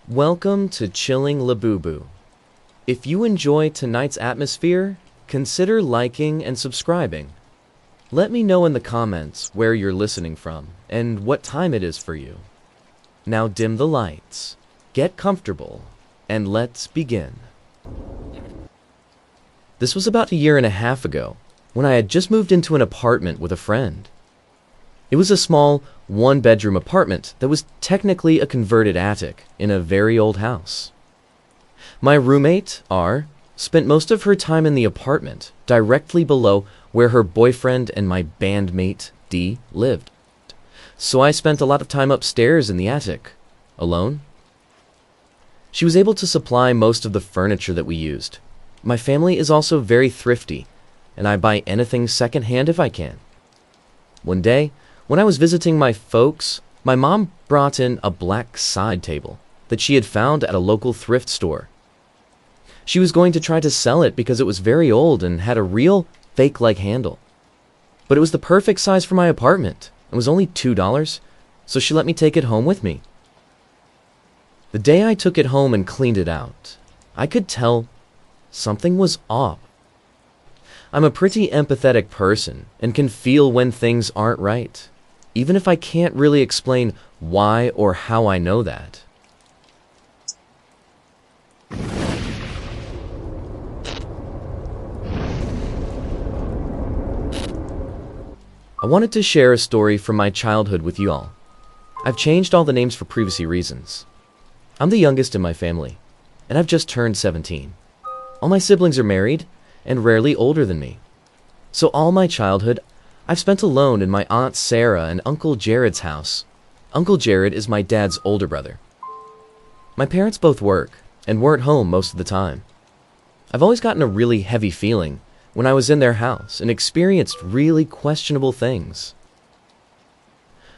Welcome to Chilling Labubu. If you enjoy tonight's atmosphere, consider liking and subscribing. Let me know in the comments where you're listening from and what time it is for you. Now dim the lights, get comfortable, and let's begin. This was about a year and a half ago, when I had just moved into an apartment with a friend. It was a small, one-bedroom apartment that was technically a converted attic in a very old house. My roommate, R, spent most of her time in the apartment, directly below where her boyfriend and my bandmate, D, lived. So I spent a lot of time upstairs in the attic, alone. She was able to supply most of the furniture that we used. My family is also very thrifty, and I buy anything secondhand if I can. One day, when I was visiting my folks, my mom brought in a black side table that she had found at a local thrift store. She was going to try to sell it because it was very old and had a real fake-like handle. But it was the perfect size for my apartment. It was only $2, so she let me take it home with me. The day I took it home and cleaned it out, I could tell something was off. I'm a pretty empathetic person and can feel when things aren't right, even if I can't really explain why or how I know that. I wanted to share a story from my childhood with you all. I've changed all the names for privacy reasons. I'm the youngest in my family, and I've just turned 17. All my siblings are married and rarely older than me. So all my childhood, I've spent alone in my Aunt Sarah and Uncle Jared's house. Uncle Jared is my dad's older brother. My parents both work and weren't home most of the time. I've always gotten a really heavy feeling when I was in their house and experienced really questionable things.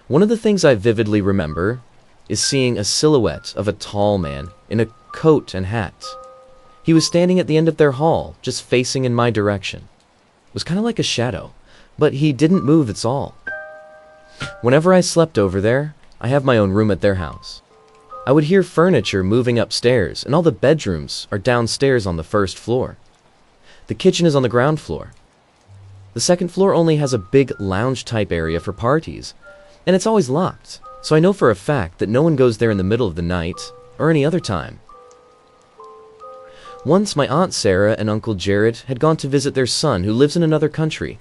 One of the things I vividly remember is seeing a silhouette of a tall man in a coat and hat. He was standing at the end of their hall, just facing in my direction. It was kind of like a shadow, but he didn't move, that's all. Whenever I slept over there, I have my own room at their house. I would hear furniture moving upstairs, and all the bedrooms are downstairs on the first floor. The kitchen is on the ground floor. The second floor only has a big lounge-type area for parties, and it's always locked, so I know for a fact that no one goes there in the middle of the night or any other time. Once my Aunt Sarah and Uncle Jared had gone to visit their son who lives in another country.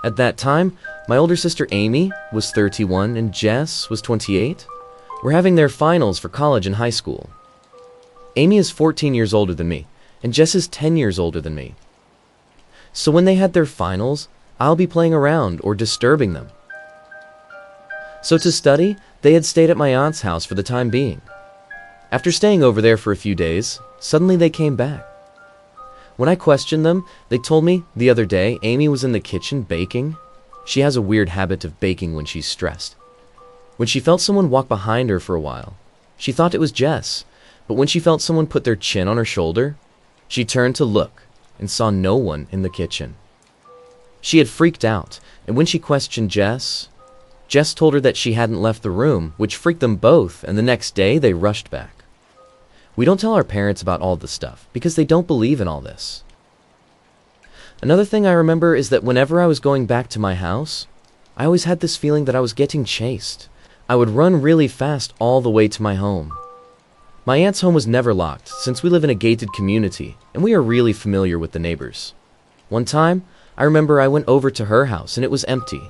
At that time, my older sister Amy was 31 and Jess was 28. Were having their finals for college and high school. Amy is 14 years older than me, and Jess is 10 years older than me. So when they had their finals, I'll be playing around or disturbing them. So to study, they had stayed at my aunt's house for the time being. After staying over there for a few days, suddenly they came back. When I questioned them, they told me the other day Amy was in the kitchen baking. She has a weird habit of baking when she's stressed. When she felt someone walk behind her for a while, she thought it was Jess, but when she felt someone put their chin on her shoulder, she turned to look and saw no one in the kitchen. She had freaked out, and when she questioned Jess told her that she hadn't left the room, which freaked them both, and the next day they rushed back. We don't tell our parents about all this stuff because they don't believe in all this. Another thing I remember is that whenever I was going back to my house, I always had this feeling that I was getting chased. I would run really fast all the way to my home. My aunt's home was never locked since we live in a gated community and we are really familiar with the neighbors. One time, I remember I went over to her house and it was empty.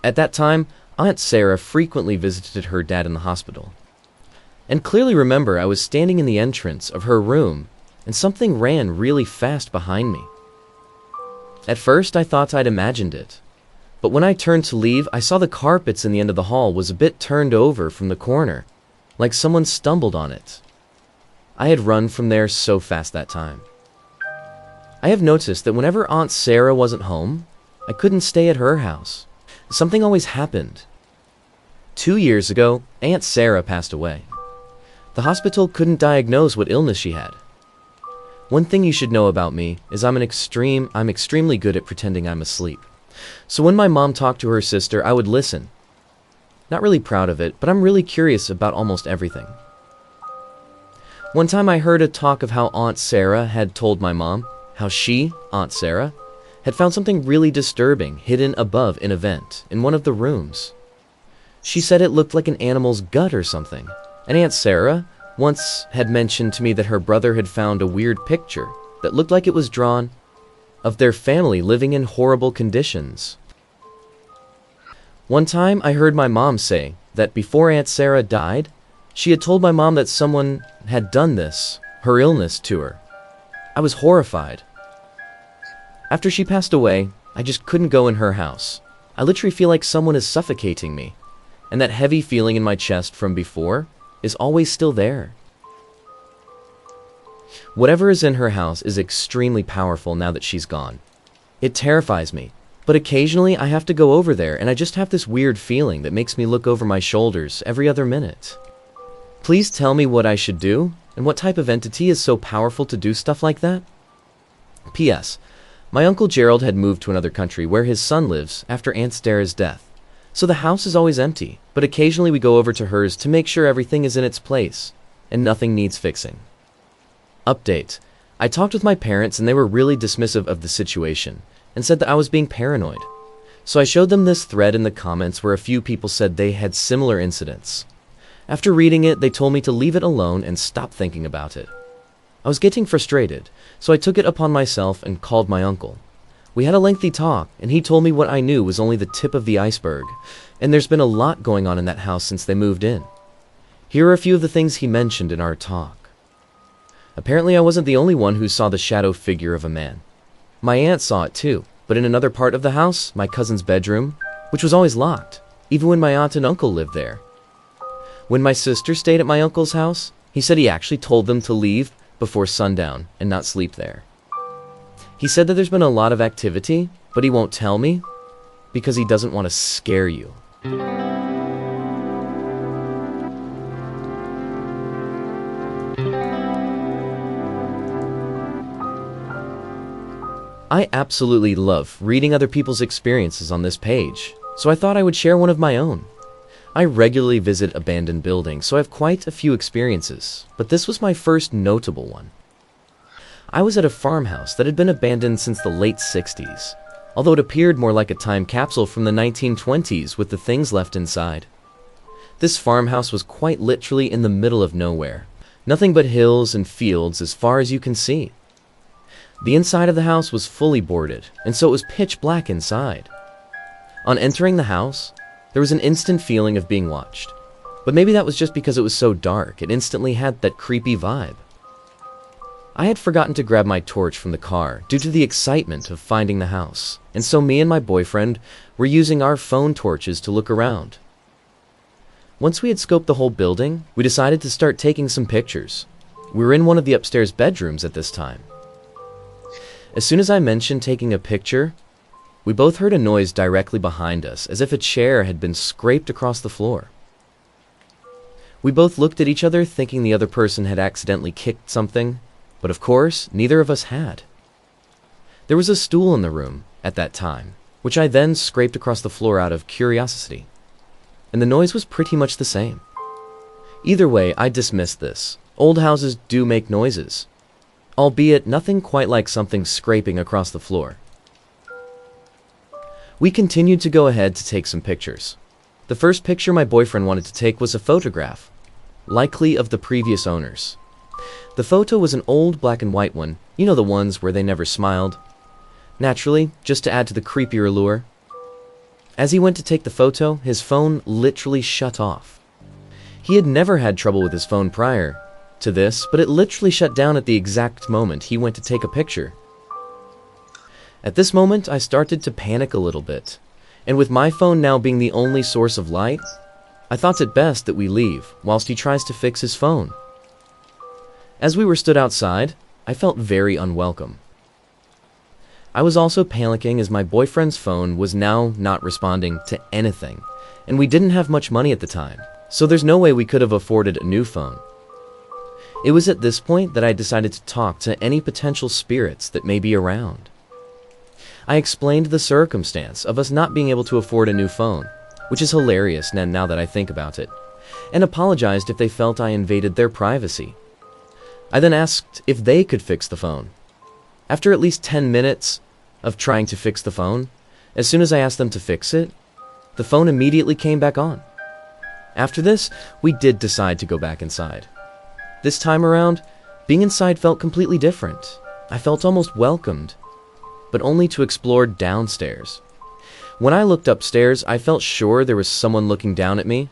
At that time, Aunt Sarah frequently visited her dad in the hospital. And clearly remember I was standing in the entrance of her room and something ran really fast behind me. At first I thought I'd imagined it, but when I turned to leave I saw the carpets in the end of the hall was a bit turned over from the corner, like someone stumbled on it. I had run from there so fast that time. I have noticed that whenever Aunt Sarah wasn't home, I couldn't stay at her house. Something always happened. 2 years ago, Aunt Sarah passed away. The hospital couldn't diagnose what illness she had. One thing you should know about me is I'm extremely good at pretending I'm asleep. So when my mom talked to her sister, I would listen. Not really proud of it, but I'm really curious about almost everything. One time I heard a talk of how Aunt Sarah had told my mom how she, Aunt Sarah, had found something really disturbing hidden above in a vent in one of the rooms. She said it looked like an animal's gut or something, and Aunt Sarah once had mentioned to me that her brother had found a weird picture that looked like it was drawn of their family living in horrible conditions. One time I heard my mom say that before Aunt Sarah died, she had told my mom that someone had done this, her illness, to her. I was horrified. After she passed away, I just couldn't go in her house. I literally feel like someone is suffocating me, and that heavy feeling in my chest from before is always still there. Whatever is in her house is extremely powerful now that she's gone. It terrifies me, but occasionally I have to go over there and I just have this weird feeling that makes me look over my shoulders every other minute. Please tell me what I should do and what type of entity is so powerful to do stuff like that? P.S. My Uncle Gerald had moved to another country where his son lives after Aunt Sarah's death. So the house is always empty, but occasionally we go over to hers to make sure everything is in its place and nothing needs fixing. Update. I talked with my parents and they were really dismissive of the situation and said that I was being paranoid. So I showed them this thread in the comments where a few people said they had similar incidents. After reading it, they told me to leave it alone and stop thinking about it. I was getting frustrated, so I took it upon myself and called my uncle. We had a lengthy talk, and he told me what I knew was only the tip of the iceberg, and there's been a lot going on in that house since they moved in. Here are a few of the things he mentioned in our talk. Apparently I wasn't the only one who saw the shadow figure of a man. My aunt saw it too, but in another part of the house, my cousin's bedroom, which was always locked, even when my aunt and uncle lived there. When my sister stayed at my uncle's house, he said he actually told them to leave before sundown and not sleep there. He said that there's been a lot of activity, but he won't tell me because he doesn't want to scare you. I absolutely love reading other people's experiences on this page, so I thought I would share one of my own. I regularly visit abandoned buildings, so I have quite a few experiences, but this was my first notable one. I was at a farmhouse that had been abandoned since the late 60s, although it appeared more like a time capsule from the 1920s with the things left inside. This farmhouse was quite literally in the middle of nowhere, nothing but hills and fields as far as you can see. The inside of the house was fully boarded, and so it was pitch black inside. On entering the house, there was an instant feeling of being watched, but maybe that was just because it was so dark, it instantly had that creepy vibe. I had forgotten to grab my torch from the car due to the excitement of finding the house, and so me and my boyfriend were using our phone torches to look around. Once we had scoped the whole building, we decided to start taking some pictures. We were in one of the upstairs bedrooms at this time. As soon as I mentioned taking a picture, we both heard a noise directly behind us, as if a chair had been scraped across the floor. We both looked at each other, thinking the other person had accidentally kicked something, but of course, neither of us had. There was a stool in the room at that time, which I then scraped across the floor out of curiosity, and the noise was pretty much the same. Either way, I dismissed this. Old houses do make noises, albeit nothing quite like something scraping across the floor. We continued to go ahead to take some pictures. The first picture my boyfriend wanted to take was a photograph, likely of the previous owners. The photo was an old black and white one, you know, the ones where they never smiled. Naturally, just to add to the creepier allure. As he went to take the photo, his phone literally shut off. He had never had trouble with his phone prior to this, but it literally shut down at the exact moment he went to take a picture. At this moment, I started to panic a little bit, and with my phone now being the only source of light, I thought it best that we leave whilst he tries to fix his phone. As we were stood outside, I felt very unwelcome. I was also panicking as my boyfriend's phone was now not responding to anything, and we didn't have much money at the time, so there's no way we could have afforded a new phone. It was at this point that I decided to talk to any potential spirits that may be around. I explained the circumstance of us not being able to afford a new phone, which is hilarious now that I think about it, and apologized if they felt I invaded their privacy. I then asked if they could fix the phone. After at least 10 minutes of trying to fix the phone, as soon as I asked them to fix it, the phone immediately came back on. After this, we did decide to go back inside. This time around, being inside felt completely different. I felt almost welcomed, but only to explore downstairs. When I looked upstairs, I felt sure there was someone looking down at me,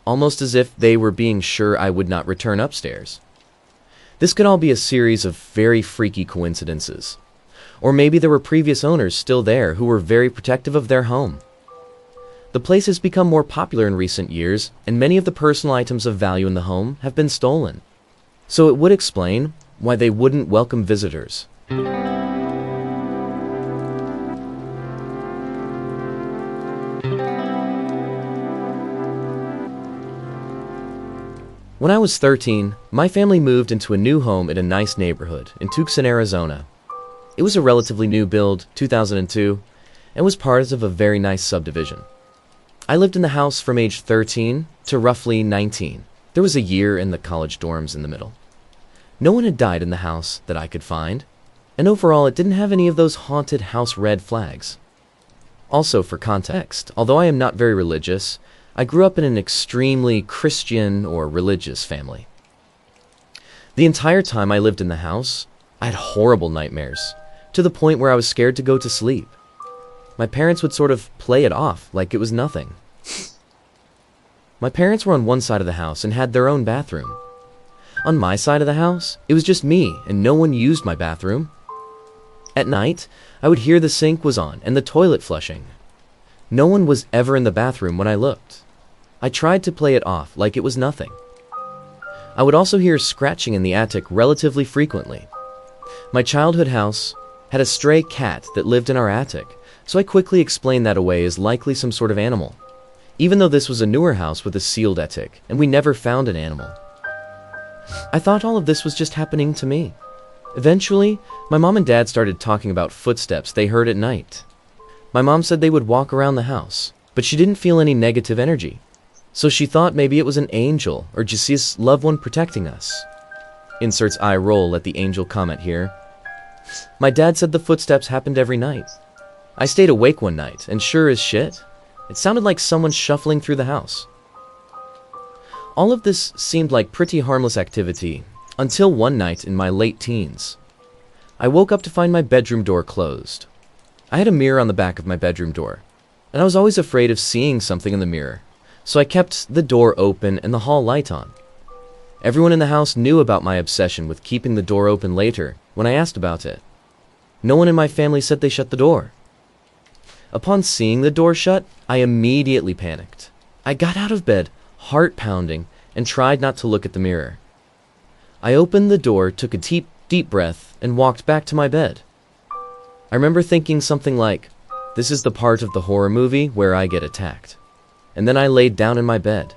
almost as if they were being sure I would not return upstairs. This could all be a series of very freaky coincidences. Or maybe there were previous owners still there who were very protective of their home. The place has become more popular in recent years, and many of the personal items of value in the home have been stolen. So it would explain why they wouldn't welcome visitors. When I was 13, my family moved into a new home in a nice neighborhood in Tucson, Arizona. It was a relatively new build, 2002, and was part of a very nice subdivision. I lived in the house from age 13 to roughly 19. There was a year in the college dorms in the middle. No one had died in the house that I could find, and overall it didn't have any of those haunted house red flags. Also, for context, although I am not very religious, I grew up in an extremely Christian or religious family. The entire time I lived in the house, I had horrible nightmares, to the point where I was scared to go to sleep. My parents would sort of play it off like it was nothing. My parents were on one side of the house and had their own bathroom. On my side of the house, it was just me and no one used my bathroom. At night, I would hear the sink was on and the toilet flushing. No one was ever in the bathroom when I looked. I tried to play it off like it was nothing. I would also hear scratching in the attic relatively frequently. My childhood house had a stray cat that lived in our attic, so I quickly explained that away as likely some sort of animal, even though this was a newer house with a sealed attic and we never found an animal. I thought all of this was just happening to me. Eventually, my mom and dad started talking about footsteps they heard at night. My mom said they would walk around the house, but she didn't feel any negative energy. So she thought maybe it was an angel or Jasi's loved one protecting us. Inserts eye roll at the angel comment here. My dad said the footsteps happened every night. I stayed awake one night, and sure as shit, it sounded like someone shuffling through the house. All of this seemed like pretty harmless activity, until one night in my late teens. I woke up to find my bedroom door closed. I had a mirror on the back of my bedroom door, and I was always afraid of seeing something in the mirror, so I kept the door open and the hall light on. Everyone in the house knew about my obsession with keeping the door open later when I asked about it. No one in my family said they shut the door. Upon seeing the door shut, I immediately panicked. I got out of bed, heart pounding, and tried not to look at the mirror. I opened the door, took a deep breath, and walked back to my bed. I remember thinking something like, "This is the part of the horror movie where I get attacked." And then I laid down in my bed.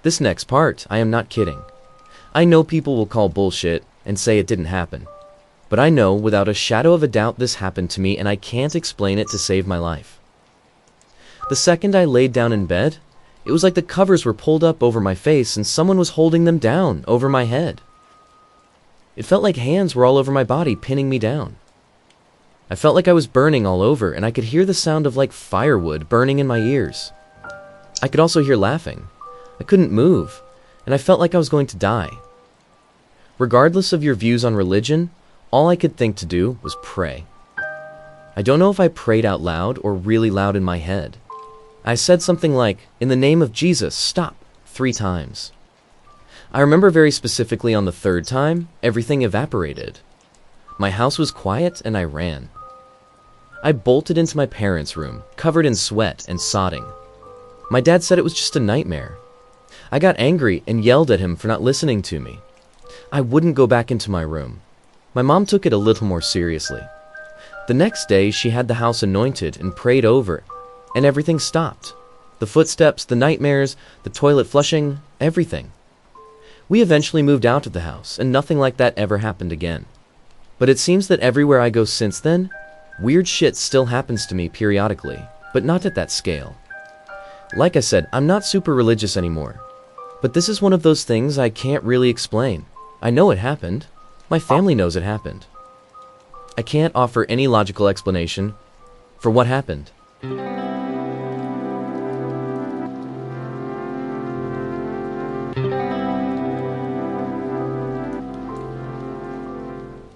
This next part, I am not kidding. I know people will call bullshit and say it didn't happen. But I know without a shadow of a doubt this happened to me and I can't explain it to save my life. The second I laid down in bed, it was like the covers were pulled up over my face and someone was holding them down over my head. It felt like hands were all over my body, pinning me down. I felt like I was burning all over and I could hear the sound of like firewood burning in my ears. I could also hear laughing. I couldn't move, and I felt like I was going to die. Regardless of your views on religion, all I could think to do was pray. I don't know if I prayed out loud or really loud in my head. I said something like, "In the name of Jesus, stop," 3 times. I remember very specifically on the 3rd time, everything evaporated. My house was quiet and I ran. I bolted into my parents' room, covered in sweat and sodding. My dad said it was just a nightmare. I got angry and yelled at him for not listening to me. I wouldn't go back into my room. My mom took it a little more seriously. The next day, she had the house anointed and prayed over, and everything stopped. The footsteps, the nightmares, the toilet flushing, everything. We eventually moved out of the house, and nothing like that ever happened again. But it seems that everywhere I go since then, weird shit still happens to me periodically, but not at that scale. Like I said, I'm not super religious anymore, but this is one of those things I can't really explain. I know it happened. My family knows it happened. I can't offer any logical explanation for what happened.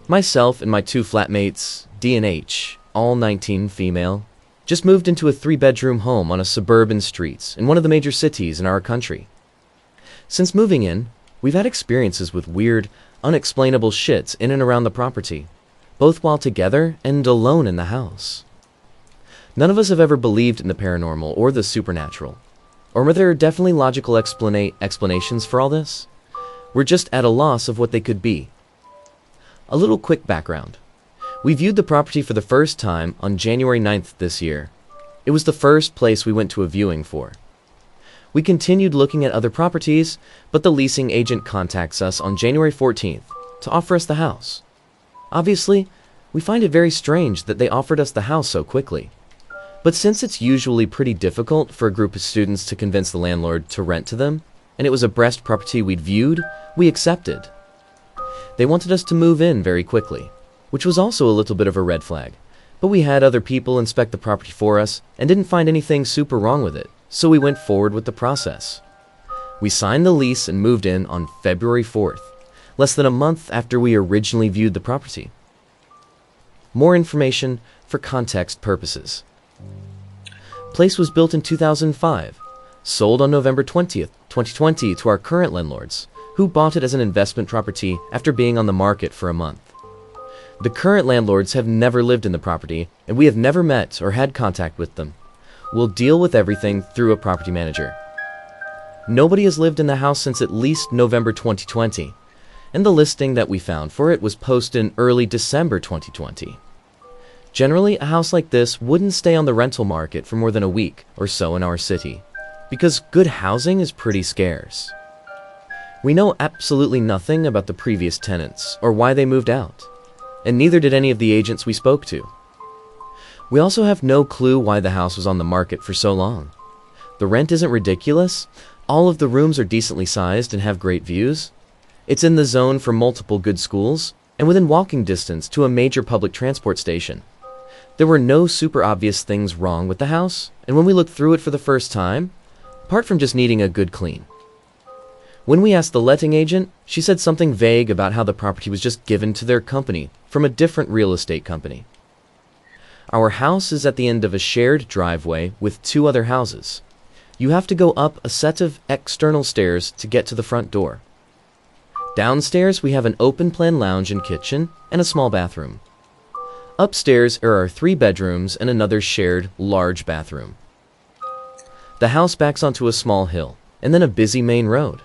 Myself and my two flatmates, D and H, all 19 female, just moved into a 3-bedroom home on a suburban street in one of the major cities in our country. Since moving in, we've had experiences with weird, unexplainable shit in and around the property, both while together and alone in the house. None of us have ever believed in the paranormal or the supernatural, or were there definitely logical explanations for all this? We're just at a loss of what they could be. A little quick background. We viewed the property for the first time on January 9th this year. It was the first place we went to a viewing for. We continued looking at other properties, but the leasing agent contacts us on January 14th to offer us the house. Obviously, we find it very strange that they offered us the house so quickly. But since it's usually pretty difficult for a group of students to convince the landlord to rent to them, and it was a Brest property we'd viewed, we accepted. They wanted us to move in very quickly, which was also a little bit of a red flag. But we had other people inspect the property for us and didn't find anything super wrong with it, so we went forward with the process. We signed the lease and moved in on February 4th, less than a month after we originally viewed the property. More information for context purposes. Place was built in 2005, sold on November 20th, 2020 to our current landlords, who bought it as an investment property after being on the market for a month. The current landlords have never lived in the property, and we have never met or had contact with them. We'll deal with everything through a property manager. Nobody has lived in the house since at least November 2020, and the listing that we found for it was posted in early December 2020. Generally, a house like this wouldn't stay on the rental market for more than a week or so in our city, because good housing is pretty scarce. We know absolutely nothing about the previous tenants or why they moved out, and neither did any of the agents we spoke to. We also have no clue why the house was on the market for so long. The rent isn't ridiculous, all of the rooms are decently sized and have great views. It's in the zone for multiple good schools, and within walking distance to a major public transport station. There were no super obvious things wrong with the house, and when we looked through it for the first time, apart from just needing a good clean. When we asked the letting agent, she said something vague about how the property was just given to their company from a different real estate company. Our house is at the end of a shared driveway with 2 other houses. You have to go up a set of external stairs to get to the front door. Downstairs, we have an open-plan lounge and kitchen and a small bathroom. Upstairs are our 3 bedrooms and another shared large bathroom. The house backs onto a small hill and then a busy main road.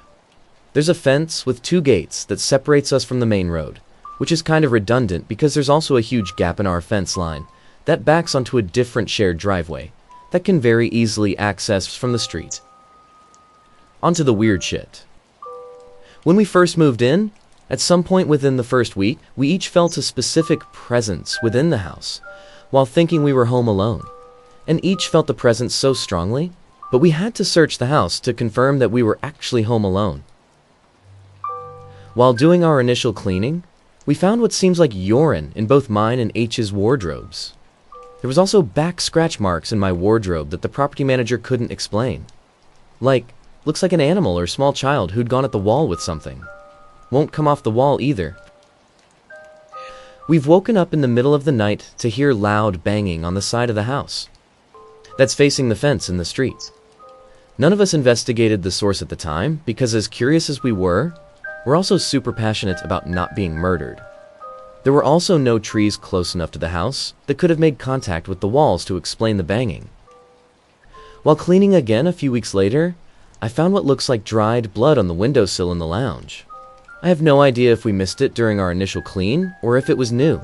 There's a fence with 2 gates that separates us from the main road, which is kind of redundant because there's also a huge gap in our fence line that backs onto a different shared driveway that can very easily access from the street. Onto the weird shit. When we first moved in, at some point within the first week, we each felt a specific presence within the house while thinking we were home alone, and each felt the presence so strongly, but we had to search the house to confirm that we were actually home alone. While doing our initial cleaning, we found what seems like urine in both mine and H's wardrobes. There was also back scratch marks in my wardrobe that the property manager couldn't explain. Looks like an animal or small child who'd gone at the wall with something. Won't come off the wall either. We've woken up in the middle of the night to hear loud banging on the side of the house that's facing the fence in the street. None of us investigated the source at the time because, as curious as we were, we're also super passionate about not being murdered. There were also no trees close enough to the house that could have made contact with the walls to explain the banging. While cleaning again a few weeks later, I found what looks like dried blood on the windowsill in the lounge. I have no idea if we missed it during our initial clean or if it was new.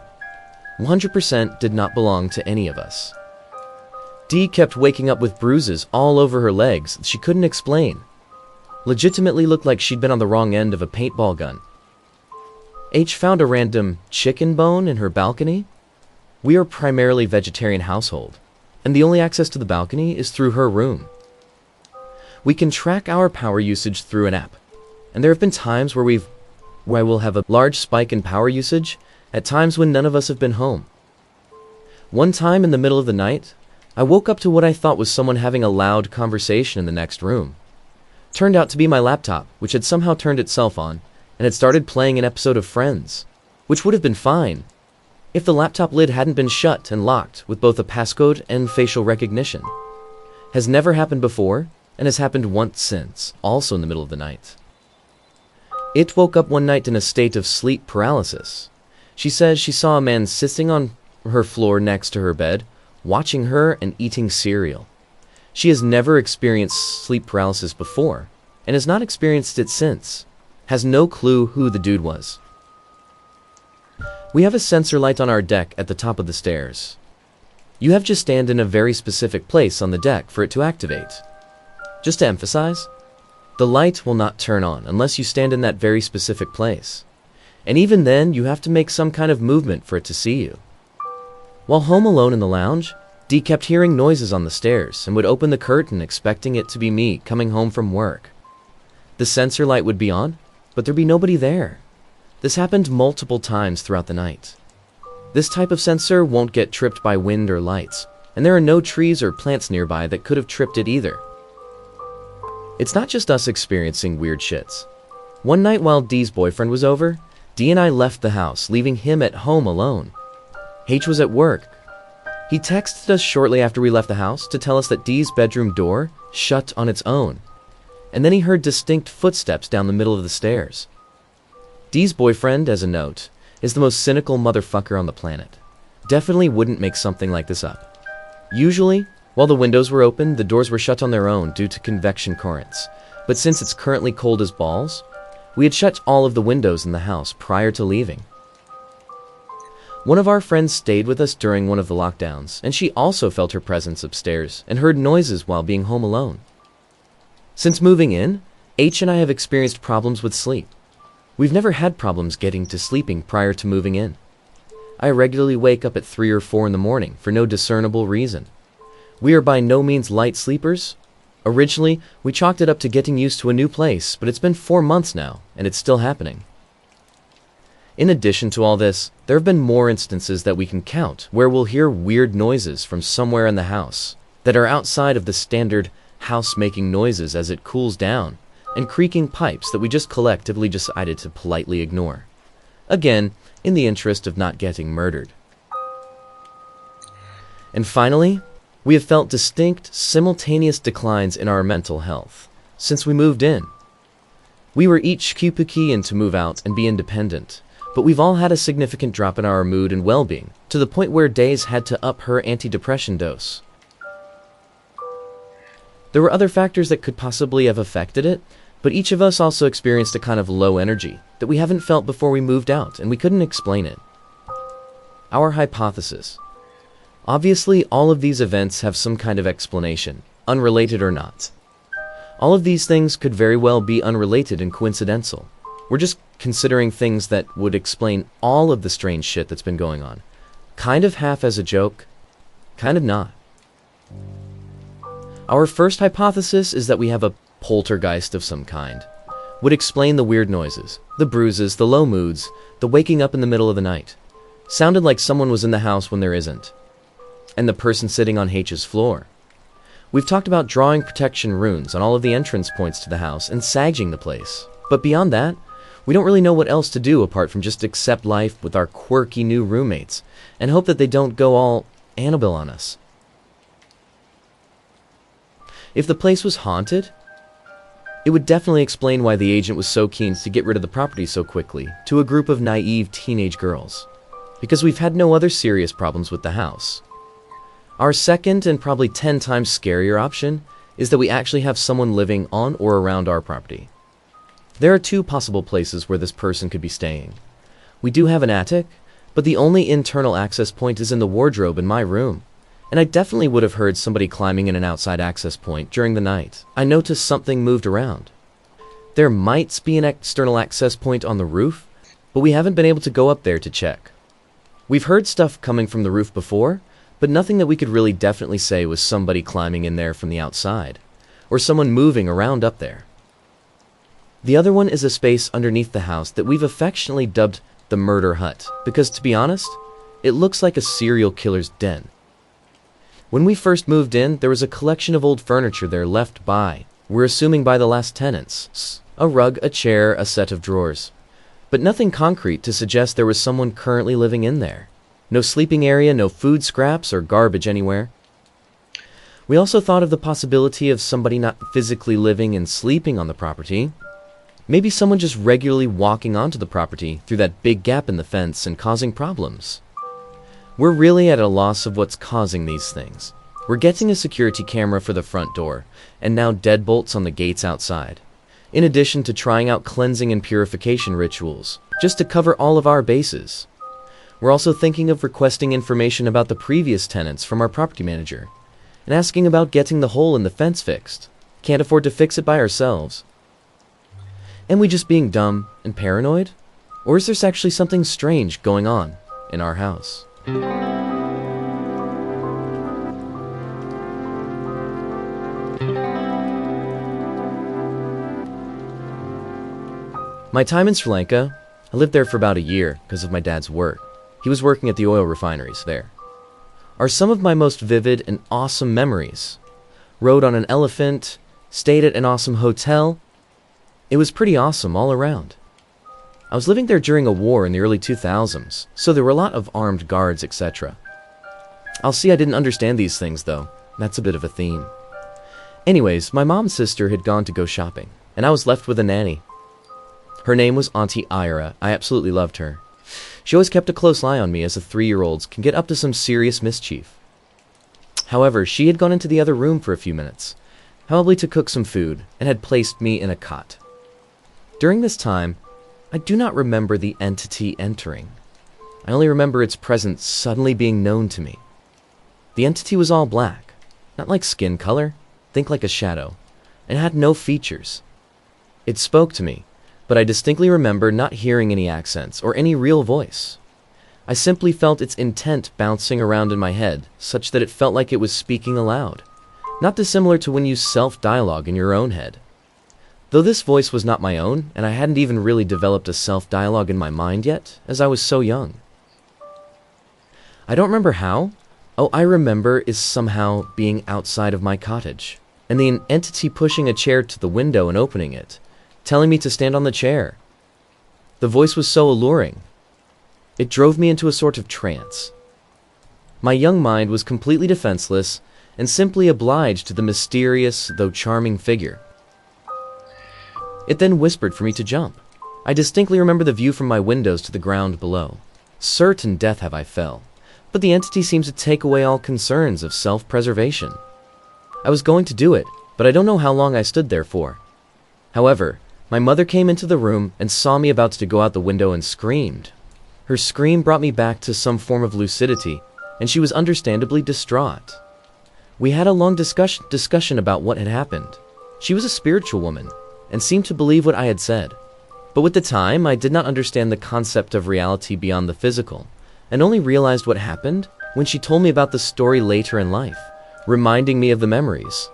100% did not belong to any of us. Dee kept waking up with bruises all over her legs she couldn't explain. Legitimately looked like she'd been on the wrong end of a paintball gun. H found a random chicken bone in her balcony. We are a primarily vegetarian household, and the only access to the balcony is through her room. We can track our power usage through an app, and there have been times where we've where I will have a large spike in power usage at times when none of us have been home. One time in the middle of the night, I woke up to what I thought was someone having a loud conversation in the next room. Turned out to be my laptop, which had somehow turned itself on and had started playing an episode of Friends, which would have been fine if the laptop lid hadn't been shut and locked with both a passcode and facial recognition. Has never happened before and has happened once since, also in the middle of the night. It woke up one night in a state of sleep paralysis. She says she saw a man sitting on her floor next to her bed, watching her and eating cereal. She has never experienced sleep paralysis before, and has not experienced it since. Has no clue who the dude was. We have a sensor light on our deck at the top of the stairs. You have to stand in a very specific place on the deck for it to activate. Just to emphasize, the light will not turn on unless you stand in that very specific place. And even then, you have to make some kind of movement for it to see you. While home alone in the lounge, Dee kept hearing noises on the stairs and would open the curtain expecting it to be me coming home from work. The sensor light would be on, but there'd be nobody there. This happened multiple times throughout the night. This type of sensor won't get tripped by wind or lights, and there are no trees or plants nearby that could have tripped it either. It's not just us experiencing weird shits. One night while Dee's boyfriend was over, Dee and I left the house, leaving him at home alone. H was at work. He texted us shortly after we left the house to tell us that Dee's bedroom door shut on its own, and then he heard distinct footsteps down the middle of the stairs. Dee's boyfriend, as a note, is the most cynical motherfucker on the planet. Definitely wouldn't make something like this up. Usually, while the windows were open, the doors were shut on their own due to convection currents, but since it's currently cold as balls, we had shut all of the windows in the house prior to leaving. One of our friends stayed with us during one of the lockdowns, and she also felt her presence upstairs and heard noises while being home alone. Since moving in, H and I have experienced problems with sleep. We've never had problems getting to sleeping prior to moving in. I regularly wake up at 3 or 4 in the morning for no discernible reason. We are by no means light sleepers. Originally, we chalked it up to getting used to a new place, but it's been 4 months now, and it's still happening. In addition to all this, there have been more instances that we can count where we'll hear weird noises from somewhere in the house that are outside of the standard house-making noises as it cools down, and creaking pipes that we just collectively decided to politely ignore. Again, in the interest of not getting murdered. And finally, we have felt distinct, simultaneous declines in our mental health since we moved in. We were each keen to move out and be independent, but we've all had a significant drop in our mood and well-being, to the point where Days had to up her antidepressant dose. There were other factors that could possibly have affected it, but each of us also experienced a kind of low energy that we haven't felt before we moved out, and we couldn't explain it. Our hypothesis. Obviously, all of these events have some kind of explanation, unrelated or not. All of these things could very well be unrelated and coincidental. We're just considering things that would explain all of the strange shit that's been going on. Kind of half as a joke, kind of not. Our first hypothesis is that we have a poltergeist of some kind. Would explain the weird noises, the bruises, the low moods, the waking up in the middle of the night. Sounded like someone was in the house when there isn't. And the person sitting on H's floor. We've talked about drawing protection runes on all of the entrance points to the house and sagging the place. But beyond that, we don't really know what else to do apart from just accept life with our quirky new roommates and hope that they don't go all Annabelle on us. If the place was haunted, it would definitely explain why the agent was so keen to get rid of the property so quickly to a group of naive teenage girls. Because we've had no other serious problems with the house. Our second and probably 10 times scarier option is that we actually have someone living on or around our property. There are 2 possible places where this person could be staying. We do have an attic, but the only internal access point is in the wardrobe in my room. And I definitely would have heard somebody climbing in an outside access point during the night. I noticed something moved around. There might be an external access point on the roof, but we haven't been able to go up there to check. We've heard stuff coming from the roof before, but nothing that we could really definitely say was somebody climbing in there from the outside, or someone moving around up there. The other one is a space underneath the house that we've affectionately dubbed the murder hut, because to be honest, it looks like a serial killer's den. When we first moved in, there was a collection of old furniture there left by, we're assuming by the last tenants. A rug, a chair, a set of drawers. But nothing concrete to suggest there was someone currently living in there. No sleeping area, no food scraps or garbage anywhere. We also thought of the possibility of somebody not physically living and sleeping on the property. Maybe someone just regularly walking onto the property through that big gap in the fence and causing problems. We're really at a loss of what's causing these things. We're getting a security camera for the front door, and now deadbolts on the gates outside, in addition to trying out cleansing and purification rituals, just to cover all of our bases. We're also thinking of requesting information about the previous tenants from our property manager, and asking about getting the hole in the fence fixed. Can't afford to fix it by ourselves. Am we just being dumb and paranoid? Or is there actually something strange going on in our house? My time in Sri Lanka, I lived there for about a year because of my dad's work. He was working at the oil refineries there. Are some of my most vivid and awesome memories. Rode on an elephant, stayed at an awesome hotel. It was pretty awesome all around. I was living there during a war in the early 2000s, so there were a lot of armed guards, etc. I'll see I didn't understand these things though. That's a bit of a theme. Anyways, my mom's sister had gone to go shopping, and I was left with a nanny. Her name was Auntie Ira. I absolutely loved her. She always kept a close eye on me, as a 3-year-olds can get up to some serious mischief. However, she had gone into the other room for a few minutes, probably to cook some food, and had placed me in a cot. During this time, I do not remember the entity entering. I only remember its presence suddenly being known to me. The entity was all black, not like skin color, think like a shadow, and had no features. It spoke to me, but I distinctly remember not hearing any accents or any real voice. I simply felt its intent bouncing around in my head, such that it felt like it was speaking aloud, not dissimilar to when you self-dialogue in your own head. Though this voice was not my own, and I hadn't even really developed a self-dialogue in my mind yet, as I was so young. I don't remember how. All I remember is somehow being outside of my cottage, and the entity pushing a chair to the window and opening it, telling me to stand on the chair. The voice was so alluring. It drove me into a sort of trance. My young mind was completely defenseless and simply obliged to the mysterious, though charming figure. It then whispered for me to jump. I distinctly remember the view from my windows to the ground below. Certain death have I fell, but the entity seems to take away all concerns of self-preservation. I was going to do it, but I don't know how long I stood there for. However, my mother came into the room and saw me about to go out the window and screamed. Her scream brought me back to some form of lucidity, and she was understandably distraught. We had a long discussion about what had happened. She was a spiritual woman, and seemed to believe what I had said. But with the time, I did not understand the concept of reality beyond the physical, and only realized what happened when she told me about the story later in life, reminding me of the memories.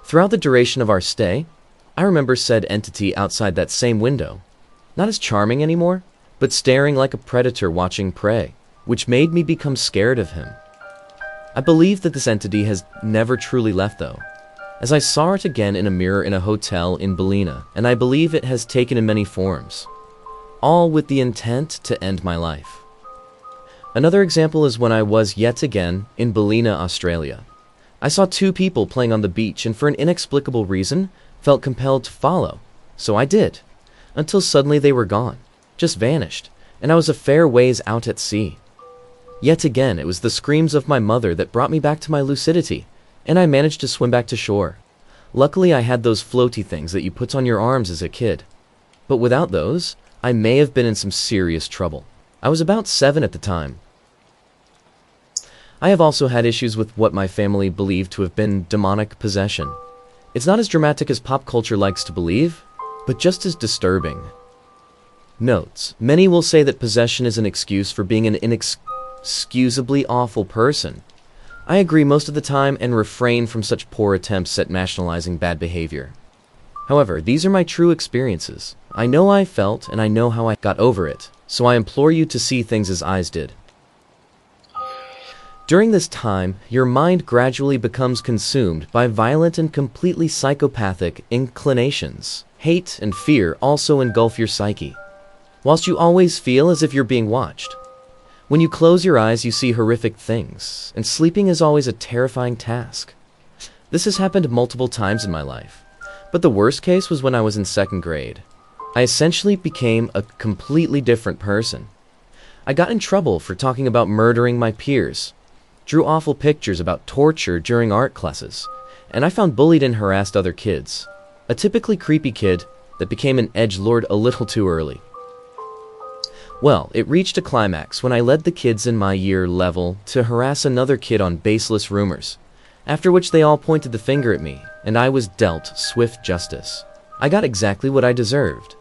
Throughout the duration of our stay, I remember said entity outside that same window, not as charming anymore, but staring like a predator watching prey, which made me become scared of him. I believe that this entity has never truly left though, as I saw it again in a mirror in a hotel in Ballina, and I believe it has taken in many forms, all with the intent to end my life. Another example is when I was yet again in Ballina, Australia. I saw 2 people playing on the beach and for an inexplicable reason felt compelled to follow, so I did, until suddenly they were gone, just vanished, and I was a fair ways out at sea. Yet again, it was the screams of my mother that brought me back to my lucidity, and I managed to swim back to shore. Luckily, I had those floaty things that you put on your arms as a kid. But without those, I may have been in some serious trouble. I was about 7 at the time. I have also had issues with what my family believed to have been demonic possession. It's not as dramatic as pop culture likes to believe, but just as disturbing. Notes: many will say that possession is an excuse for being an inexcusably awful person. I agree most of the time and refrain from such poor attempts at nationalizing bad behavior. However, these are my true experiences. I know I felt and I know how I got over it, so I implore you to see things as eyes did. During this time, your mind gradually becomes consumed by violent and completely psychopathic inclinations. Hate and fear also engulf your psyche, whilst you always feel as if you're being watched. When you close your eyes, you see horrific things, and sleeping is always a terrifying task. This has happened multiple times in my life, but the worst case was when I was in second grade. I essentially became a completely different person. I got in trouble for talking about murdering my peers, drew awful pictures about torture during art classes, and I found bullied and harassed other kids. A typically creepy kid that became an edgelord a little too early. Well, it reached a climax when I led the kids in my year level to harass another kid on baseless rumors, after which they all pointed the finger at me, and I was dealt swift justice. I got exactly what I deserved.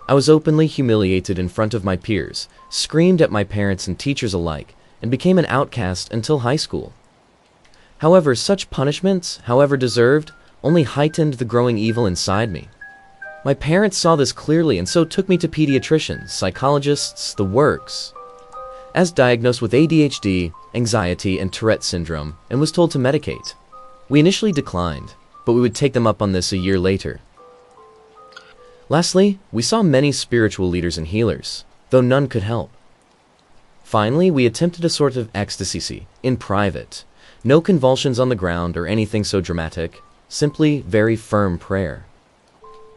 I was openly humiliated in front of my peers, screamed at my parents and teachers alike, and became an outcast until high school. However, such punishments, however deserved, only heightened the growing evil inside me. My parents saw this clearly and so took me to pediatricians, psychologists, the works. As diagnosed with ADHD, anxiety, and Tourette syndrome, and was told to medicate. We initially declined, but we would take them up on this a year later. Lastly, we saw many spiritual leaders and healers, though none could help. Finally, we attempted a sort of ecstasy, in private. No convulsions on the ground or anything so dramatic, simply very firm prayer.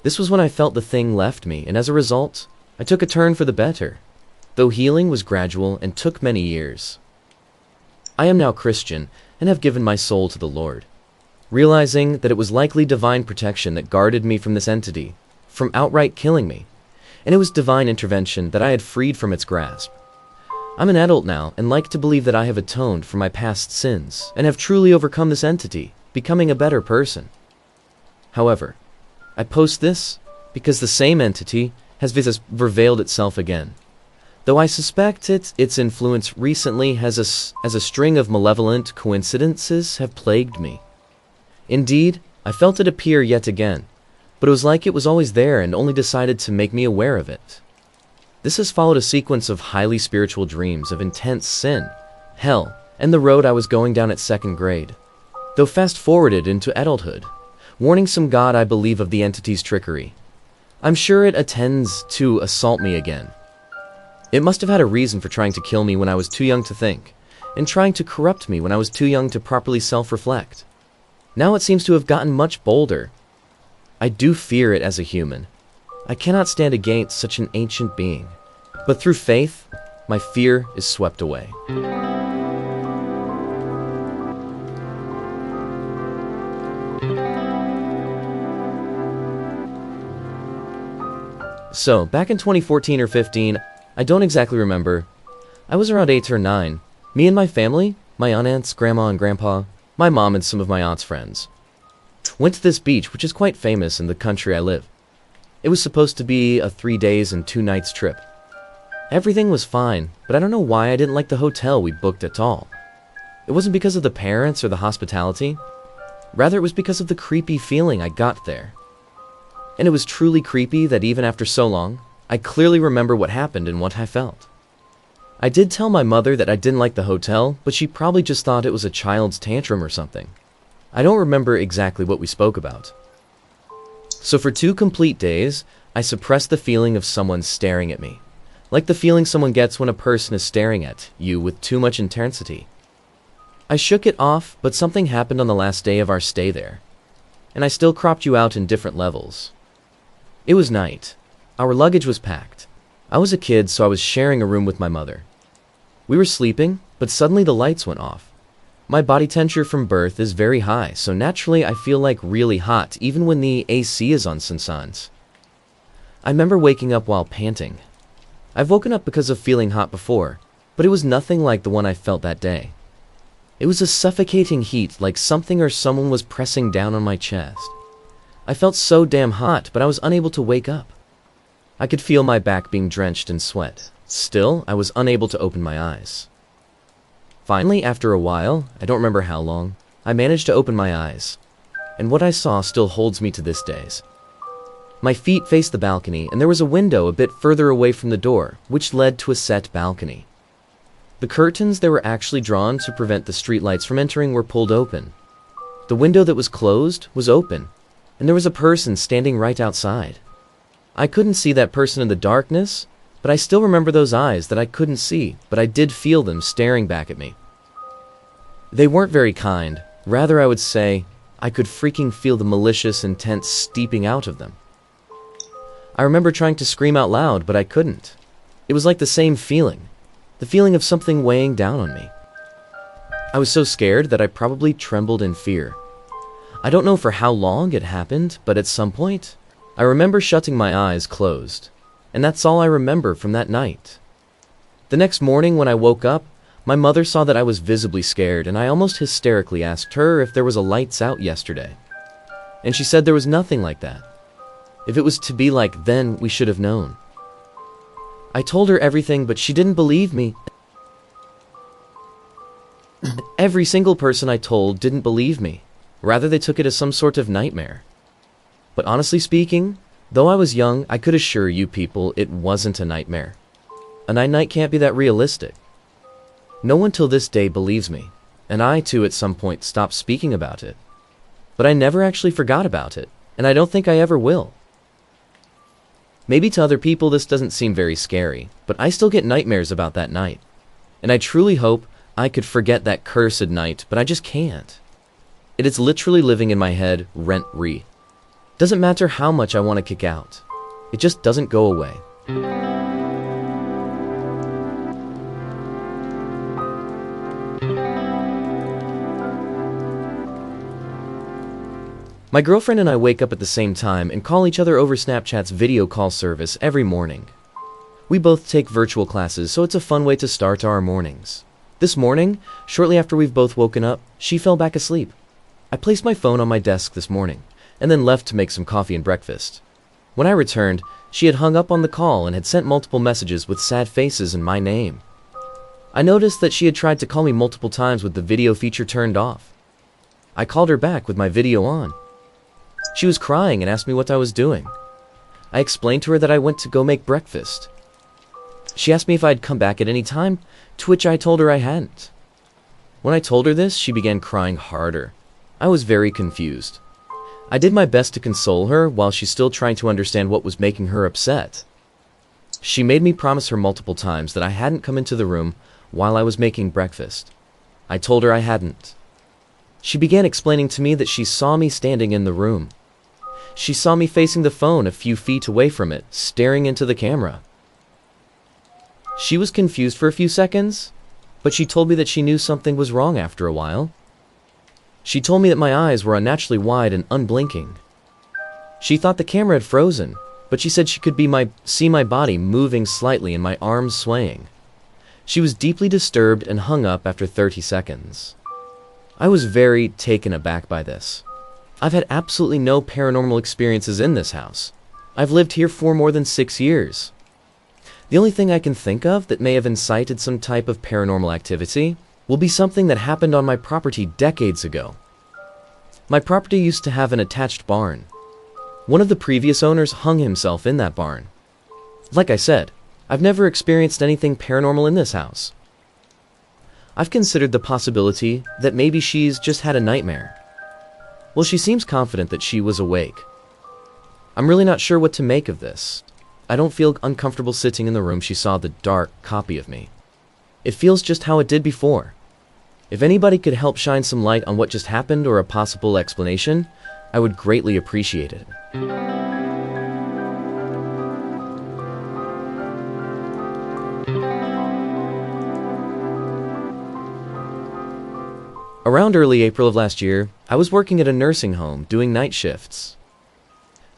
This was when I felt the thing left me, and as a result, I took a turn for the better, though healing was gradual and took many years. I am now Christian and have given my soul to the Lord, realizing that it was likely divine protection that guarded me from this entity, from outright killing me, and it was divine intervention that I had freed from its grasp. I'm an adult now and like to believe that I have atoned for my past sins and have truly overcome this entity, becoming a better person. However, I post this because the same entity has revealed itself again, though I suspect its influence recently as a string of malevolent coincidences have plagued me. Indeed, I felt it appear yet again, but it was like it was always there and only decided to make me aware of it. This has followed a sequence of highly spiritual dreams of intense sin, hell, and the road I was going down at second grade, though fast-forwarded into adulthood, warning some god I believe of the entity's trickery. I'm sure it intends to assault me again. It must have had a reason for trying to kill me when I was too young to think, and trying to corrupt me when I was too young to properly self-reflect. Now it seems to have gotten much bolder. I do fear it as a human. I cannot stand against such an ancient being, but through faith, my fear is swept away. So, back in 2014 or 15, I don't exactly remember. I was around 8 or 9. Me and my family, my aunts, grandma and grandpa, my mom and some of my aunt's friends, went to this beach which is quite famous in the country I live. It was supposed to be a 3 days and 2 nights trip. Everything was fine, but I don't know why I didn't like the hotel we booked at all. It wasn't because of the parents or the hospitality. Rather, it was because of the creepy feeling I got there. And it was truly creepy that even after so long, I clearly remember what happened and what I felt. I did tell my mother that I didn't like the hotel, but she probably just thought it was a child's tantrum or something. I don't remember exactly what we spoke about. So for 2 complete days, I suppressed the feeling of someone staring at me, like the feeling someone gets when a person is staring at you with too much intensity. I shook it off, but something happened on the last day of our stay there, and I still cropped you out in different levels. It was night. Our luggage was packed. I was a kid, so I was sharing a room with my mother. We were sleeping, but suddenly the lights went off. My body temperature from birth is very high, so naturally I feel like really hot even when the AC is on sometimes. I remember waking up while panting. I've woken up because of feeling hot before, but it was nothing like the one I felt that day. It was a suffocating heat, like something or someone was pressing down on my chest. I felt so damn hot, but I was unable to wake up. I could feel my back being drenched in sweat. Still, I was unable to open my eyes. Finally, after a while, I don't remember how long, I managed to open my eyes, and what I saw still holds me to this day. My feet faced the balcony, and there was a window a bit further away from the door, which led to a set balcony. The curtains that were actually drawn to prevent the streetlights from entering were pulled open. The window that was closed was open, and there was a person standing right outside. I couldn't see that person in the darkness, but I still remember those eyes that I couldn't see, but I did feel them staring back at me. They weren't very kind. Rather, I would say, I could freaking feel the malicious intent steeping out of them. I remember trying to scream out loud, but I couldn't. It was like the same feeling, the feeling of something weighing down on me. I was so scared that I probably trembled in fear. I don't know for how long it happened, but at some point, I remember shutting my eyes closed, and that's all I remember from that night. The next morning when I woke up, my mother saw that I was visibly scared, and I almost hysterically asked her if there was a lights out yesterday. And she said there was nothing like that. If it was to be like then, we should have known. I told her everything, but she didn't believe me. Every single person I told didn't believe me. Rather, they took it as some sort of nightmare. But honestly speaking, though I was young, I could assure you people it wasn't a nightmare. A night can't be that realistic. No one till this day believes me, and I too at some point stopped speaking about it. But I never actually forgot about it, and I don't think I ever will. Maybe to other people this doesn't seem very scary, but I still get nightmares about that night. And I truly hope I could forget that cursed night, but I just can't. It is literally living in my head rent-free. Doesn't matter how much I want to kick out. It just doesn't go away. My girlfriend and I wake up at the same time and call each other over Snapchat's video call service every morning. We both take virtual classes, so it's a fun way to start our mornings. This morning, shortly after we've both woken up, she fell back asleep. I placed my phone on my desk this morning, and then left to make some coffee and breakfast. When I returned, she had hung up on the call and had sent multiple messages with sad faces and my name. I noticed that she had tried to call me multiple times with the video feature turned off. I called her back with my video on. She was crying and asked me what I was doing. I explained to her that I went to go make breakfast. She asked me if I'd come back at any time, to which I told her I hadn't. When I told her this, she began crying harder. I was very confused. I did my best to console her while she's still trying to understand what was making her upset. She made me promise her multiple times that I hadn't come into the room while I was making breakfast. I told her I hadn't. She began explaining to me that she saw me standing in the room. She saw me facing the phone a few feet away from it, staring into the camera. She was confused for a few seconds, but she told me that she knew something was wrong after a while. She told me that my eyes were unnaturally wide and unblinking. She thought the camera had frozen, but she said she could see my body moving slightly and my arms swaying. She was deeply disturbed and hung up after 30 seconds. I was very taken aback by this. I've had absolutely no paranormal experiences in this house. I've lived here for more than 6 years. The only thing I can think of that may have incited some type of paranormal activity will be something that happened on my property decades ago. My property used to have an attached barn. One of the previous owners hung himself in that barn. Like I said, I've never experienced anything paranormal in this house. I've considered the possibility that maybe she's just had a nightmare. Well, she seems confident that she was awake. I'm really not sure what to make of this. I don't feel uncomfortable sitting in the room she saw the dark copy of me. It feels just how it did before. If anybody could help shine some light on what just happened or a possible explanation, I would greatly appreciate it. Around early April of last year, I was working at a nursing home doing night shifts.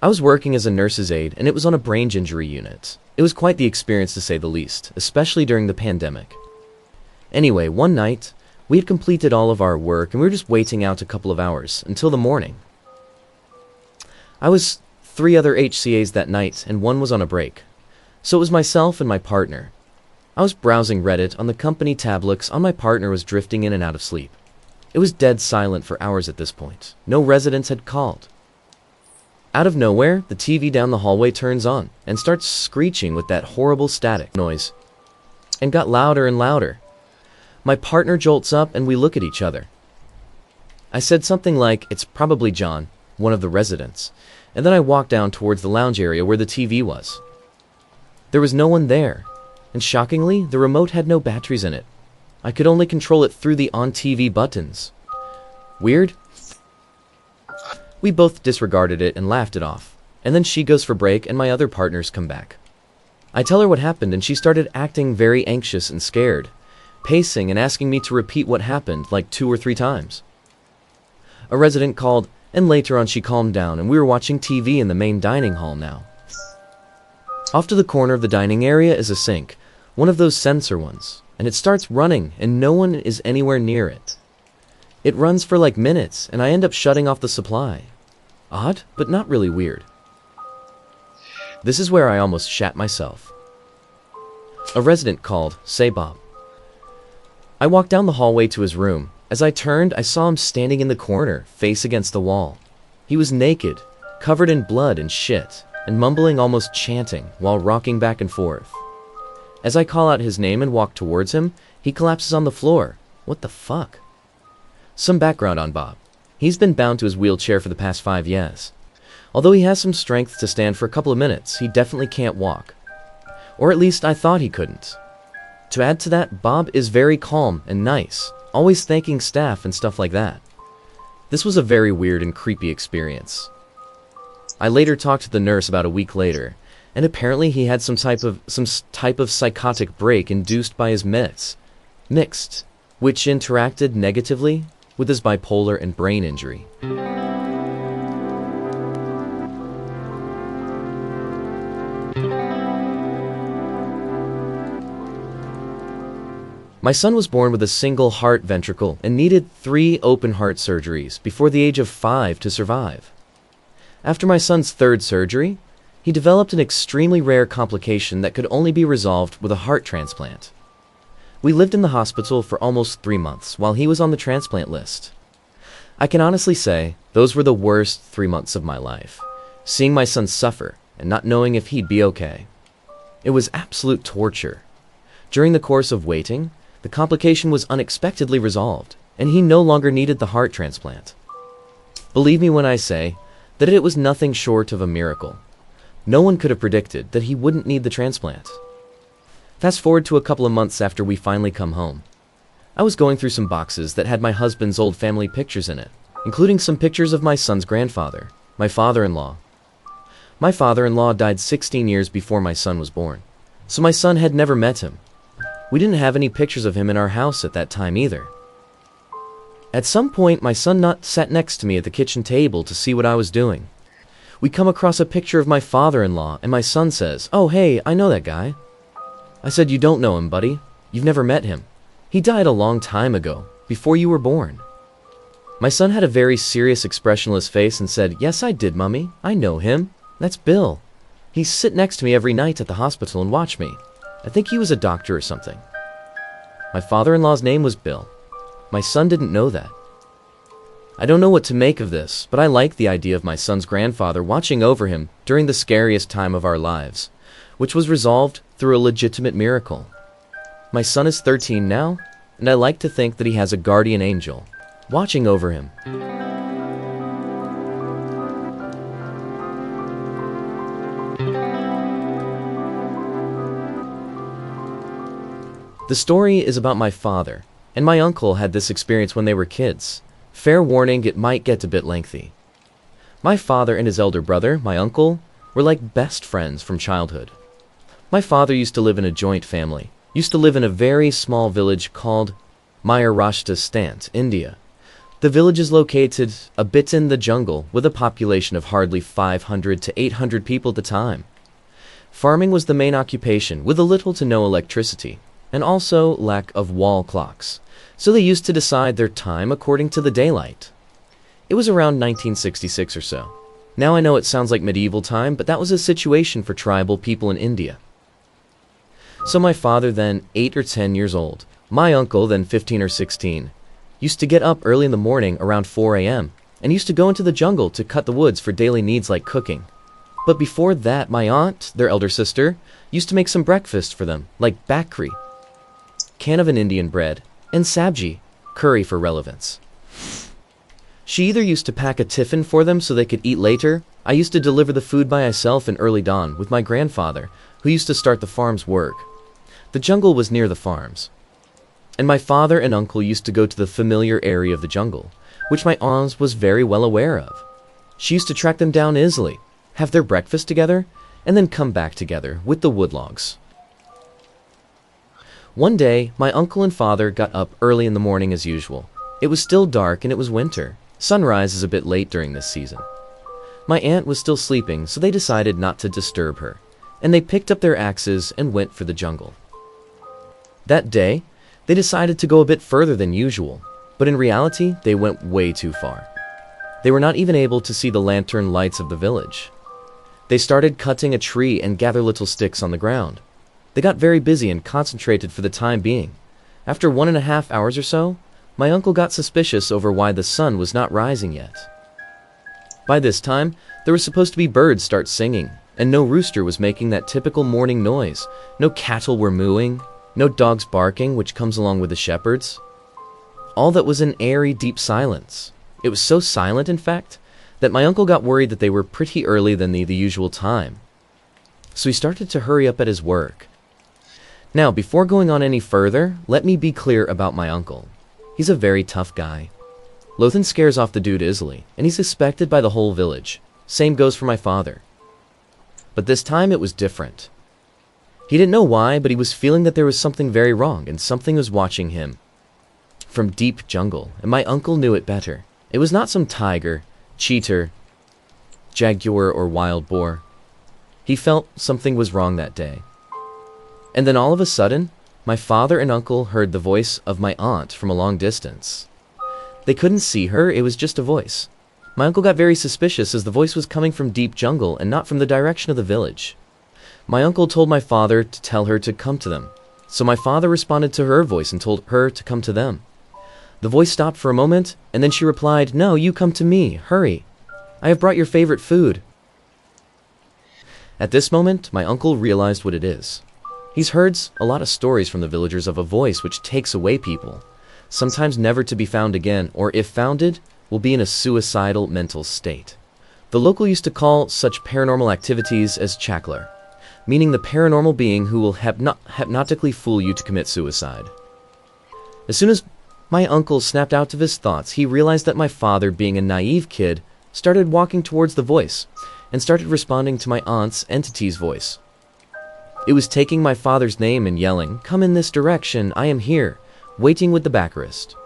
I was working as a nurse's aide, and it was on a brain injury unit. It was quite the experience to say the least, especially during the pandemic. Anyway, one night, we had completed all of our work and we were just waiting out a couple of hours until the morning. I was 3 other HCAs that night and one was on a break. So it was myself and my partner. I was browsing Reddit on the company tablets and my partner was drifting in and out of sleep. It was dead silent for hours at this point. No residents had called. Out of nowhere, the TV down the hallway turns on and starts screeching with that horrible static noise, and got louder and louder. My partner jolts up and we look at each other. I said something like, "It's probably John, one of the residents," and then I walked down towards the lounge area where the TV was. There was no one there, and shockingly, the remote had no batteries in it. I could only control it through the on-TV buttons. Weird? We both disregarded it and laughed it off, and then she goes for break and my other partners come back. I tell her what happened and she started acting very anxious and scared, pacing and asking me to repeat what happened like 2 or 3 times. A resident called, and later on she calmed down and we were watching TV in the main dining hall now. Off to the corner of the dining area is a sink, one of those sensor ones, and it starts running and no one is anywhere near it. It runs for like minutes and I end up shutting off the supply. Odd, but not really weird. This is where I almost shat myself. A resident called, "Say Bob." I walked down the hallway to his room. As I turned, I saw him standing in the corner, face against the wall. He was naked, covered in blood and shit, and mumbling, almost chanting, while rocking back and forth. As I call out his name and walk towards him, he collapses on the floor. What the fuck? Some background on Bob. He's been bound to his wheelchair for the past 5 years. Although he has some strength to stand for a couple of minutes, he definitely can't walk. Or at least I thought he couldn't. To add to that, Bob is very calm and nice, always thanking staff and stuff like that. This was a very weird and creepy experience. I later talked to the nurse about a week later, and apparently he had some type of psychotic break induced by his meds, which interacted negatively with his bipolar and brain injury. My son was born with a single heart ventricle and needed 3 open heart surgeries before the age of 5 to survive. After my son's 3rd surgery, he developed an extremely rare complication that could only be resolved with a heart transplant. We lived in the hospital for almost 3 months while he was on the transplant list. I can honestly say those were the worst 3 months of my life, seeing my son suffer and not knowing if he'd be okay. It was absolute torture. During the course of waiting, the complication was unexpectedly resolved, and he no longer needed the heart transplant. Believe me when I say that it was nothing short of a miracle. No one could have predicted that he wouldn't need the transplant. Fast forward to a couple of months after we finally come home. I was going through some boxes that had my husband's old family pictures in it, including some pictures of my son's grandfather, my father-in-law. My father-in-law died 16 years before my son was born, so my son had never met him. We didn't have any pictures of him in our house at that time either. At some point, my son sat next to me at the kitchen table to see what I was doing. We come across a picture of my father-in-law, and my son says, "Oh, hey, I know that guy." I said, "You don't know him, buddy. You've never met him. He died a long time ago, before you were born." My son had a very serious expressionless face and said, "Yes, I did, Mummy. I know him. That's Bill. He'd sit next to me every night at the hospital and watch me. I think he was a doctor or something." My father-in-law's name was Bill. My son didn't know that. I don't know what to make of this, but I like the idea of my son's grandfather watching over him during the scariest time of our lives, which was resolved through a legitimate miracle. My son is 13 now, and I like to think that he has a guardian angel watching over him. The story is about my father, and my uncle had this experience when they were kids. Fair warning, it might get a bit lengthy. My father and his elder brother, my uncle, were like best friends from childhood. My father used to live in a joint family, used to live in a very small village called Maharashtra, India. The village is located a bit in the jungle with a population of hardly 500 to 800 people at the time. Farming was the main occupation with a little to no electricity, and also lack of wall clocks, so they used to decide their time according to the daylight. It was around 1966 or so. Now I know it sounds like medieval time, but that was a situation for tribal people in India. So my father, then 8 or 10 years old, my uncle, then 15 or 16, used to get up early in the morning around 4 a.m. and used to go into the jungle to cut the woods for daily needs like cooking. But before that, my aunt, their elder sister, used to make some breakfast for them, like bakri, can of an Indian bread, and sabji, curry for relevance. She either used to pack a tiffin for them so they could eat later. I used to deliver the food by myself in early dawn with my grandfather, who used to start the farm's work. The jungle was near the farms, and my father and uncle used to go to the familiar area of the jungle, which my aunt was very well aware of. She used to track them down easily, have their breakfast together, and then come back together with the wood logs. One day, my uncle and father got up early in the morning as usual. It was still dark and it was winter. Sunrise is a bit late during this season. My aunt was still sleeping, so they decided not to disturb her, and they picked up their axes and went for the jungle. That day, they decided to go a bit further than usual, but in reality, they went way too far. They were not even able to see the lantern lights of the village. They started cutting a tree and gather little sticks on the ground. They got very busy and concentrated for the time being. After 1.5 hours or so, my uncle got suspicious over why the sun was not rising yet. By this time, there were supposed to be birds start singing, and no rooster was making that typical morning noise. No cattle were mooing, no dogs barking, which comes along with the shepherds. All that was an airy, deep silence. It was so silent, in fact, that my uncle got worried that they were pretty early than the usual time. So he started to hurry up at his work. Now, before going on any further, let me be clear about my uncle. He's a very tough guy. Lothan scares off the dude easily, and he's suspected by the whole village. Same goes for my father. But this time it was different. He didn't know why, but he was feeling that there was something very wrong, and something was watching him from deep jungle, and my uncle knew it better. It was not some tiger, cheetah, jaguar, or wild boar. He felt something was wrong that day. And then all of a sudden, my father and uncle heard the voice of my aunt from a long distance. They couldn't see her, it was just a voice. My uncle got very suspicious as the voice was coming from deep jungle and not from the direction of the village. My uncle told my father to tell her to come to them. So my father responded to her voice and told her to come to them. The voice stopped for a moment, and then she replied, "No, you come to me, hurry. I have brought your favorite food." At this moment, my uncle realized what it is. He's heard a lot of stories from the villagers of a voice which takes away people, sometimes never to be found again, or if founded, will be in a suicidal mental state. The local used to call such paranormal activities as chaklar, meaning the paranormal being who will hypnotically fool you to commit suicide. As soon as my uncle snapped out of his thoughts, he realized that my father, being a naive kid, started walking towards the voice and started responding to my aunt's entity's voice. It was taking my father's name and yelling, "Come in this direction, I am here, waiting with the backrest."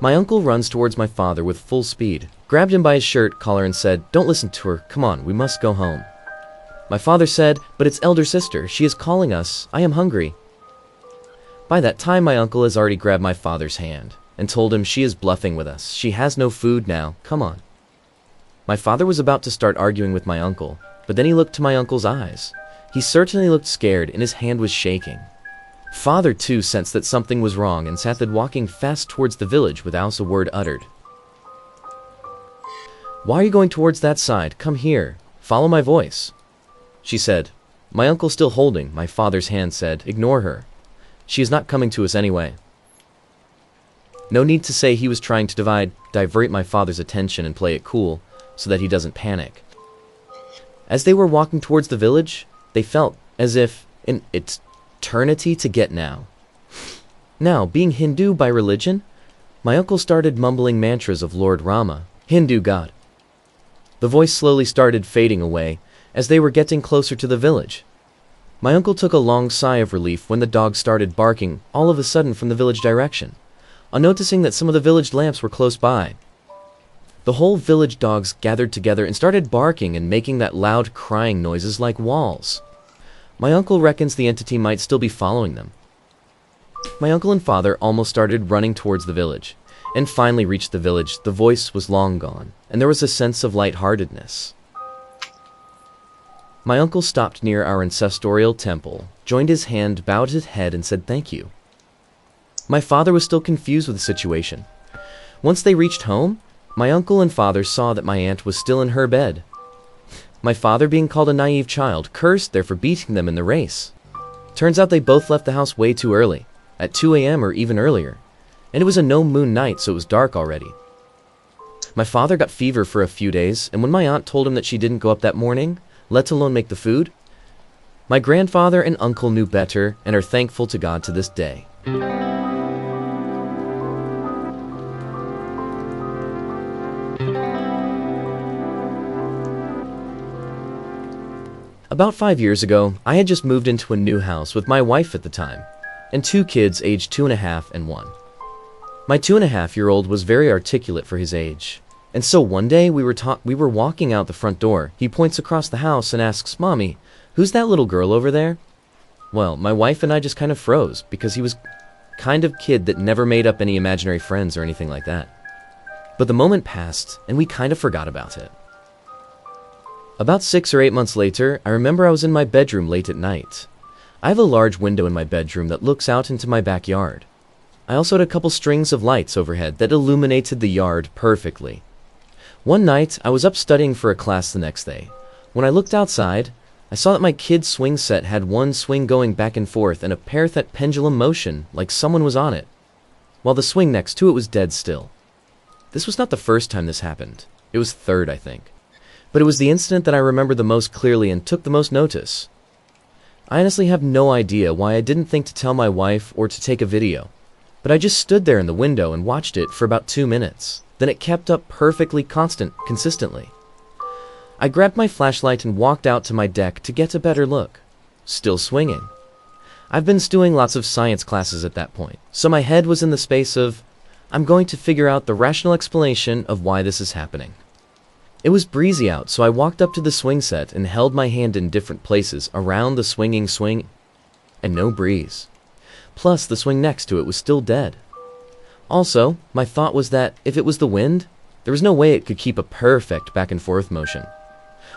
My uncle runs towards my father with full speed, grabbed him by his shirt collar and said, "Don't listen to her, come on, we must go home." My father said, "But it's elder sister, she is calling us, I am hungry." By that time my uncle has already grabbed my father's hand and told him she is bluffing with us, she has no food now, come on. My father was about to start arguing with my uncle, but then he looked to my uncle's eyes. He certainly looked scared and his hand was shaking. Father too sensed that something was wrong and started walking fast towards the village without a word uttered. "Why are you going towards that side? Come here. Follow my voice," she said. My uncle, still holding my father's hand, said, "Ignore her. She is not coming to us anyway." No need to say he was trying to divert my father's attention and play it cool so that he doesn't panic. As they were walking towards the village, they felt as if an eternity to get now. Now, being Hindu by religion, my uncle started mumbling mantras of Lord Rama, Hindu god. The voice slowly started fading away as they were getting closer to the village. My uncle took a long sigh of relief when the dog started barking all of a sudden from the village direction, on noticing that some of the village lamps were close by. The whole village dogs gathered together and started barking and making that loud crying noises like walls. My uncle reckons the entity might still be following them. My uncle and father almost started running towards the village, and finally reached the village. The voice was long gone, and there was a sense of lightheartedness. My uncle stopped near our ancestral temple, joined his hand, bowed his head, and said thank you. My father was still confused with the situation. Once they reached home, my uncle and father saw that my aunt was still in her bed. My father, being called a naive child, cursed her for beating them in the race. Turns out they both left the house way too early, at 2 a.m. or even earlier, and it was a no-moon night, so it was dark already. My father got fever for a few days, and when my aunt told him that she didn't go up that morning, let alone make the food, my grandfather and uncle knew better and are thankful to God to this day. About 5 years ago, I had just moved into a new house with my wife at the time, and 2 kids aged 2.5 and 1. My 2.5-year-old was very articulate for his age, and so one day we were walking out the front door. He points across the house and asks, "Mommy, who's that little girl over there?" Well, my wife and I just kind of froze, because he was kind of kid that never made up any imaginary friends or anything like that. But the moment passed, and we kind of forgot about it. About 6 or 8 months later, I remember I was in my bedroom late at night. I have a large window in my bedroom that looks out into my backyard. I also had a couple strings of lights overhead that illuminated the yard perfectly. One night, I was up studying for a class the next day. When I looked outside, I saw that my kid's swing set had one swing going back and forth and a pair that pendulum motion like someone was on it, while the swing next to it was dead still. This was not the first time this happened. It was third, I think. But it was the incident that I remember the most clearly and took the most notice. I honestly have no idea why I didn't think to tell my wife or to take a video, but I just stood there in the window and watched it for about 2 minutes. Then it kept up perfectly consistently. I grabbed my flashlight and walked out to my deck to get a better look. Still swinging. I've been doing lots of science classes at that point, so my head was in the space of, I'm going to figure out the rational explanation of why this is happening. It was breezy out, so I walked up to the swing set and held my hand in different places around the swinging swing, and no breeze. Plus, the swing next to it was still dead. Also, my thought was that if it was the wind, there was no way it could keep a perfect back and forth motion.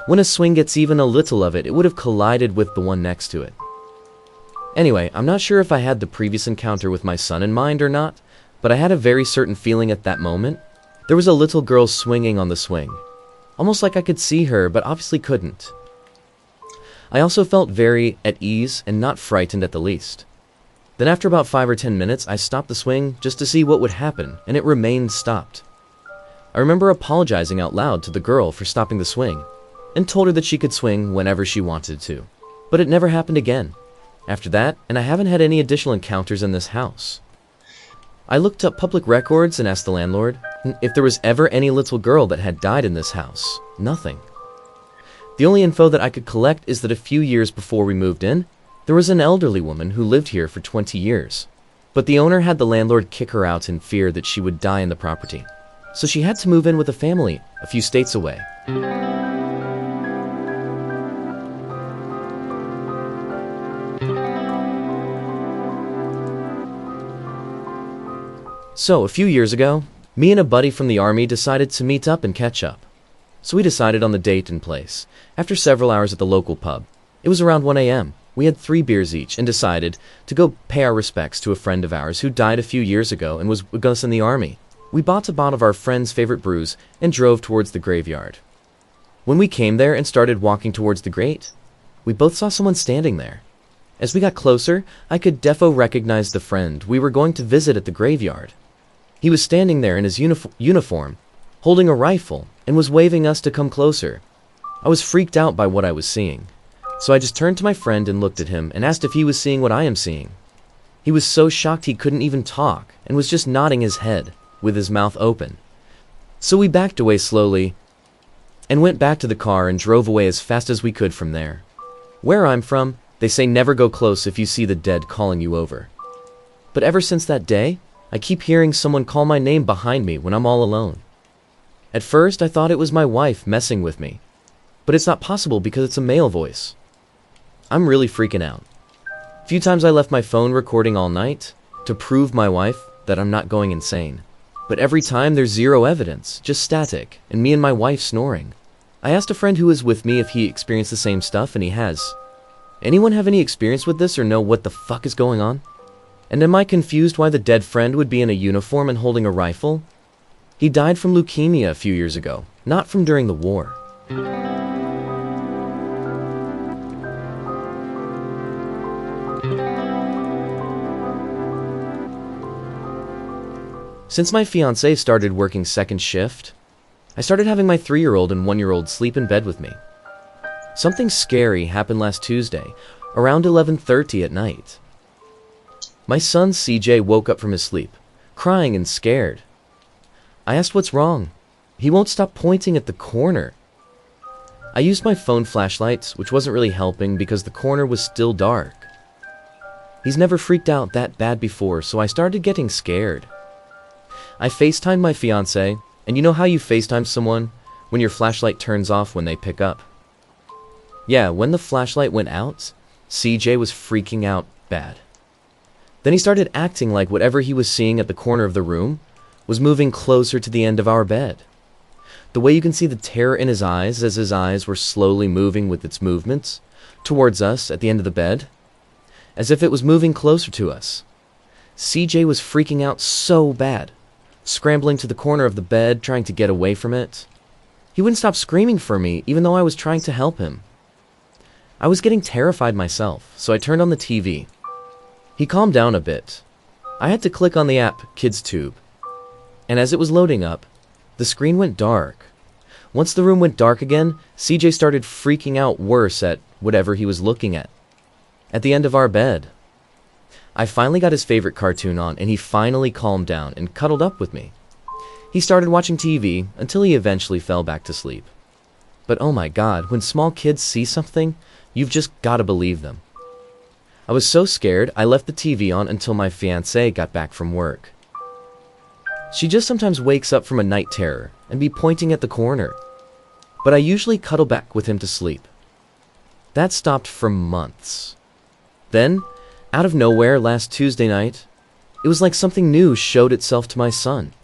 When a swing gets even a little of it, it would have collided with the one next to it. Anyway, I'm not sure if I had the previous encounter with my son in mind or not, but I had a very certain feeling at that moment. There was a little girl swinging on the swing. Almost like I could see her, but obviously couldn't. I also felt very at ease and not frightened at the least. Then after about 5 or 10 minutes, I stopped the swing just to see what would happen, and it remained stopped. I remember apologizing out loud to the girl for stopping the swing, and told her that she could swing whenever she wanted to. But it never happened again. After that, and I haven't had any additional encounters in this house. I looked up public records and asked the landlord if there was ever any little girl that had died in this house. Nothing. The only info that I could collect is that a few years before we moved in, there was an elderly woman who lived here for 20 years. But the owner had the landlord kick her out in fear that she would die in the property. So she had to move in with a family a few states away. So, a few years ago, me and a buddy from the army decided to meet up and catch up. So we decided on the date and place. After several hours at the local pub, it was around 1 a.m. We had 3 beers each and decided to go pay our respects to a friend of ours who died a few years ago and was with us in the army. We bought a bottle of our friend's favorite brews and drove towards the graveyard. When we came there and started walking towards the grate, we both saw someone standing there. As we got closer, I could defo recognize the friend we were going to visit at the graveyard. He was standing there in his uniform, holding a rifle, and was waving us to come closer. I was freaked out by what I was seeing, so I just turned to my friend and looked at him and asked if he was seeing what I am seeing. He was so shocked he couldn't even talk and was just nodding his head with his mouth open. So we backed away slowly and went back to the car and drove away as fast as we could from there. Where I'm from, they say never go close if you see the dead calling you over. But ever since that day, I keep hearing someone call my name behind me when I'm all alone. At first, I thought it was my wife messing with me, but it's not possible because it's a male voice. I'm really freaking out. A few times I left my phone recording all night to prove my wife that I'm not going insane. But every time there's zero evidence, just static, and me and my wife snoring. I asked a friend who was with me if he experienced the same stuff, and he has. Anyone have any experience with this or know what the fuck is going on? And am I confused why the dead friend would be in a uniform and holding a rifle? He died from leukemia a few years ago, not from during the war. Since my fiancé started working second shift, I started having my 3-year-old and 1-year-old sleep in bed with me. Something scary happened last Tuesday, around 11:30 at night. My son CJ woke up from his sleep, crying and scared. I asked what's wrong. He won't stop pointing at the corner. I used my phone flashlight, which wasn't really helping because the corner was still dark. He's never freaked out that bad before, so I started getting scared. I FaceTimed my fiancé, and you know how you FaceTime someone when your flashlight turns off when they pick up? Yeah, when the flashlight went out, CJ was freaking out bad. Then he started acting like whatever he was seeing at the corner of the room was moving closer to the end of our bed. The way you can see the terror in his eyes as his eyes were slowly moving with its movements towards us at the end of the bed, as if it was moving closer to us. CJ was freaking out so bad, scrambling to the corner of the bed, trying to get away from it. He wouldn't stop screaming for me, even though I was trying to help him. I was getting terrified myself, so I turned on the TV. He calmed down a bit. I had to click on the app KidsTube, and as it was loading up, the screen went dark. Once the room went dark again, CJ started freaking out worse at whatever he was looking at the end of our bed. I finally got his favorite cartoon on, and he finally calmed down and cuddled up with me. He started watching TV until he eventually fell back to sleep. But oh my God, when small kids see something, you've just gotta believe them. I was so scared, I left the TV on until my fiancée got back from work. She just sometimes wakes up from a night terror and be pointing at the corner. But I usually cuddle back with him to sleep. That stopped for months. Then, out of nowhere last Tuesday night, it was like something new showed itself to my son.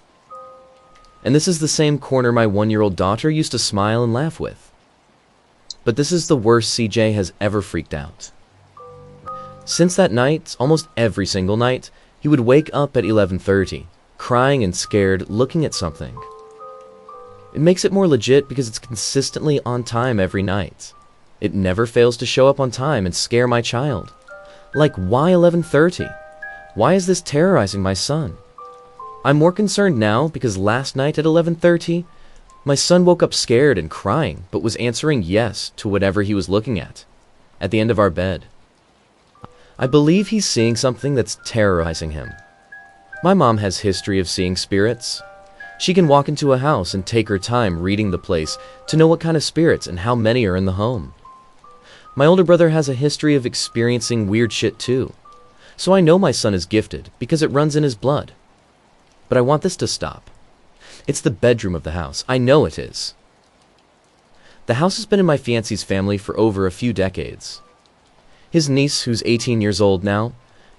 And this is the same corner my 1-year-old daughter used to smile and laugh with. But this is the worst CJ has ever freaked out. Since that night, almost every single night, he would wake up at 11:30, crying and scared, looking at something. It makes it more legit because it's consistently on time every night. It never fails to show up on time and scare my child. Like, why 11:30? Why is this terrorizing my son? I'm more concerned now because last night at 11:30, my son woke up scared and crying, but was answering yes to whatever he was looking at the end of our bed. I believe he's seeing something that's terrorizing him. My mom has history of seeing spirits. She can walk into a house and take her time reading the place to know what kind of spirits and how many are in the home. My older brother has a history of experiencing weird shit too. So I know my son is gifted because it runs in his blood. But I want this to stop. It's the bedroom of the house. I know it is. The house has been in my fiancé's family for over a few decades. His niece, who's 18 years old now,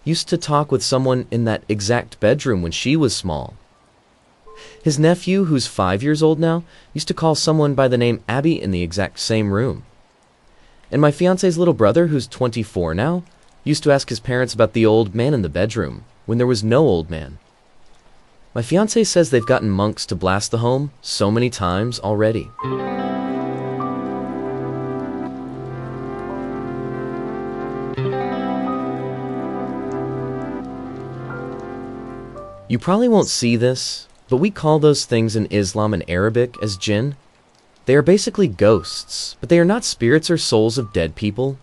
used to talk with someone in that exact bedroom when she was small. His nephew, who's 5 years old now, used to call someone by the name Abby in the exact same room. And my fiancé's little brother, who's 24 now, used to ask his parents about the old man in the bedroom when there was no old man. My fiancé says they've gotten monks to blast the home so many times already. You probably won't see this, but we call those things in Islam and Arabic as jinn. They are basically ghosts, but they are not spirits or souls of dead people.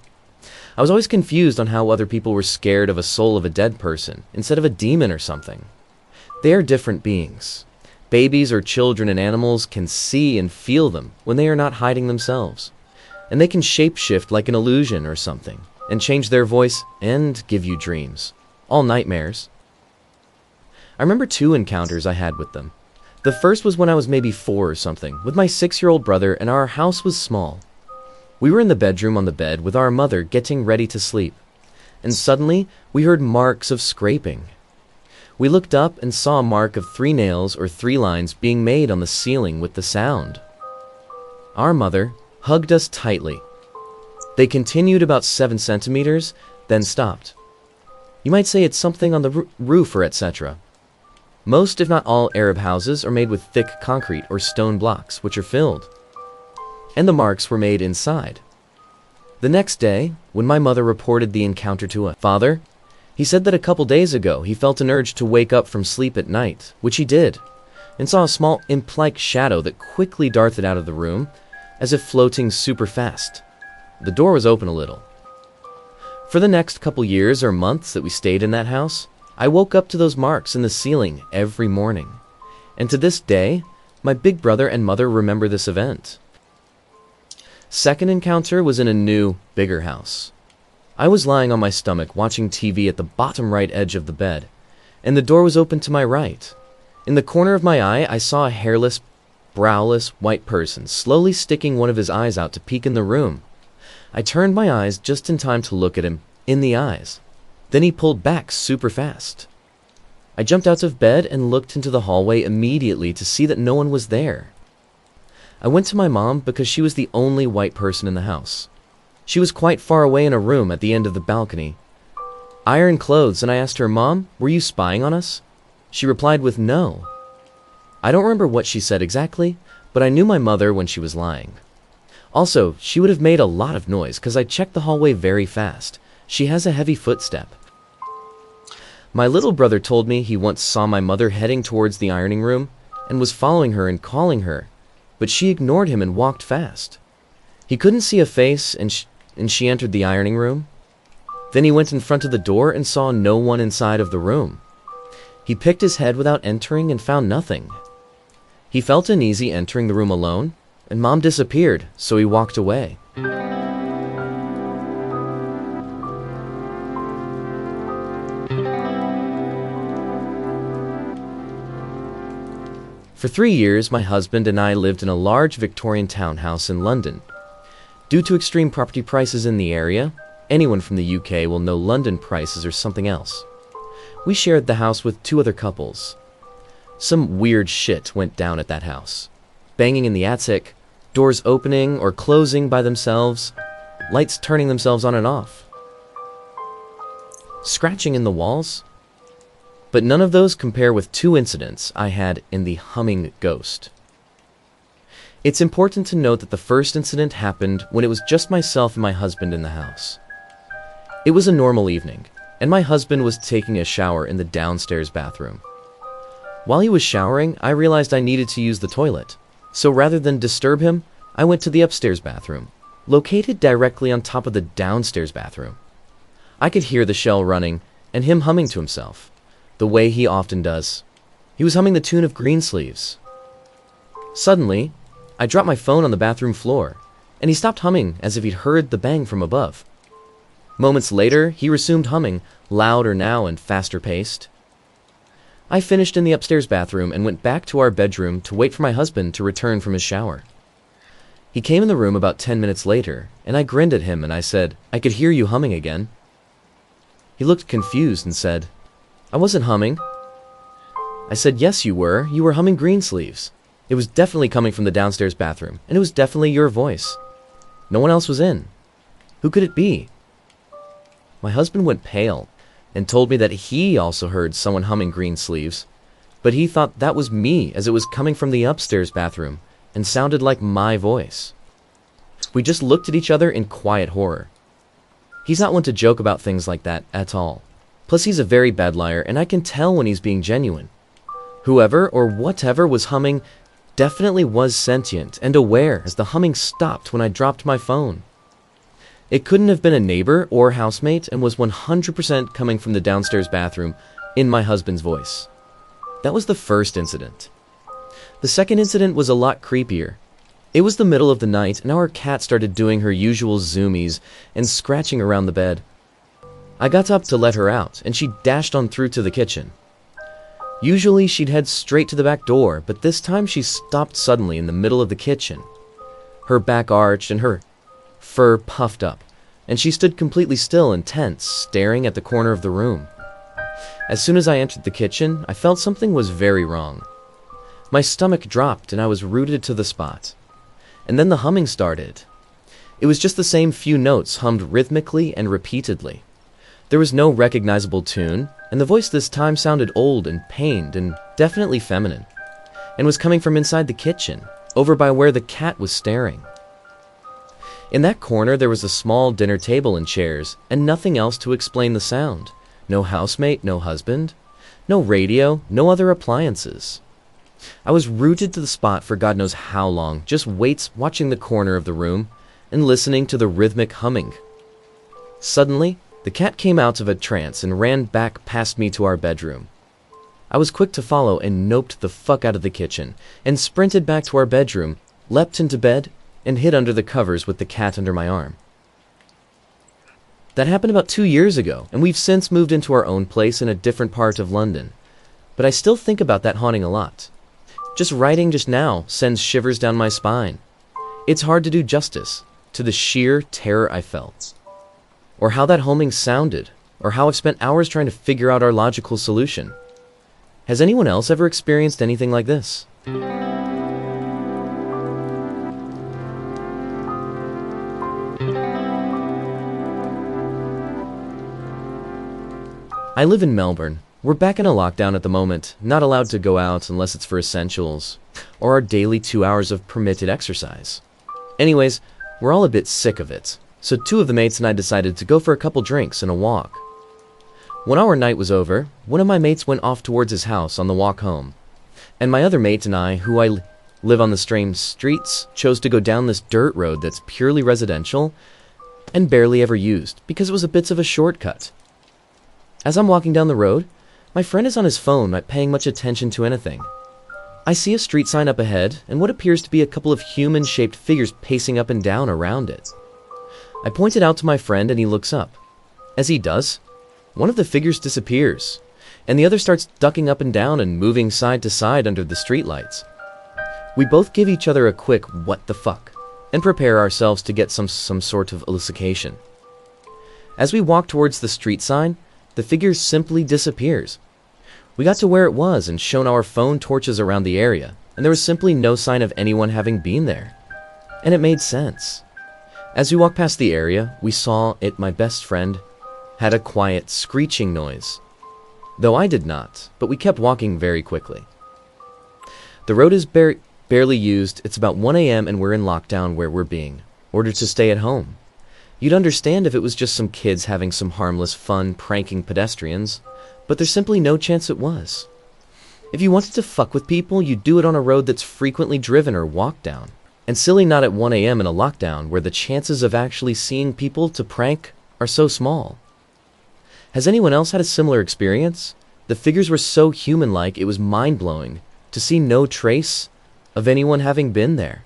I was always confused on how other people were scared of a soul of a dead person instead of a demon or something. They are different beings. Babies or children and animals can see and feel them when they are not hiding themselves. And they can shapeshift like an illusion or something, and change their voice and give you dreams. All nightmares. I remember 2 encounters I had with them. The first was when I was maybe 4 or something, with my 6-year-old brother, and our house was small. We were in the bedroom on the bed with our mother getting ready to sleep, and suddenly we heard marks of scraping. We looked up and saw a mark of 3 nails or 3 lines being made on the ceiling with the sound. Our mother hugged us tightly. They continued about 7 centimeters, then stopped. You might say it's something on the roof or etc. Most, if not all, Arab houses are made with thick concrete or stone blocks, which are filled. And the marks were made inside. The next day, when my mother reported the encounter to her father, he said that a couple days ago he felt an urge to wake up from sleep at night, which he did, and saw a small imp-like shadow that quickly darted out of the room, as if floating super fast. The door was open a little. For the next couple years or months that we stayed in that house, I woke up to those marks in the ceiling every morning. And to this day, my big brother and mother remember this event. Second encounter was in a new, bigger house. I was lying on my stomach watching TV at the bottom right edge of the bed, and the door was open to my right. In the corner of my eye, I saw a hairless, browless, white person slowly sticking one of his eyes out to peek in the room. I turned my eyes just in time to look at him in the eyes. Then he pulled back super fast. I jumped out of bed and looked into the hallway immediately to see that no one was there. I went to my mom because she was the only white person in the house. She was quite far away in a room at the end of the balcony. Iron clothes, and I asked her, "Mom, were you spying on us?" She replied with no. I don't remember what she said exactly, but I knew my mother when she was lying. Also, she would have made a lot of noise because I checked the hallway very fast. She has a heavy footstep. My little brother told me he once saw my mother heading towards the ironing room and was following her and calling her, but she ignored him and walked fast. He couldn't see a face and she entered the ironing room. Then he went in front of the door and saw no one inside of the room. He picked his head without entering and found nothing. He felt uneasy entering the room alone, and Mom disappeared, so he walked away. For 3 years, my husband and I lived in a large Victorian townhouse in London. Due to extreme property prices in the area, anyone from the UK will know London prices are something else. We shared the house with 2 other couples. Some weird shit went down at that house. Banging in the attic, doors opening or closing by themselves, lights turning themselves on and off, scratching in the walls. But none of those compare with 2 incidents I had in the humming ghost. It's important to note that the first incident happened when it was just myself and my husband in the house. It was a normal evening, and my husband was taking a shower in the downstairs bathroom. While he was showering, I realized I needed to use the toilet, so rather than disturb him, I went to the upstairs bathroom, located directly on top of the downstairs bathroom. I could hear the shell running and him humming to himself, the way he often does. He was humming the tune of Greensleeves. Suddenly, I dropped my phone on the bathroom floor, and he stopped humming as if he'd heard the bang from above. Moments later, he resumed humming, louder now and faster paced. I finished in the upstairs bathroom and went back to our bedroom to wait for my husband to return from his shower. He came in the room about 10 minutes later, and I grinned at him and I said, "I could hear you humming again." He looked confused and said, "I wasn't humming." I said, "Yes, you were. You were humming Greensleeves. It was definitely coming from the downstairs bathroom, and it was definitely your voice. No one else was in. Who could it be?" My husband went pale and told me that he also heard someone humming Greensleeves, but he thought that was me as it was coming from the upstairs bathroom and sounded like my voice. We just looked at each other in quiet horror. He's not one to joke about things like that at all. Plus, he's a very bad liar, and I can tell when he's being genuine. Whoever or whatever was humming definitely was sentient and aware, as the humming stopped when I dropped my phone. It couldn't have been a neighbor or housemate and was 100% coming from the downstairs bathroom in my husband's voice. That was the first incident. The second incident was a lot creepier. It was the middle of the night and our cat started doing her usual zoomies and scratching around the bed. I got up to let her out and she dashed on through to the kitchen. Usually she'd head straight to the back door, but this time she stopped suddenly in the middle of the kitchen. Her back arched and her fur puffed up, and she stood completely still and tense, staring at the corner of the room. As soon as I entered the kitchen, I felt something was very wrong. My stomach dropped and I was rooted to the spot. And then the humming started. It was just the same few notes hummed rhythmically and repeatedly. There was no recognizable tune, and the voice this time sounded old and pained and definitely feminine, and was coming from inside the kitchen, over by where the cat was staring. In that corner there was a small dinner table and chairs, and nothing else to explain the sound. No housemate, no husband, no radio, no other appliances. I was rooted to the spot for God knows how long, just watching the corner of the room and listening to the rhythmic humming. Suddenly, the cat came out of a trance and ran back past me to our bedroom. I was quick to follow and noped the fuck out of the kitchen and sprinted back to our bedroom, leapt into bed, and hid under the covers with the cat under my arm. That happened about 2 years ago, and we've since moved into our own place in a different part of London. But I still think about that haunting a lot. Just writing just now sends shivers down my spine. It's hard to do justice to the sheer terror I felt, or how that homing sounded, or how I've spent hours trying to figure out our logical solution. Has anyone else ever experienced anything like this? I live in Melbourne. We're back in a lockdown at the moment, not allowed to go out unless it's for essentials, or our daily 2 hours of permitted exercise. Anyways, we're all a bit sick of it, so 2 of the mates and I decided to go for a couple drinks and a walk. When our night was over, one of my mates went off towards his house on the walk home, and my other mate and I, who live on the same streets, chose to go down this dirt road that's purely residential and barely ever used because it was a bit of a shortcut. As I'm walking down the road, my friend is on his phone, not paying much attention to anything. I see a street sign up ahead and what appears to be a couple of human-shaped figures pacing up and down around it. I point it out to my friend and he looks up. As he does, one of the figures disappears, and the other starts ducking up and down and moving side to side under the streetlights. We both give each other a quick "what the fuck" and prepare ourselves to get some sort of elucidation. As we walk towards the street sign, the figure simply disappears. We got to where it was and shone our phone torches around the area, and there was simply no sign of anyone having been there. And it made sense. As we walked past the area, we saw my best friend, had a quiet screeching noise. Though I did not, but we kept walking very quickly. The road is barely used. It's about 1 a.m. and we're in lockdown where we're being ordered to stay at home. You'd understand if it was just some kids having some harmless fun pranking pedestrians, but there's simply no chance it was. If you wanted to fuck with people, you'd do it on a road that's frequently driven or walked down. And silly not at 1 a.m. in a lockdown where the chances of actually seeing people to prank are so small. Has anyone else had a similar experience? The figures were so human-like it was mind-blowing to see no trace of anyone having been there.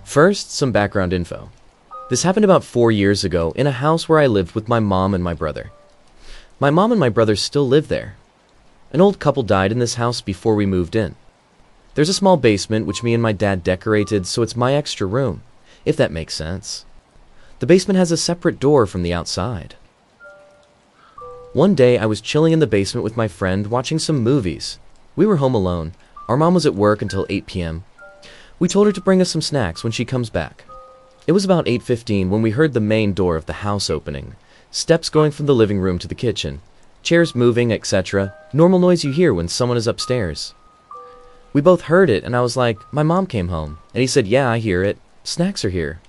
First, some background info. This happened about 4 years ago in a house where I lived with my mom and my brother. My mom and my brother still live there. An old couple died in this house before we moved in. There's a small basement which me and my dad decorated, so it's my extra room, if that makes sense. The basement has a separate door from the outside. One day I was chilling in the basement with my friend watching some movies. We were home alone. Our mom was at work until 8 p.m. We told her to bring us some snacks when she comes back. It was about 8:15 when we heard the main door of the house opening, steps going from the living room to the kitchen, chairs moving, etc. Normal noise you hear when someone is upstairs. We both heard it and I was like, "My mom came home." And he said, "Yeah, I hear it. Snacks are here."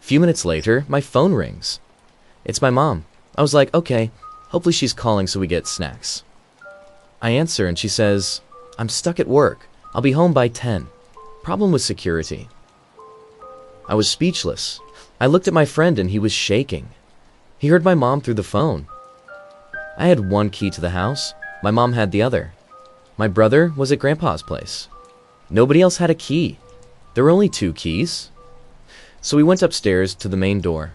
A few minutes later, my phone rings. It's my mom. I was like, "Okay, hopefully she's calling so we get snacks." I answer and she says, "I'm stuck at work. I'll be home by 10. Problem with security." I was speechless. I looked at my friend and he was shaking. He heard my mom through the phone. I had one key to the house. My mom had the other. My brother was at Grandpa's place. Nobody else had a key. There were only 2 keys. So we went upstairs to the main door.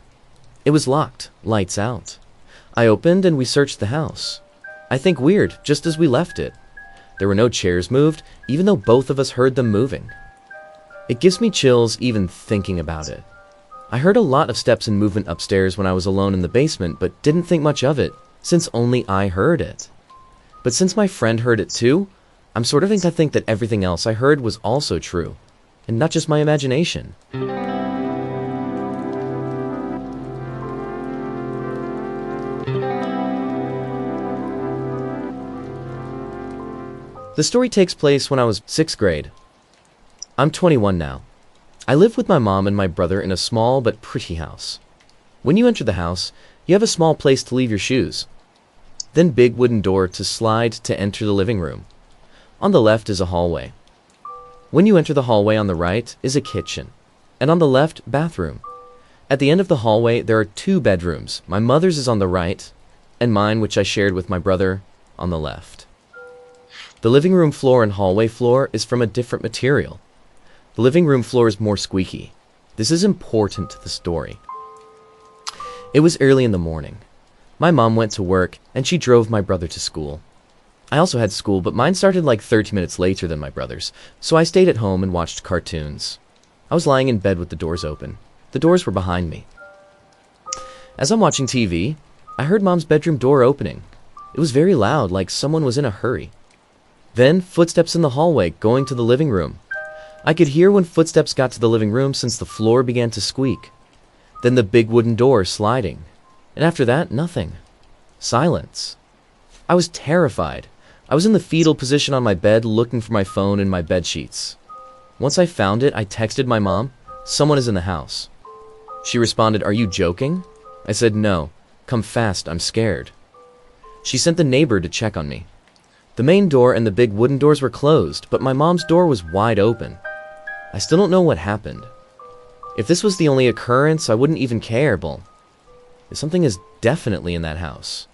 It was locked, lights out. I opened and we searched the house. I think weird, just as we left it. There were no chairs moved, even though both of us heard them moving. It gives me chills even thinking about it. I heard a lot of steps and movement upstairs when I was alone in the basement, but didn't think much of it, since only I heard it. But since my friend heard it too, I'm sort of think I think that everything else I heard was also true, and not just my imagination. The story takes place when I was 6th grade. I'm 21 now. I live with my mom and my brother in a small but pretty house. When you enter the house, you have a small place to leave your shoes. Then big wooden door to slide to enter the living room. On the left is a hallway. When you enter the hallway, on the right is a kitchen, and on the left, bathroom. At the end of the hallway, there are 2 bedrooms. My mother's is on the right, and mine, which I shared with my brother, on the left. The living room floor and hallway floor is from a different material. The living room floor is more squeaky. This is important to the story. It was early in the morning. My mom went to work, and she drove my brother to school. I also had school, but mine started like 30 minutes later than my brother's, so I stayed at home and watched cartoons. I was lying in bed with the doors open. The doors were behind me. As I'm watching TV, I heard Mom's bedroom door opening. It was very loud, like someone was in a hurry. Then, footsteps in the hallway going to the living room. I could hear when footsteps got to the living room since the floor began to squeak. Then the big wooden door sliding. And after that, nothing. Silence. I was terrified. I was in the fetal position on my bed looking for my phone and my bed sheets. Once I found it, I texted my mom, "Someone is in the house." She responded, "Are you joking?" I said, "No. Come fast, I'm scared." She sent the neighbor to check on me. The main door and the big wooden doors were closed, but my mom's door was wide open. I still don't know what happened. If this was the only occurrence, I wouldn't even care, but something is definitely in that house.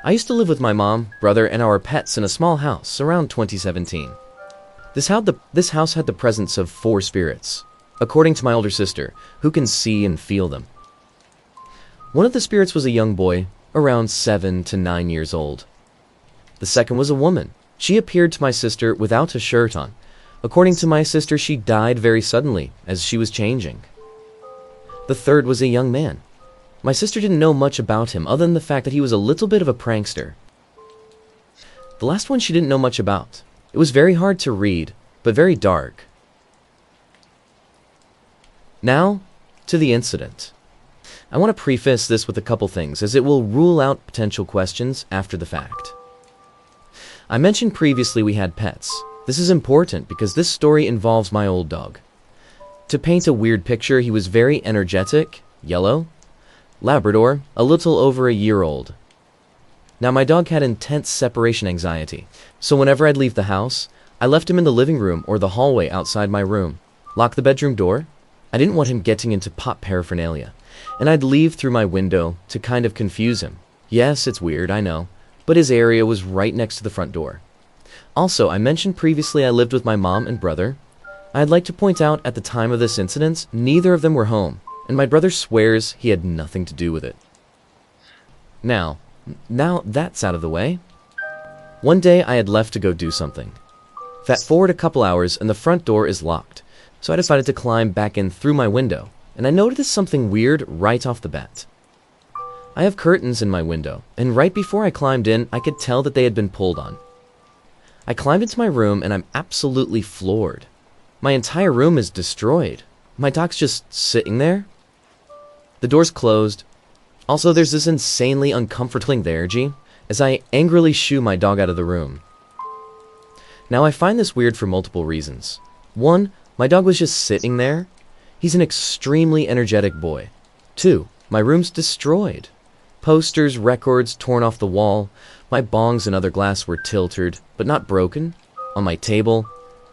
I used to live with my mom, brother, and our pets in a small house around 2017. This house had the presence of 4 spirits, according to my older sister, who can see and feel them. One of the spirits was a young boy, around 7 to 9 years old. The second was a woman. She appeared to my sister without a shirt on. According to my sister, she died very suddenly as she was changing. The third was a young man. My sister didn't know much about him other than the fact that he was a little bit of a prankster. The last one she didn't know much about. It was very hard to read, but very dark. Now, to the incident. I want to preface this with a couple things, as it will rule out potential questions after the fact. I mentioned previously we had pets. This is important because this story involves my old dog. To paint a weird picture, he was very energetic, yellow, Labrador, a little over a year old. Now my dog had intense separation anxiety, so whenever I'd leave the house, I left him in the living room or the hallway outside my room, locked the bedroom door. I didn't want him getting into pop paraphernalia, and I'd leave through my window to kind of confuse him. Yes, it's weird, I know, but his area was right next to the front door. Also, I mentioned previously I lived with my mom and brother. I'd like to point out at the time of this incident, neither of them were home, and my brother swears he had nothing to do with it. Now that's out of the way. One day I had left to go do something. Fast forward a couple hours and the front door is locked, so I decided to climb back in through my window, and I noticed something weird right off the bat. I have curtains in my window, and right before I climbed in, I could tell that they had been pulled on. I climbed into my room and I'm absolutely floored. My entire room is destroyed. My dog's just sitting there. The door's closed. Also, there's this insanely uncomfortable energy as I angrily shoo my dog out of the room. Now, I find this weird for multiple reasons. One, my dog was just sitting there. He's an extremely energetic boy. Two, my room's destroyed. Posters, records torn off the wall. My bongs and other glass were tilted, but not broken. On my table,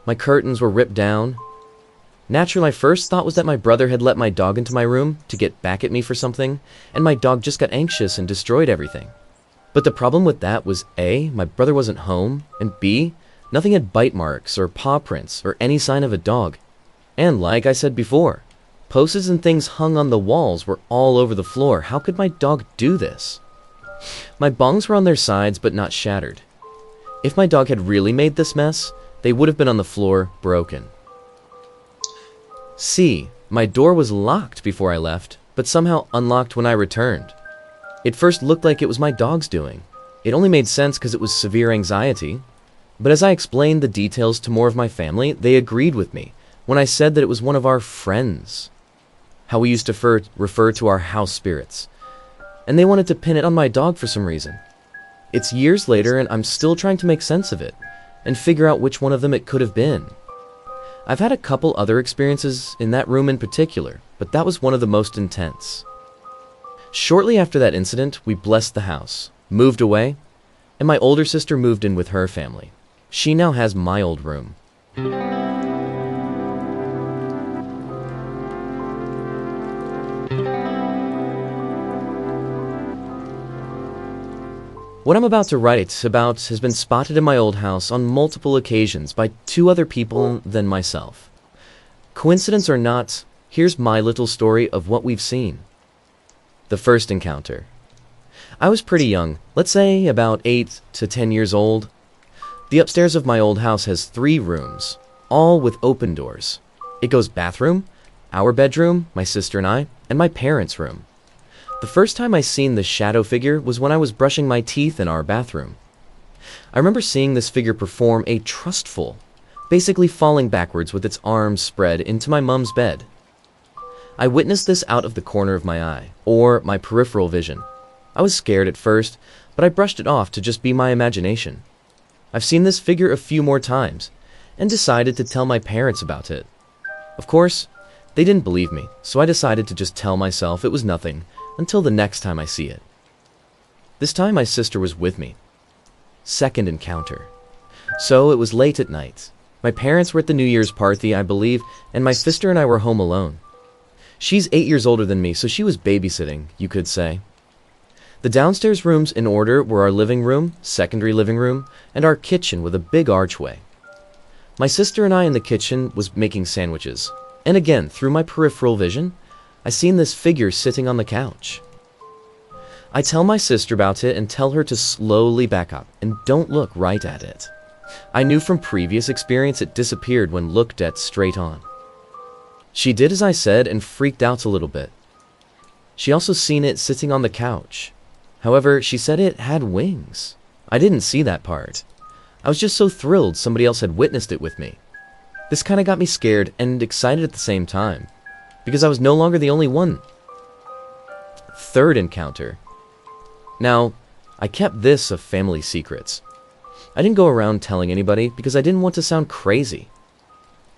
my curtains were ripped down. Naturally, my first thought was that my brother had let my dog into my room to get back at me for something, and my dog just got anxious and destroyed everything. But the problem with that was A, my brother wasn't home, and B, nothing had bite marks or paw prints or any sign of a dog. And like I said before, posters and things hung on the walls were all over the floor. How could my dog do this? My bongs were on their sides but not shattered. If my dog had really made this mess, they would have been on the floor, broken. C. My door was locked before I left, but somehow unlocked when I returned. It first looked like it was my dog's doing. It only made sense because it was severe anxiety. But as I explained the details to more of my family, they agreed with me when I said that it was one of our friends. How we used to refer to our house spirits. And they wanted to pin it on my dog for some reason. It's years later and I'm still trying to make sense of it and figure out which one of them it could have been. I've had a couple other experiences in that room in particular, but that was one of the most intense. Shortly after that incident, we blessed the house, moved away, and my older sister moved in with her family. She now has my old room. What I'm about to write about has been spotted in my old house on multiple occasions by two other people than myself. Coincidence or not, here's my little story of what we've seen. The first encounter. I was pretty young, let's say about 8 to 10 years old. The upstairs of my old house has 3 rooms, all with open doors. It goes bathroom, our bedroom, my sister and I, and my parents' room. The first time I seen the shadow figure was when I was brushing my teeth in our bathroom. I remember seeing this figure perform a trustful, basically falling backwards with its arms spread into my mom's bed. I witnessed this out of the corner of my eye, or my peripheral vision. I was scared at first, but I brushed it off to just be my imagination. I've seen this figure a few more times, and decided to tell my parents about it. Of course, they didn't believe me, so I decided to just tell myself it was nothing, until the next time I see it. This time my sister was with me. Second encounter. So it was late at night. My parents were at the New Year's party, I believe, and my sister and I were home alone. She's 8 years older than me, so she was babysitting, you could say. The downstairs rooms in order were our living room, secondary living room, and our kitchen with a big archway. My sister and I in the kitchen was making sandwiches, and again, through my peripheral vision, I seen this figure sitting on the couch. I tell my sister about it and tell her to slowly back up and don't look right at it. I knew from previous experience it disappeared when looked at straight on. She did as I said and freaked out a little bit. She also seen it sitting on the couch. However, she said it had wings. I didn't see that part. I was just so thrilled somebody else had witnessed it with me. This kind of got me scared and excited at the same time, because I was no longer the only one. Third encounter. Now, I kept this a family secret. I didn't go around telling anybody because I didn't want to sound crazy.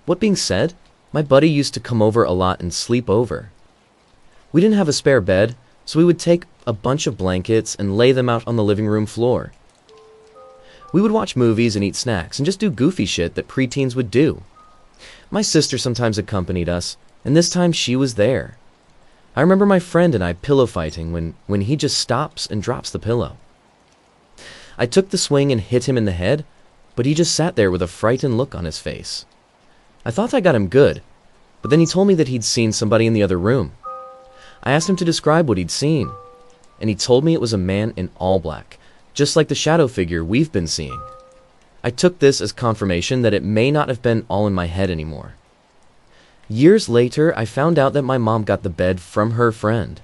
What being said, my buddy used to come over a lot and sleep over. We didn't have a spare bed, so we would take a bunch of blankets and lay them out on the living room floor. We would watch movies and eat snacks and just do goofy shit that preteens would do. My sister sometimes accompanied us, and this time she was there. I remember my friend and I pillow fighting when he just stops and drops the pillow. I took the swing and hit him in the head, but he just sat there with a frightened look on his face. I thought I got him good, but then he told me that he'd seen somebody in the other room. I asked him to describe what he'd seen, and he told me it was a man in all black, just like the shadow figure we've been seeing. I took this as confirmation that it may not have been all in my head anymore. Years later, I found out that my mom got the bed from her friend.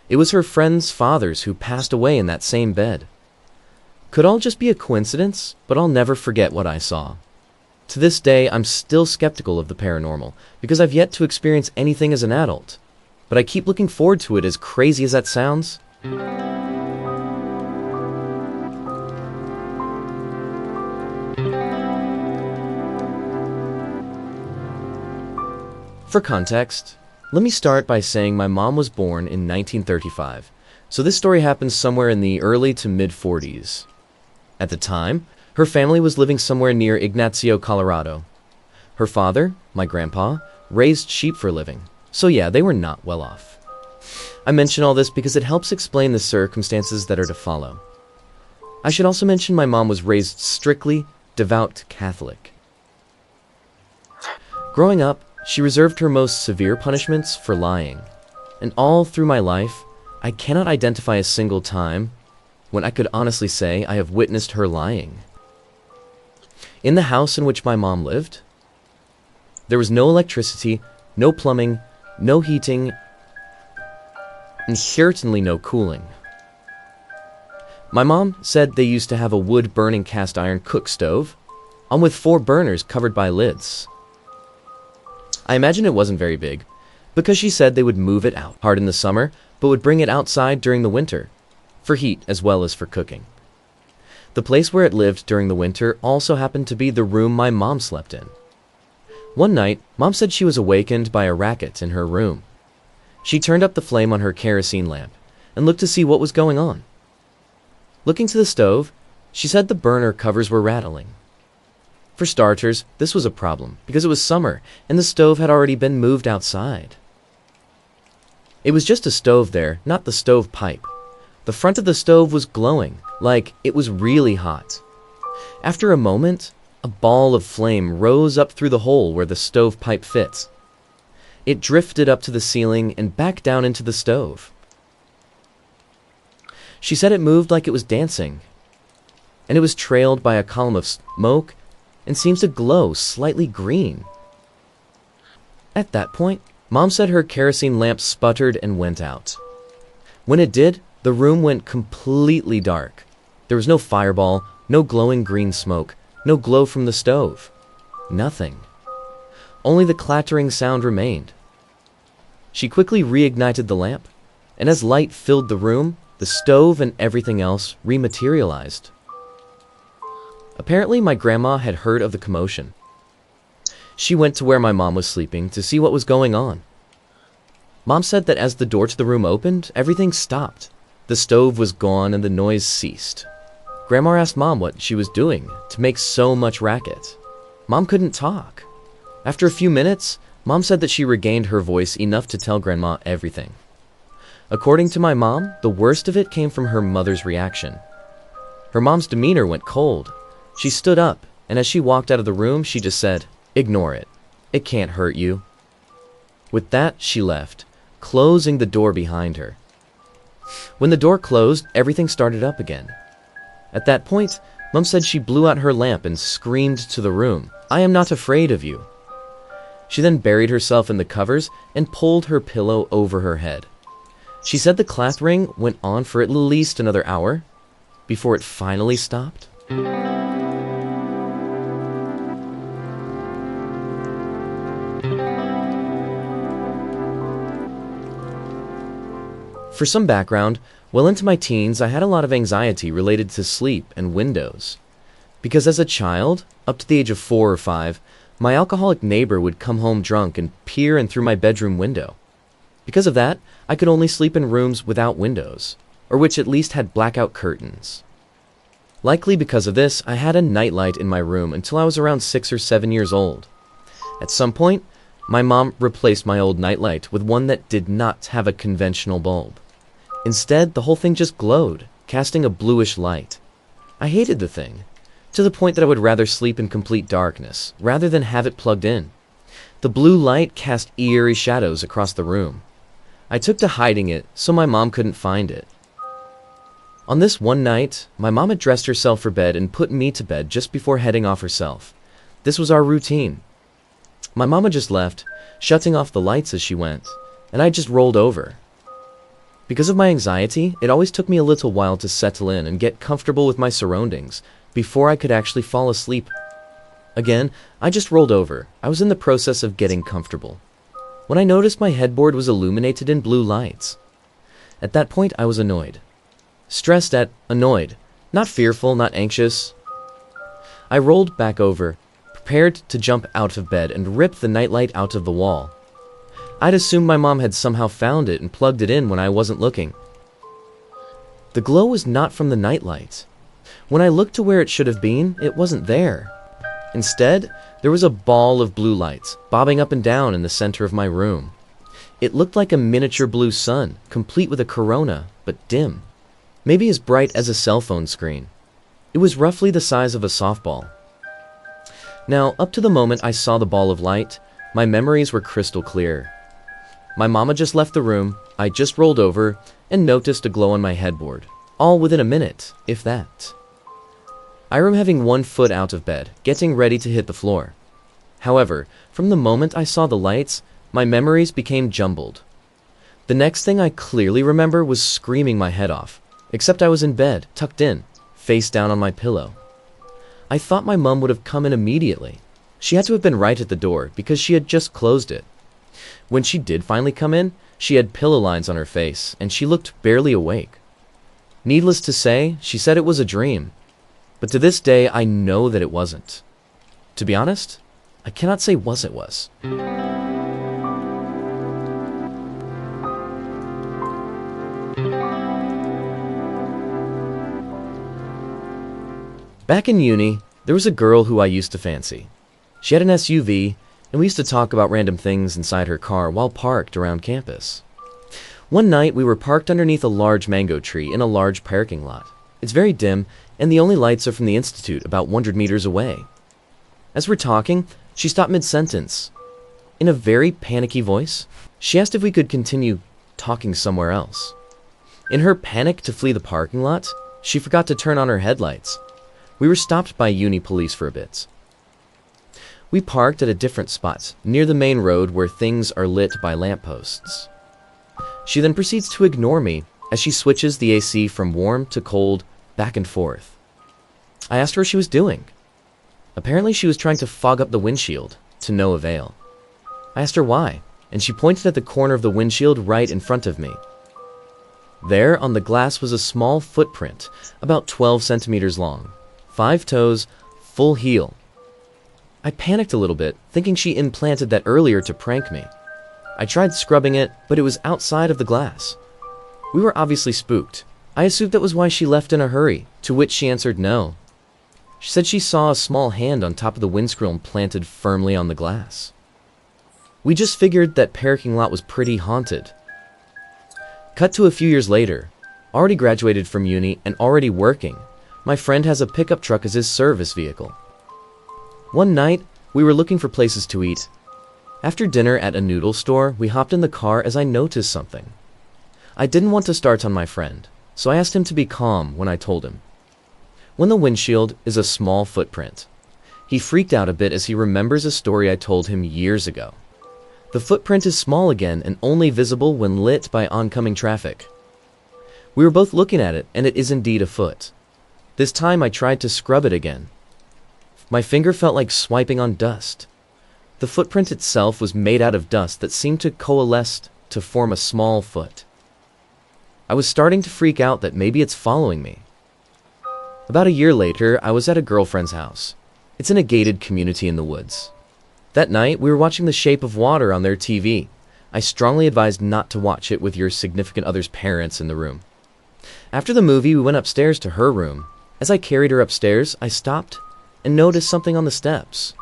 It was her friend's father's who passed away in that same bed. Could all just be a coincidence, but I'll never forget what I saw. To this day, I'm still skeptical of the paranormal, because I've yet to experience anything as an adult. But I keep looking forward to it, as crazy as that sounds. For context, let me start by saying my mom was born in 1935, so this story happens somewhere in the early to mid-40s. At the time, her family was living somewhere near Ignacio, Colorado. Her father, my grandpa, raised sheep for a living, so yeah, they were not well off. I mention all this because it helps explain the circumstances that are to follow. I should also mention my mom was raised strictly devout Catholic. Growing up, she reserved her most severe punishments for lying, and all through my life, I cannot identify a single time when I could honestly say I have witnessed her lying. In the house in which my mom lived, there was no electricity, No plumbing, no heating, and certainly no cooling. My mom said they used to have a wood-burning cast iron cook stove, on with 4 burners covered by lids. I imagine it wasn't very big, because she said they would move it out hard in the summer, but would bring it outside during the winter, for heat as well as for cooking. The place where it lived during the winter also happened to be the room my mom slept in. One night, Mom said she was awakened by a racket in her room. She turned up the flame on her kerosene lamp and looked to see what was going on. Looking to the stove, she said the burner covers were rattling. For starters, this was a problem because it was summer and the stove had already been moved outside. It was just a stove there, not the stove pipe. The front of the stove was glowing, like it was really hot. After a moment, a ball of flame rose up through the hole where the stove pipe fits. It drifted up to the ceiling and back down into the stove. She said it moved like it was dancing, and it was trailed by a column of smoke and seems to glow slightly green. At that point, Mom said her kerosene lamp sputtered and went out. When it did, the room went completely dark. There was no fireball, no glowing green smoke, no glow from the stove. Nothing. Only the clattering sound remained. She quickly reignited the lamp, and as light filled the room, the stove and everything else rematerialized. Apparently, my grandma had heard of the commotion. She went to where my mom was sleeping to see what was going on. Mom said that as the door to the room opened, everything stopped. The stove was gone and the noise ceased. Grandma asked Mom what she was doing to make so much racket. Mom couldn't talk. After a few minutes, Mom said that she regained her voice enough to tell Grandma everything. According to my mom, the worst of it came from her mother's reaction. Her mom's demeanor went cold. She stood up, and as she walked out of the room, she just said, "Ignore it. It can't hurt you." With that, she left, closing the door behind her. When the door closed, everything started up again. At that point, Mom said she blew out her lamp and screamed to the room, "I am not afraid of you." She then buried herself in the covers and pulled her pillow over her head. She said the clattering went on for at least another hour before it finally stopped. For some background, well into my teens, I had a lot of anxiety related to sleep and windows. Because as a child, up to the age of 4 or 5, my alcoholic neighbor would come home drunk and peer in through my bedroom window. Because of that, I could only sleep in rooms without windows, or which at least had blackout curtains. Likely because of this, I had a nightlight in my room until I was around 6 or 7 years old. At some point, my mom replaced my old nightlight with one that did not have a conventional bulb. Instead, the whole thing just glowed, casting a bluish light. I hated the thing, to the point that I would rather sleep in complete darkness, rather than have it plugged in. The blue light cast eerie shadows across the room. I took to hiding it so my mom couldn't find it. On this one night, my mom had dressed herself for bed and put me to bed just before heading off herself. This was our routine. My mama just left, shutting off the lights as she went, and I just rolled over. Because of my anxiety, it always took me a little while to settle in and get comfortable with my surroundings before I could actually fall asleep. Again, I just rolled over. I was in the process of getting comfortable when I noticed my headboard was illuminated in blue lights. At that point, I was annoyed. Stressed at annoyed. Not fearful, not anxious. I rolled back over, prepared to jump out of bed and rip the nightlight out of the wall. I'd assumed my mom had somehow found it and plugged it in when I wasn't looking. The glow was not from the nightlight. When I looked to where it should have been, it wasn't there. Instead, there was a ball of blue lights bobbing up and down in the center of my room. It looked like a miniature blue sun, complete with a corona, but dim. Maybe as bright as a cell phone screen. It was roughly the size of a softball. Now, up to the moment I saw the ball of light, my memories were crystal clear. My mama just left the room, I just rolled over, and noticed a glow on my headboard. All within a minute, if that. I remember having 1 foot out of bed, getting ready to hit the floor. However, from the moment I saw the lights, My memories became jumbled. The next thing I clearly remember was screaming my head off, except I was in bed, tucked in, face down on my pillow. I thought my mom would have come in immediately. She had to have been right at the door because she had just closed it. When she did finally come in, she had pillow lines on her face and she looked barely awake. Needless to say, she said it was a dream. But to this day, I know that it wasn't. To be honest, I cannot say was it was. Back in uni, there was a girl who I used to fancy. She had an SUV, and we used to talk about random things inside her car while parked around campus. One night, we were parked underneath a large mango tree in a large parking lot. It's very dim, and the only lights are from the institute about 100 meters away. As we're talking, she stopped mid-sentence. In a very panicky voice, she asked if we could continue talking somewhere else. In her panic to flee the parking lot, she forgot to turn on her headlights. We were stopped by uni police for a bit. We parked at a different spot, near the main road where things are lit by lampposts. She then proceeds to ignore me as she switches the AC from warm to cold, back and forth. I asked her what she was doing. Apparently she was trying to fog up the windshield, to no avail. I asked her why, and she pointed at the corner of the windshield right in front of me. There, on the glass, was a small footprint, about 12 centimeters long. 5 toes, full heel. I panicked a little bit, thinking she implanted that earlier to prank me. I tried scrubbing it, but it was outside of the glass. We were obviously spooked. I assumed that was why she left in a hurry, to which she answered no. She said she saw a small hand on top of the windscreen planted firmly on the glass. We just figured that parking lot was pretty haunted. Cut to a few years later, already graduated from uni and already working. My friend has a pickup truck as his service vehicle. One night, we were looking for places to eat. After dinner at a noodle store, we hopped in the car as I noticed something. I didn't want to start on my friend, so I asked him to be calm when I told him. When the windshield is a small footprint, he freaked out a bit as he remembers a story I told him years ago. The footprint is small again and only visible when lit by oncoming traffic. We were both looking at it, and it is indeed a foot. This time I tried to scrub it again. My finger felt like swiping on dust. The footprint itself was made out of dust that seemed to coalesce to form a small foot. I was starting to freak out that maybe it's following me. About a year later, I was at a girlfriend's house. It's in a gated community in the woods. That night, we were watching The Shape of Water on their TV. I strongly advised not to watch it with your significant other's parents in the room. After the movie, we went upstairs to her room. As I carried her upstairs, I stopped and noticed something on the steps.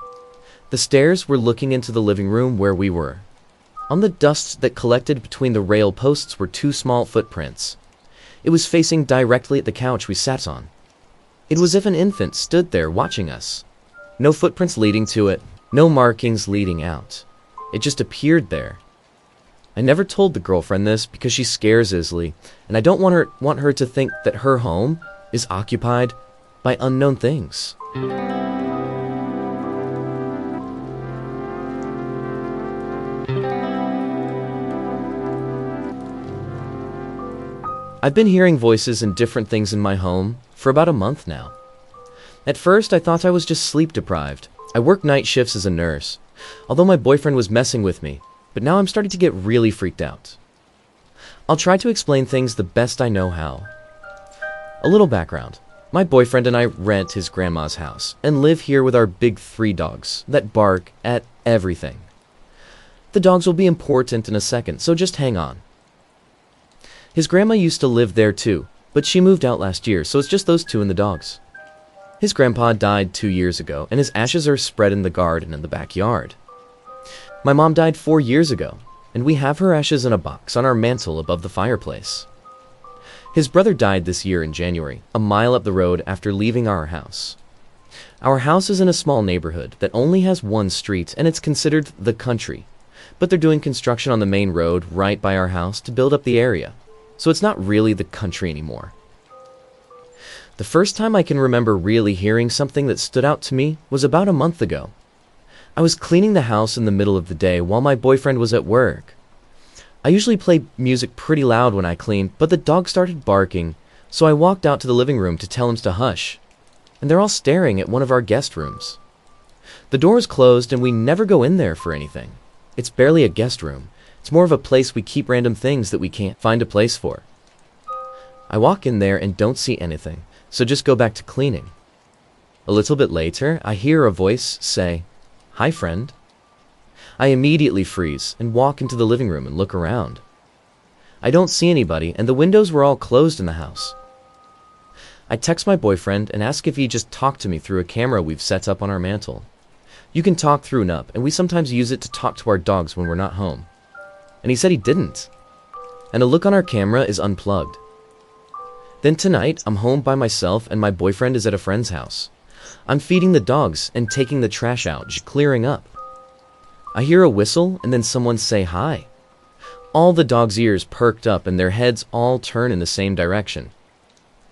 The stairs were looking into the living room where we were. On the dust that collected between the rail posts were 2 small footprints. It was facing directly at the couch we sat on. It was as if an infant stood there watching us. No footprints leading to it, no markings leading out. It just appeared there. I never told the girlfriend this because she scares easily, and I don't want her to think that her home is occupied by unknown things. I've been hearing voices and different things in my home for about a month now. At first, I thought I was just sleep deprived. I work night shifts as a nurse, although my boyfriend was messing with me, but now I'm starting to get really freaked out. I'll try to explain things the best I know how. A little background. My boyfriend and I rent his grandma's house and live here with our big 3 dogs that bark at everything. The dogs will be important in a second, so just hang on. His grandma used to live there too, but she moved out last year, so it's just those 2 and the dogs. His grandpa died 2 years ago, and his ashes are spread in the garden in the backyard. My mom died 4 years ago, and we have her ashes in a box on our mantle above the fireplace. His brother died this year in January, a mile up the road after leaving our house. Our house is in a small neighborhood that only has 1 street, and it's considered the country, but they're doing construction on the main road right by our house to build up the area, so it's not really the country anymore. The first time I can remember really hearing something that stood out to me was about a month ago. I was cleaning the house in the middle of the day while my boyfriend was at work. I usually play music pretty loud when I clean, but the dog started barking, so I walked out to the living room to tell him to hush. And they're all staring at one of our guest rooms. The door is closed and we never go in there for anything. It's barely a guest room. It's more of a place we keep random things that we can't find a place for. I walk in there and don't see anything, so just go back to cleaning. A little bit later, I hear a voice say, "Hi, friend." I immediately freeze and walk into the living room and look around. I don't see anybody, and the windows were all closed in the house. I text my boyfriend and ask if he just talk to me through a camera we've set up on our mantle. You can talk through and up, and we sometimes use it to talk to our dogs when we're not home. And he said he didn't. And a look on our camera is unplugged. Then tonight, I'm home by myself and my boyfriend is at a friend's house. I'm feeding the dogs and taking the trash out, just clearing up. I hear a whistle and then someone say hi. All the dogs' ears perked up and their heads all turn in the same direction.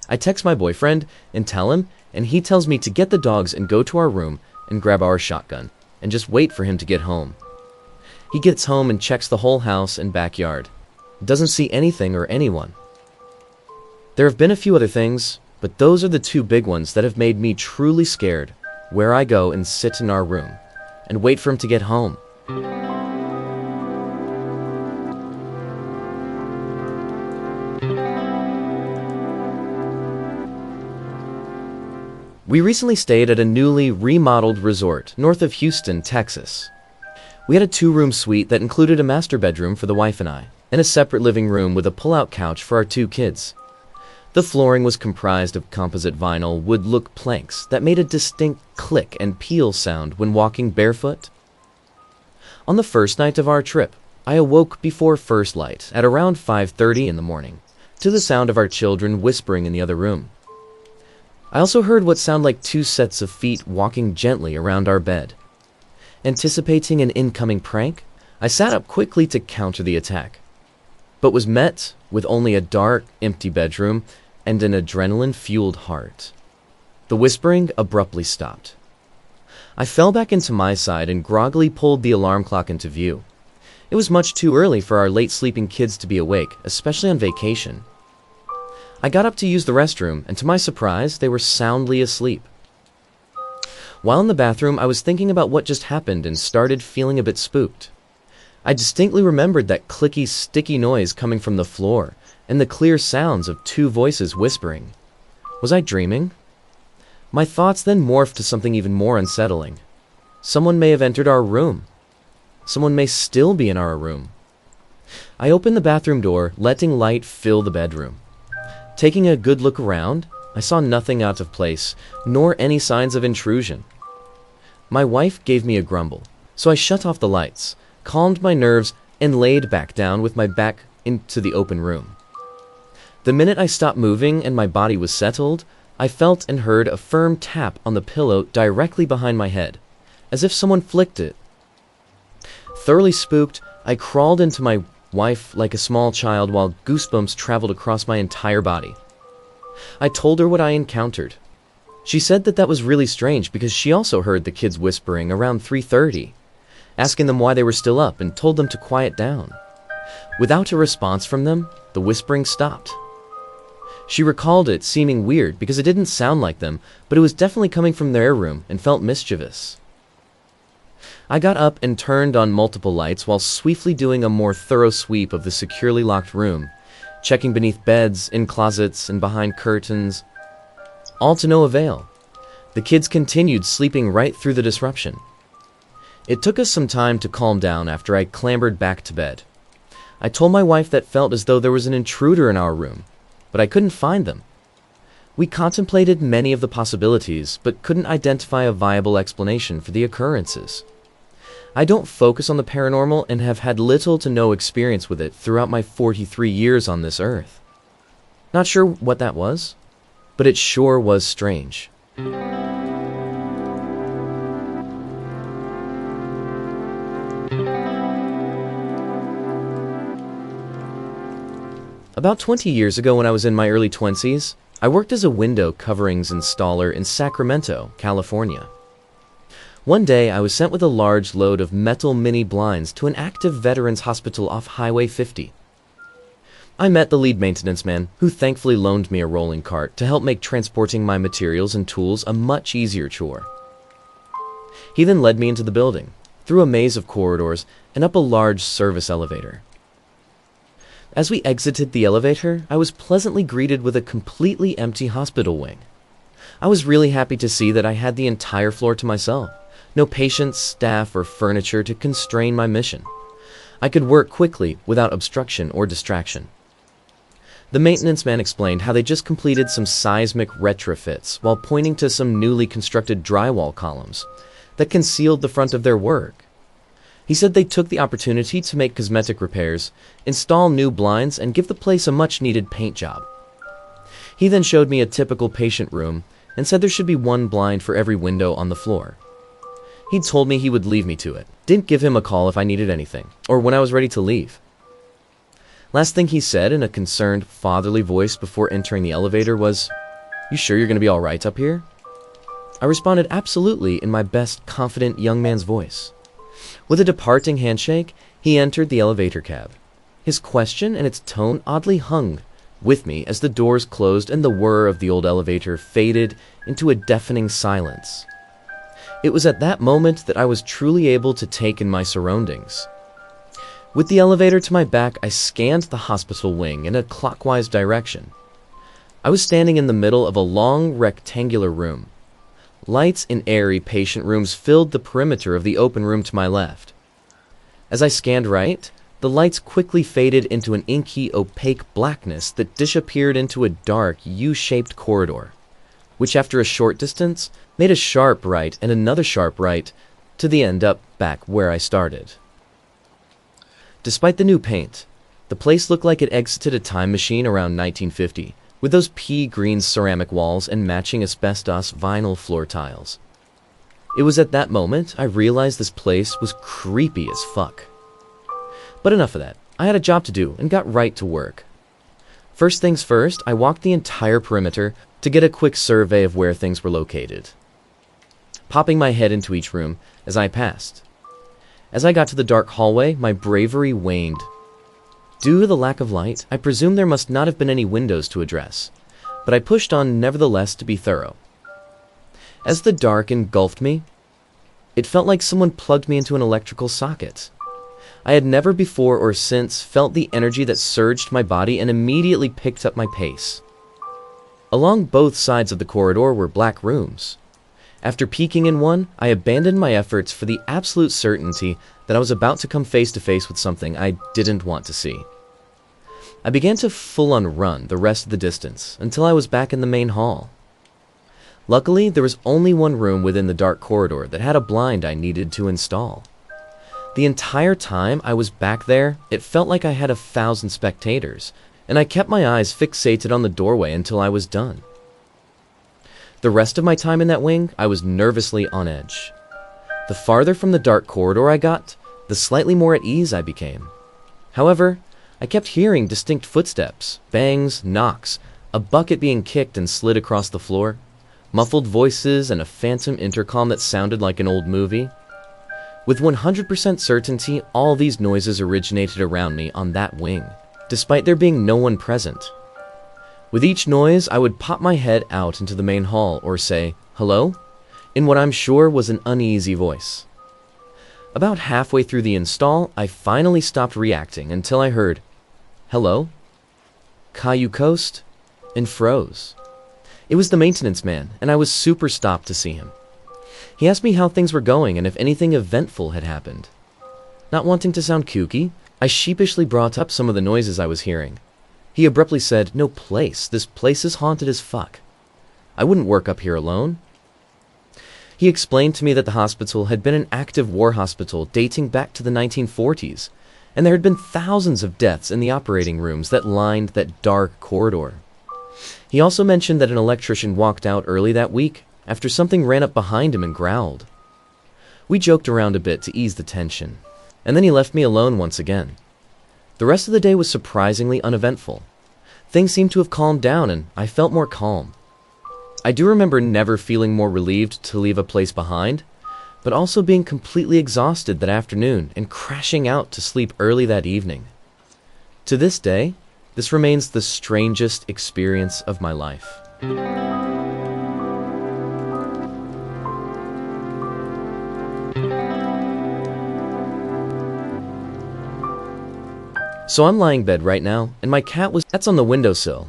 I text my boyfriend and tell him, and he tells me to get the dogs and go to our room and grab our shotgun and just wait for him to get home. He gets home and checks the whole house and backyard. Doesn't see anything or anyone. There have been a few other things, but those are the two big ones that have made me truly scared, where I go and sit in our room and wait for him to get home. We recently stayed at a newly remodeled resort north of Houston, Texas. We had a 2-room suite that included a master bedroom for the wife and I, and a separate living room with a pull-out couch for our 2 kids. The flooring was comprised of composite vinyl wood-look planks that made a distinct click and peel sound when walking barefoot. On the first night of our trip, I awoke before first light at around 5:30 in the morning to the sound of our children whispering in the other room. I also heard what sounded like 2 sets of feet walking gently around our bed. Anticipating an incoming prank, I sat up quickly to counter the attack, but was met with only a dark, empty bedroom and an adrenaline-fueled heart. The whispering abruptly stopped. I fell back into my side and groggily pulled the alarm clock into view. It was much too early for our late-sleeping kids to be awake, especially on vacation. I got up to use the restroom, and to my surprise, they were soundly asleep. While in the bathroom, I was thinking about what just happened and started feeling a bit spooked. I distinctly remembered that clicky, sticky noise coming from the floor, and the clear sounds of 2 voices whispering. Was I dreaming? My thoughts then morphed to something even more unsettling. Someone may have entered our room. Someone may still be in our room. I opened the bathroom door, letting light fill the bedroom. Taking a good look around, I saw nothing out of place, nor any signs of intrusion. My wife gave me a grumble, so I shut off the lights, calmed my nerves, and laid back down with my back into the open room. The minute I stopped moving and my body was settled, I felt and heard a firm tap on the pillow directly behind my head, as if someone flicked it. Thoroughly spooked, I crawled into my wife like a small child while goosebumps traveled across my entire body. I told her what I encountered. She said that was really strange because she also heard the kids whispering around 3:30, asking them why they were still up and told them to quiet down. Without a response from them, the whispering stopped. She recalled it seeming weird because it didn't sound like them, but it was definitely coming from their room and felt mischievous. I got up and turned on multiple lights while swiftly doing a more thorough sweep of the securely locked room, checking beneath beds, in closets, and behind curtains. All to no avail. The kids continued sleeping right through the disruption. It took us some time to calm down after I clambered back to bed. I told my wife that felt as though there was an intruder in our room, but I couldn't find them. We contemplated many of the possibilities, but couldn't identify a viable explanation for the occurrences. I don't focus on the paranormal and have had little to no experience with it throughout my 43 years on this earth. Not sure what that was, but it sure was strange. About 20 years ago when I was in my early 20s, I worked as a window coverings installer in Sacramento, California. One day, I was sent with a large load of metal mini blinds to an active veterans hospital off Highway 50. I met the lead maintenance man, who thankfully loaned me a rolling cart to help make transporting my materials and tools a much easier chore. He then led me into the building, through a maze of corridors, and up a large service elevator. As we exited the elevator, I was pleasantly greeted with a completely empty hospital wing. I was really happy to see that I had the entire floor to myself. No patients, staff, or furniture to constrain my mission. I could work quickly without obstruction or distraction. The maintenance man explained how they just completed some seismic retrofits while pointing to some newly constructed drywall columns that concealed the front of their work. He said they took the opportunity to make cosmetic repairs, install new blinds, and give the place a much-needed paint job. He then showed me a typical patient room and said there should be one blind for every window on the floor. He told me he would leave me to it. Didn't give him a call if I needed anything, or when I was ready to leave. Last thing he said in a concerned, fatherly voice before entering the elevator was, "You sure you're going to be all right up here?" I responded absolutely in my best, confident young man's voice. With a departing handshake, he entered the elevator cab. His question and its tone oddly hung with me as the doors closed and the whir of the old elevator faded into a deafening silence. It was at that moment that I was truly able to take in my surroundings. With the elevator to my back, I scanned the hospital wing in a clockwise direction. I was standing in the middle of a long, rectangular room. Lights in airy patient rooms filled the perimeter of the open room to my left. As I scanned right, the lights quickly faded into an inky, opaque blackness that disappeared into a dark, U-shaped corridor, which after a short distance made a sharp right and another sharp right to the end up back where I started. Despite the new paint, the place looked like it exited a time machine around 1950, with those pea-green ceramic walls and matching asbestos vinyl floor tiles. It was at that moment I realized this place was creepy as fuck. But enough of that. I had a job to do and got right to work. First things first, I walked the entire perimeter to get a quick survey of where things were located, popping my head into each room as I passed. As I got to the dark hallway, my bravery waned. Due to the lack of light, I presumed there must not have been any windows to address, but I pushed on nevertheless to be thorough. As the dark engulfed me, it felt like someone plugged me into an electrical socket. I had never before or since felt the energy that surged my body and immediately picked up my pace. Along both sides of the corridor were black rooms. After peeking in one, I abandoned my efforts for the absolute certainty that I was about to come face to face with something I didn't want to see. I began to full-on run the rest of the distance until I was back in the main hall. Luckily, there was only one room within the dark corridor that had a blind I needed to install. The entire time I was back there, it felt like I had 1,000 spectators, and I kept my eyes fixated on the doorway until I was done. The rest of my time in that wing, I was nervously on edge. The farther from the dark corridor I got, the slightly more at ease I became. However, I kept hearing distinct footsteps, bangs, knocks, a bucket being kicked and slid across the floor, muffled voices, and a phantom intercom that sounded like an old movie. With 100% certainty, all these noises originated around me on that wing, despite there being no one present. With each noise, I would pop my head out into the main hall or say, "Hello?" in what I'm sure was an uneasy voice. About halfway through the install, I finally stopped reacting until I heard, "Hello? Caillou Coast?" and froze. It was the maintenance man, and I was super stopped to see him. He asked me how things were going and if anything eventful had happened. Not wanting to sound kooky, I sheepishly brought up some of the noises I was hearing. He abruptly said, "No place. This place is haunted as fuck. I wouldn't work up here alone." He explained to me that the hospital had been an active war hospital dating back to the 1940s, and there had been thousands of deaths in the operating rooms that lined that dark corridor. He also mentioned that an electrician walked out early that week after something ran up behind him and growled. We joked around a bit to ease the tension, and then he left me alone once again. The rest of the day was surprisingly uneventful. Things seemed to have calmed down, and I felt more calm. I do remember never feeling more relieved to leave a place behind, but also being completely exhausted that afternoon and crashing out to sleep early that evening. To this day, this remains the strangest experience of my life. So I'm lying in bed right now, and my cat that's on the windowsill.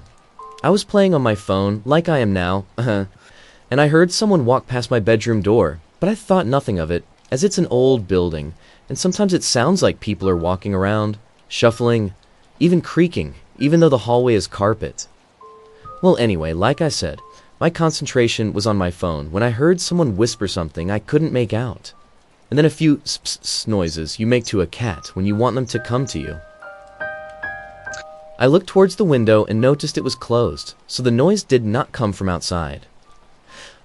I was playing on my phone, like I am now, and I heard someone walk past my bedroom door, but I thought nothing of it, as it's an old building, and sometimes it sounds like people are walking around, shuffling, even creaking, even though the hallway is carpet. Well, anyway, like I said, my concentration was on my phone when I heard someone whisper something I couldn't make out, and then a few s noises you make to a cat when you want them to come to you. I looked towards the window and noticed it was closed, so the noise did not come from outside.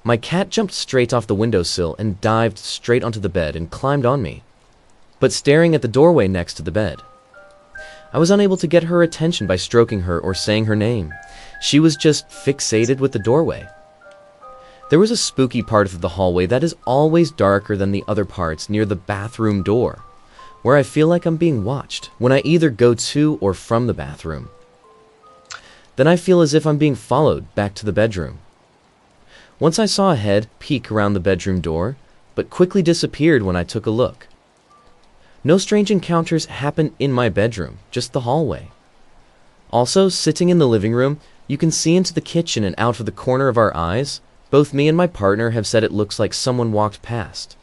My cat jumped straight off the windowsill and dived straight onto the bed and climbed on me, but staring at the doorway next to the bed. I was unable to get her attention by stroking her or saying her name. She was just fixated with the doorway. There was a spooky part of the hallway that is always darker than the other parts near the bathroom door, where I feel like I'm being watched when I either go to or from the bathroom. Then I feel as if I'm being followed back to the bedroom. Once I saw a head peek around the bedroom door, but quickly disappeared when I took a look. No strange encounters happened in my bedroom, just the hallway. Also, sitting in the living room, you can see into the kitchen and out of the corner of our eyes. Both me and my partner have said it looks like someone walked past.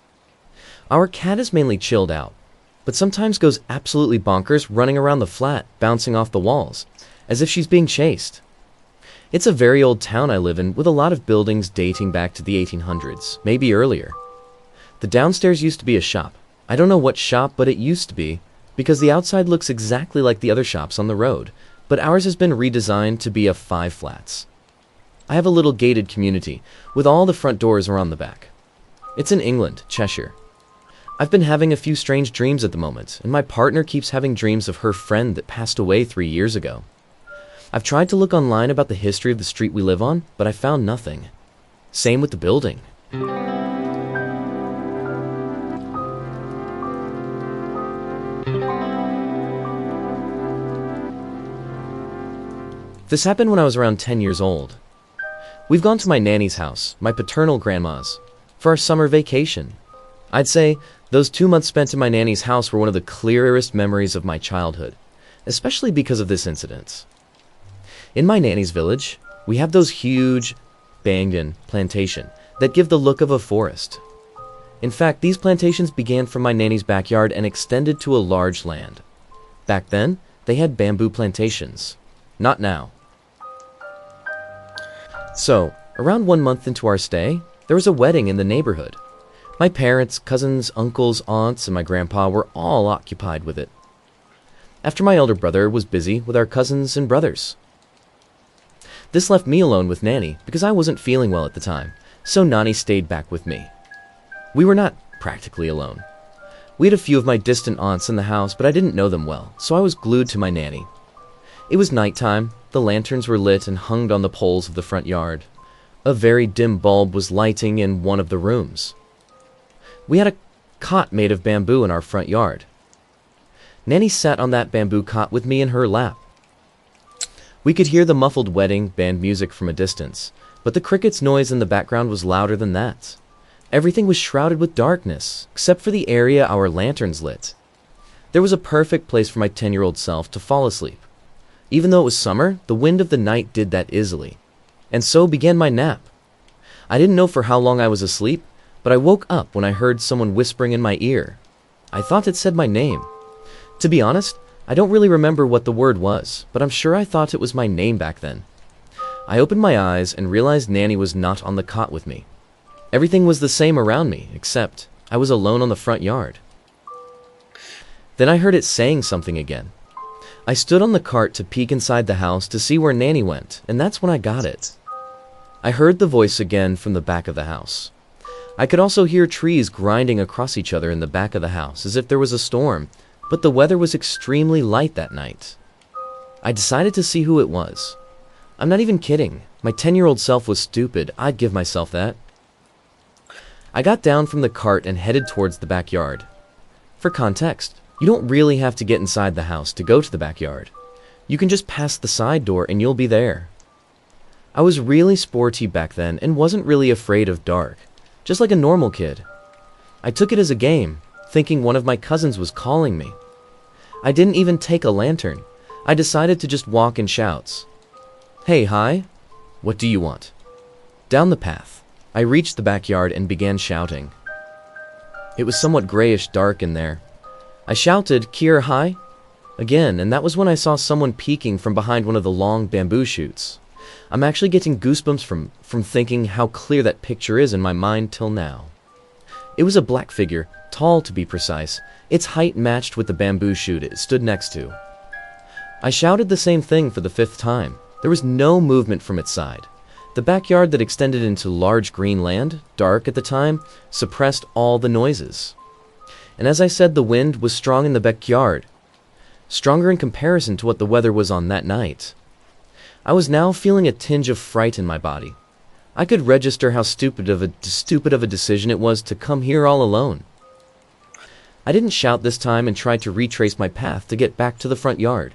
Our cat is mainly chilled out, but sometimes goes absolutely bonkers running around the flat, bouncing off the walls, as if she's being chased. It's a very old town I live in with a lot of buildings dating back to the 1800s, maybe earlier. The downstairs used to be a shop. I don't know what shop, but it used to be, because the outside looks exactly like the other shops on the road, but ours has been redesigned to be a 5 flats. I have a little gated community, with all the front doors around the back. It's in England, Cheshire. I've been having a few strange dreams at the moment, and my partner keeps having dreams of her friend that passed away 3 years ago. I've tried to look online about the history of the street we live on, but I found nothing. Same with the building. This happened when I was around 10 years old. We've gone to my nanny's house, my paternal grandma's, for our summer vacation. I'd say those 2 months spent in my nanny's house were one of the clearest memories of my childhood, especially because of this incident. In my nanny's village, we have those huge banyan plantation that give the look of a forest. In fact, these plantations began from my nanny's backyard and extended to a large land. Back then, they had bamboo plantations. Not now. So, around 1 month into our stay, there was a wedding in the neighborhood. My parents, cousins, uncles, aunts, and my grandpa were all occupied with it, after my elder brother was busy with our cousins and brothers. This left me alone with Nanny because I wasn't feeling well at the time, so Nani stayed back with me. We were not practically alone. We had a few of my distant aunts in the house, but I didn't know them well, so I was glued to my nanny. It was nighttime, the lanterns were lit and hung on the poles of the front yard. A very dim bulb was lighting in one of the rooms. We had a cot made of bamboo in our front yard. Nanny sat on that bamboo cot with me in her lap. We could hear the muffled wedding band music from a distance, but the crickets' noise in the background was louder than that. Everything was shrouded with darkness, except for the area our lanterns lit. There was a perfect place for my 10-year-old self to fall asleep. Even though it was summer, the wind of the night did that easily. And so began my nap. I didn't know for how long I was asleep, but I woke up when I heard someone whispering in my ear. I thought it said my name. To be honest, I don't really remember what the word was, but I'm sure I thought it was my name back then. I opened my eyes and realized Nanny was not on the cot with me. Everything was the same around me, except I was alone on the front yard. Then I heard it saying something again. I stood on the cart to peek inside the house to see where Nanny went, and that's when I got it. I heard the voice again from the back of the house. I could also hear trees grinding across each other in the back of the house as if there was a storm, but the weather was extremely light that night. I decided to see who it was. I'm not even kidding. My 10-year-old self was stupid. I'd give myself that. I got down from the cart and headed towards the backyard. For context, you don't really have to get inside the house to go to the backyard. You can just pass the side door and you'll be there. I was really sporty back then and wasn't really afraid of dark, just like a normal kid. I took it as a game, thinking one of my cousins was calling me. I didn't even take a lantern. I decided to just walk in shouts. "Hey, hi. What do you want?" Down the path, I reached the backyard and began shouting. It was somewhat grayish dark in there. I shouted, "Kier, hi," again, and that was when I saw someone peeking from behind one of the long bamboo shoots. I'm actually getting goosebumps from thinking how clear that picture is in my mind till now. It was a black figure, tall to be precise. Its height matched with the bamboo shoot it stood next to. I shouted the same thing for the 5th time. There was no movement from its side. The backyard that extended into large green land, dark at the time, suppressed all the noises. And as I said, the wind was strong in the backyard, stronger in comparison to what the weather was on that night. I was now feeling a tinge of fright in my body. I could register how stupid of a decision it was to come here all alone. I didn't shout this time and tried to retrace my path to get back to the front yard.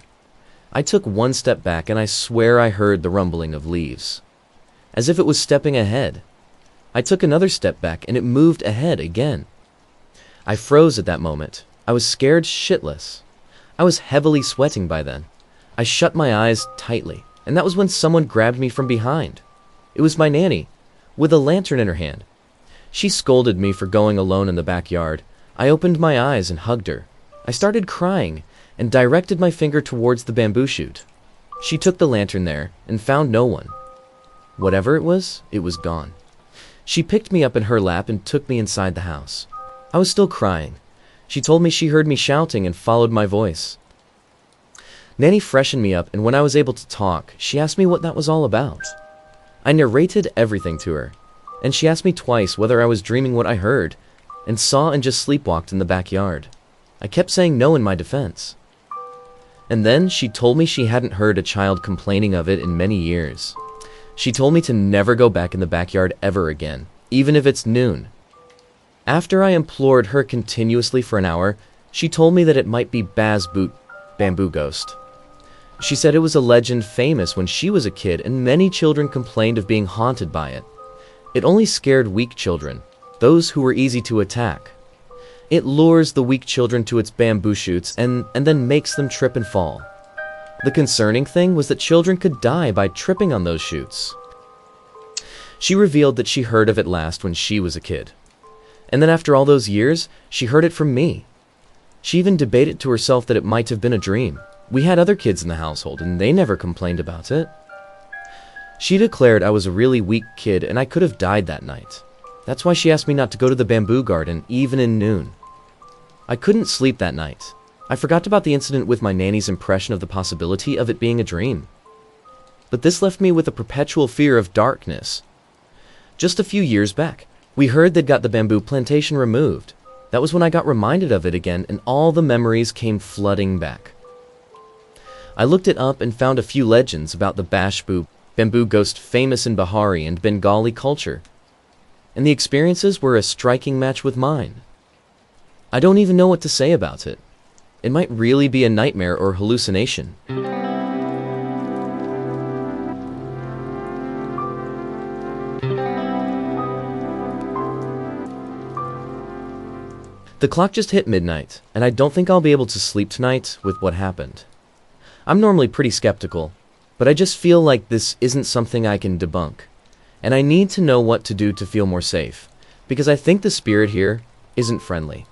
I took one step back and I swear I heard the rumbling of leaves, as if it was stepping ahead. I took another step back and it moved ahead again. I froze at that moment. I was scared shitless. I was heavily sweating by then. I shut my eyes tightly, and that was when someone grabbed me from behind. It was my nanny, with a lantern in her hand. She scolded me for going alone in the backyard. I opened my eyes and hugged her. I started crying and directed my finger towards the bamboo shoot. She took the lantern there and found no one. Whatever it was gone. She picked me up in her lap and took me inside the house. I was still crying. She told me she heard me shouting and followed my voice. Nanny freshened me up, and when I was able to talk, she asked me what that was all about. I narrated everything to her, and she asked me twice whether I was dreaming what I heard and saw and just sleepwalked in the backyard. I kept saying no in my defense. And then she told me she hadn't heard a child complaining of it in many years. She told me to never go back in the backyard ever again, even if it's noon. After I implored her continuously for an hour, she told me that it might be Baz Boot, bamboo ghost. She said it was a legend famous when she was a kid and many children complained of being haunted by it. It only scared weak children, those who were easy to attack. It lures the weak children to its bamboo shoots and then makes them trip and fall. The concerning thing was that children could die by tripping on those shoots. She revealed that she heard of it last when she was a kid. And then after all those years, she heard it from me. She even debated to herself that it might have been a dream. We had other kids in the household, and they never complained about it. She declared I was a really weak kid, and I could have died that night. That's why she asked me not to go to the bamboo garden, even in noon. I couldn't sleep that night. I forgot about the incident with my nanny's impression of the possibility of it being a dream. But this left me with a perpetual fear of darkness. Just a few years back, we heard they'd got the bamboo plantation removed. That was when I got reminded of it again, and all the memories came flooding back. I looked it up and found a few legends about the Bashbu bamboo ghost famous in Bihari and Bengali culture. And the experiences were a striking match with mine. I don't even know what to say about it. It might really be a nightmare or hallucination. The clock just hit midnight, and I don't think I'll be able to sleep tonight with what happened. I'm normally pretty skeptical, but I just feel like this isn't something I can debunk, and I need to know what to do to feel more safe, because I think the spirit here isn't friendly.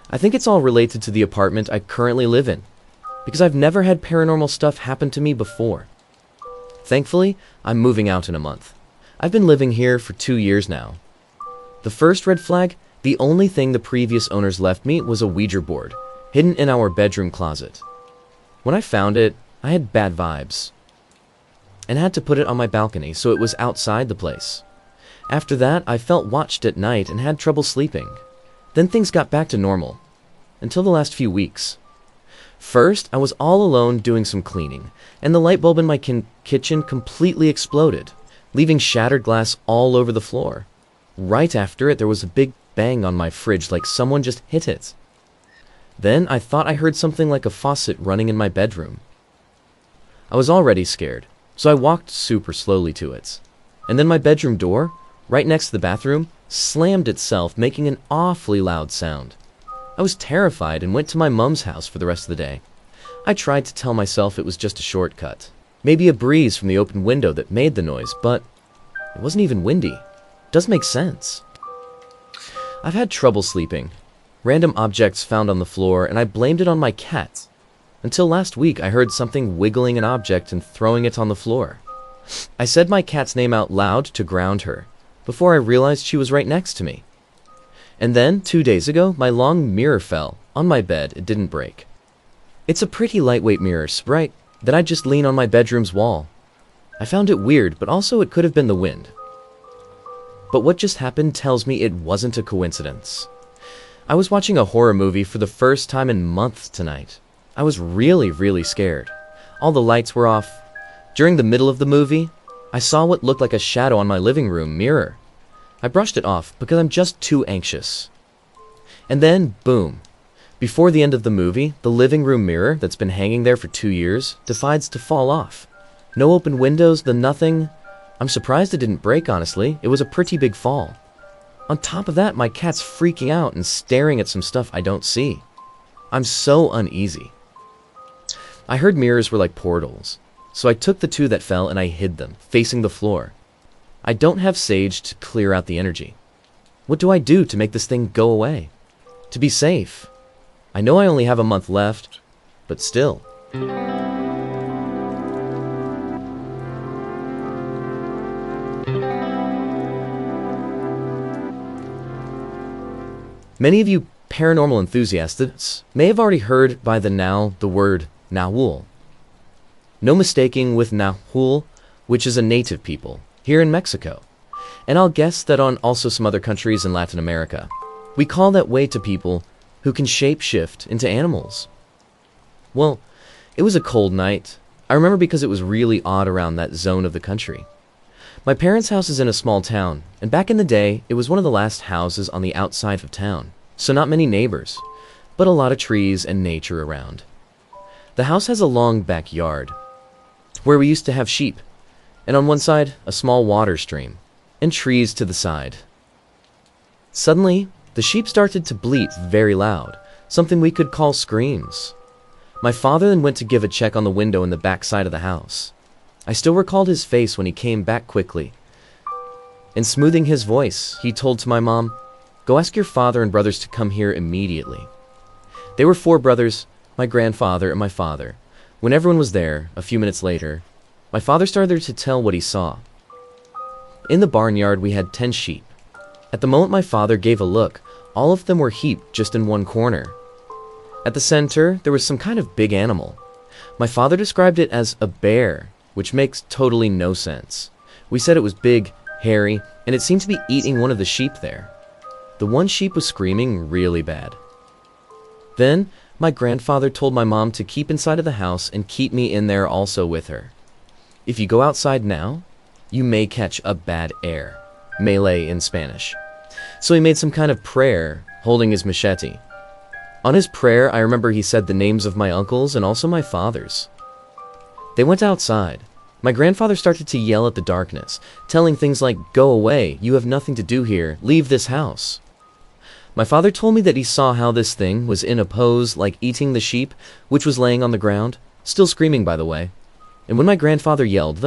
I think it's all related to the apartment I currently live in, because I've never had paranormal stuff happen to me before. Thankfully, I'm moving out in a month. I've been living here for 2 years now. The first red flag, the only thing the previous owners left me was a Ouija board, hidden in our bedroom closet. When I found it, I had bad vibes, and had to put it on my balcony so it was outside the place. After that, I felt watched at night and had trouble sleeping. Then things got back to normal, until the last few weeks. First, I was all alone doing some cleaning, and the light bulb in my kitchen completely exploded, leaving shattered glass all over the floor. Right after it, there was a big bang on my fridge like someone just hit it. Then I thought I heard something like a faucet running in my bedroom. I was already scared, so I walked super slowly to it. And then my bedroom door, right next to the bathroom, slammed itself, making an awfully loud sound. I was terrified and went to my mom's house for the rest of the day. I tried to tell myself it was just a shortcut, maybe a breeze from the open window that made the noise, but it wasn't even windy. Doesn't make sense. I've had trouble sleeping. Random objects found on the floor, and I blamed it on my cat. Until last week, I heard something wiggling an object and throwing it on the floor. I said my cat's name out loud to ground her, before I realized she was right next to me. And then, 2 days ago, my long mirror fell. On my bed, it didn't break. It's a pretty lightweight mirror, right? That I just lean on my bedroom's wall. I found it weird, but also it could have been the wind. But what just happened tells me it wasn't a coincidence. I was watching a horror movie for the first time in months tonight. I was really scared. All the lights were off. During the middle of the movie, I saw what looked like a shadow on my living room mirror. I brushed it off because I'm just too anxious. And then, boom. Before the end of the movie, the living room mirror that's been hanging there for 2 years decides to fall off. No open windows, the nothing. I'm surprised it didn't break, honestly. It was a pretty big fall. On top of that, my cat's freaking out and staring at some stuff I don't see. I'm so uneasy. I heard mirrors were like portals, so I took the 2 that fell and I hid them, facing the floor. I don't have sage to clear out the energy. What do I do to make this thing go away? To be safe? I know I only have a month left, but still. Many of you paranormal enthusiasts may have already heard by the word Nahual. No mistaking with Nahual, which is a native people here in Mexico, and I'll guess that on also some other countries in Latin America. We call that way to people who can shape-shift into animals. Well, it was a cold night. I remember because it was really odd around that zone of the country. My parents' house is in a small town, and back in the day, it was one of the last houses on the outside of town, so not many neighbors, but a lot of trees and nature around. The house has a long backyard, where we used to have sheep, and on one side, a small water stream, and trees to the side. Suddenly, the sheep started to bleat very loud, something we could call screams. My father then went to give a check on the window in the back side of the house. I still recalled his face when he came back quickly. And smoothing his voice, he told to my mom, "Go ask your father and brothers to come here immediately." They were 4 brothers, my grandfather and my father. When everyone was there, a few minutes later, my father started to tell what he saw. In the barnyard, we had 10 sheep. At the moment my father gave a look, all of them were heaped just in one corner. At the center, there was some kind of big animal. My father described it as a bear, which makes totally no sense. We said it was big, hairy, and it seemed to be eating one of the sheep there. The one sheep was screaming really bad. Then, my grandfather told my mom to keep inside of the house and keep me in there also with her. If you go outside now, you may catch a bad air, Malay in Spanish. So he made some kind of prayer, holding his machete. On his prayer, I remember he said the names of my uncles and also my father's. They went outside. My grandfather started to yell at the darkness, telling things like, "Go away, you have nothing to do here, leave this house." My father told me that he saw how this thing was in a pose like eating the sheep, which was laying on the ground, still screaming by the way. And when my grandfather yelled,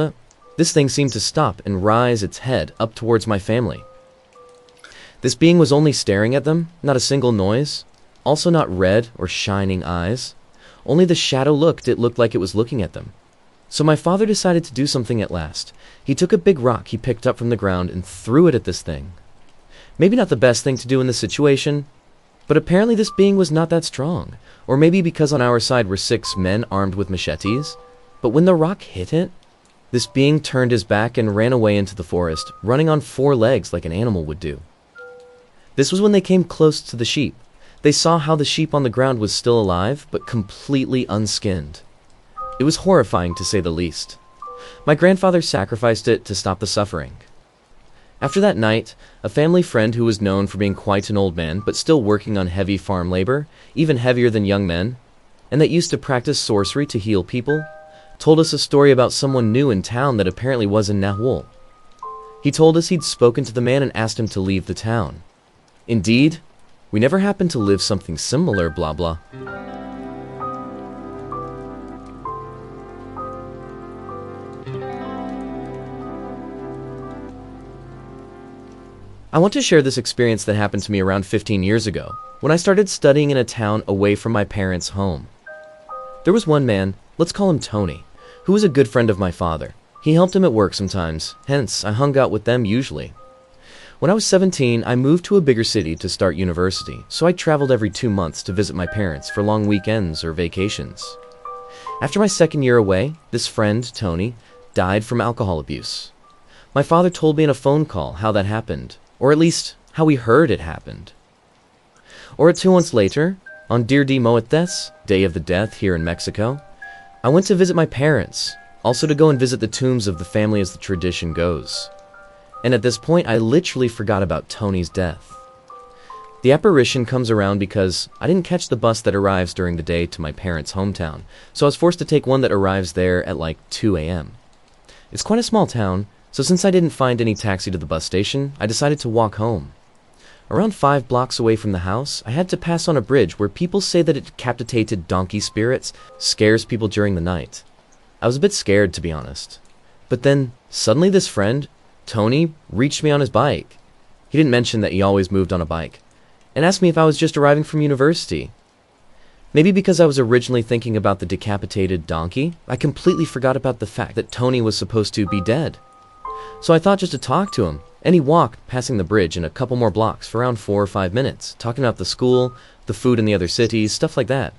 this thing seemed to stop and rise its head up towards my family. This being was only staring at them, not a single noise, also not red or shining eyes. Only the shadow it looked like it was looking at them. So my father decided to do something at last. He took a big rock he picked up from the ground and threw it at this thing. Maybe not the best thing to do in this situation, but apparently this being was not that strong. Or maybe because on our side were 6 men armed with machetes. But when the rock hit it, this being turned his back and ran away into the forest, running on 4 legs like an animal would do. This was when they came close to the sheep. They saw how the sheep on the ground was still alive, but completely unskinned. It was horrifying to say the least. My grandfather sacrificed it to stop the suffering. After that night, a family friend who was known for being quite an old man, but still working on heavy farm labor, even heavier than young men, and that used to practice sorcery to heal people, told us a story about someone new in town that apparently was in Nahul. He told us he'd spoken to the man and asked him to leave the town. Indeed, we never happened to live something similar, blah blah. I want to share this experience that happened to me around 15 years ago, when I started studying in a town away from my parents' home. There was one man, let's call him Tony, who was a good friend of my father. He helped him at work sometimes, hence I hung out with them usually. When I was 17, I moved to a bigger city to start university, so I traveled every 2 months to visit my parents for long weekends or vacations. After my second year away, this friend, Tony, died from alcohol abuse. My father told me in a phone call how that happened, or at least how we heard it happened. Or 2 months later, on Dia de Muertos, Day of the Death here in Mexico, I went to visit my parents, also to go and visit the tombs of the family as the tradition goes. And at this point, I literally forgot about Tony's death. The apparition comes around because I didn't catch the bus that arrives during the day to my parents' hometown, so I was forced to take one that arrives there at like 2 a.m. It's quite a small town, so since I didn't find any taxi to the bus station, I decided to walk home. Around 5 blocks away from the house, I had to pass on a bridge where people say that it decapitated donkey spirits scares people during the night. I was a bit scared, to be honest. But then, suddenly this friend, Tony, reached me on his bike. He didn't mention that he always moved on a bike, and asked me if I was just arriving from university. Maybe because I was originally thinking about the decapitated donkey, I completely forgot about the fact that Tony was supposed to be dead. So I thought just to talk to him, and he walked passing the bridge and a couple more blocks for around 4 or 5 minutes, talking about the school, the food in the other cities, stuff like that.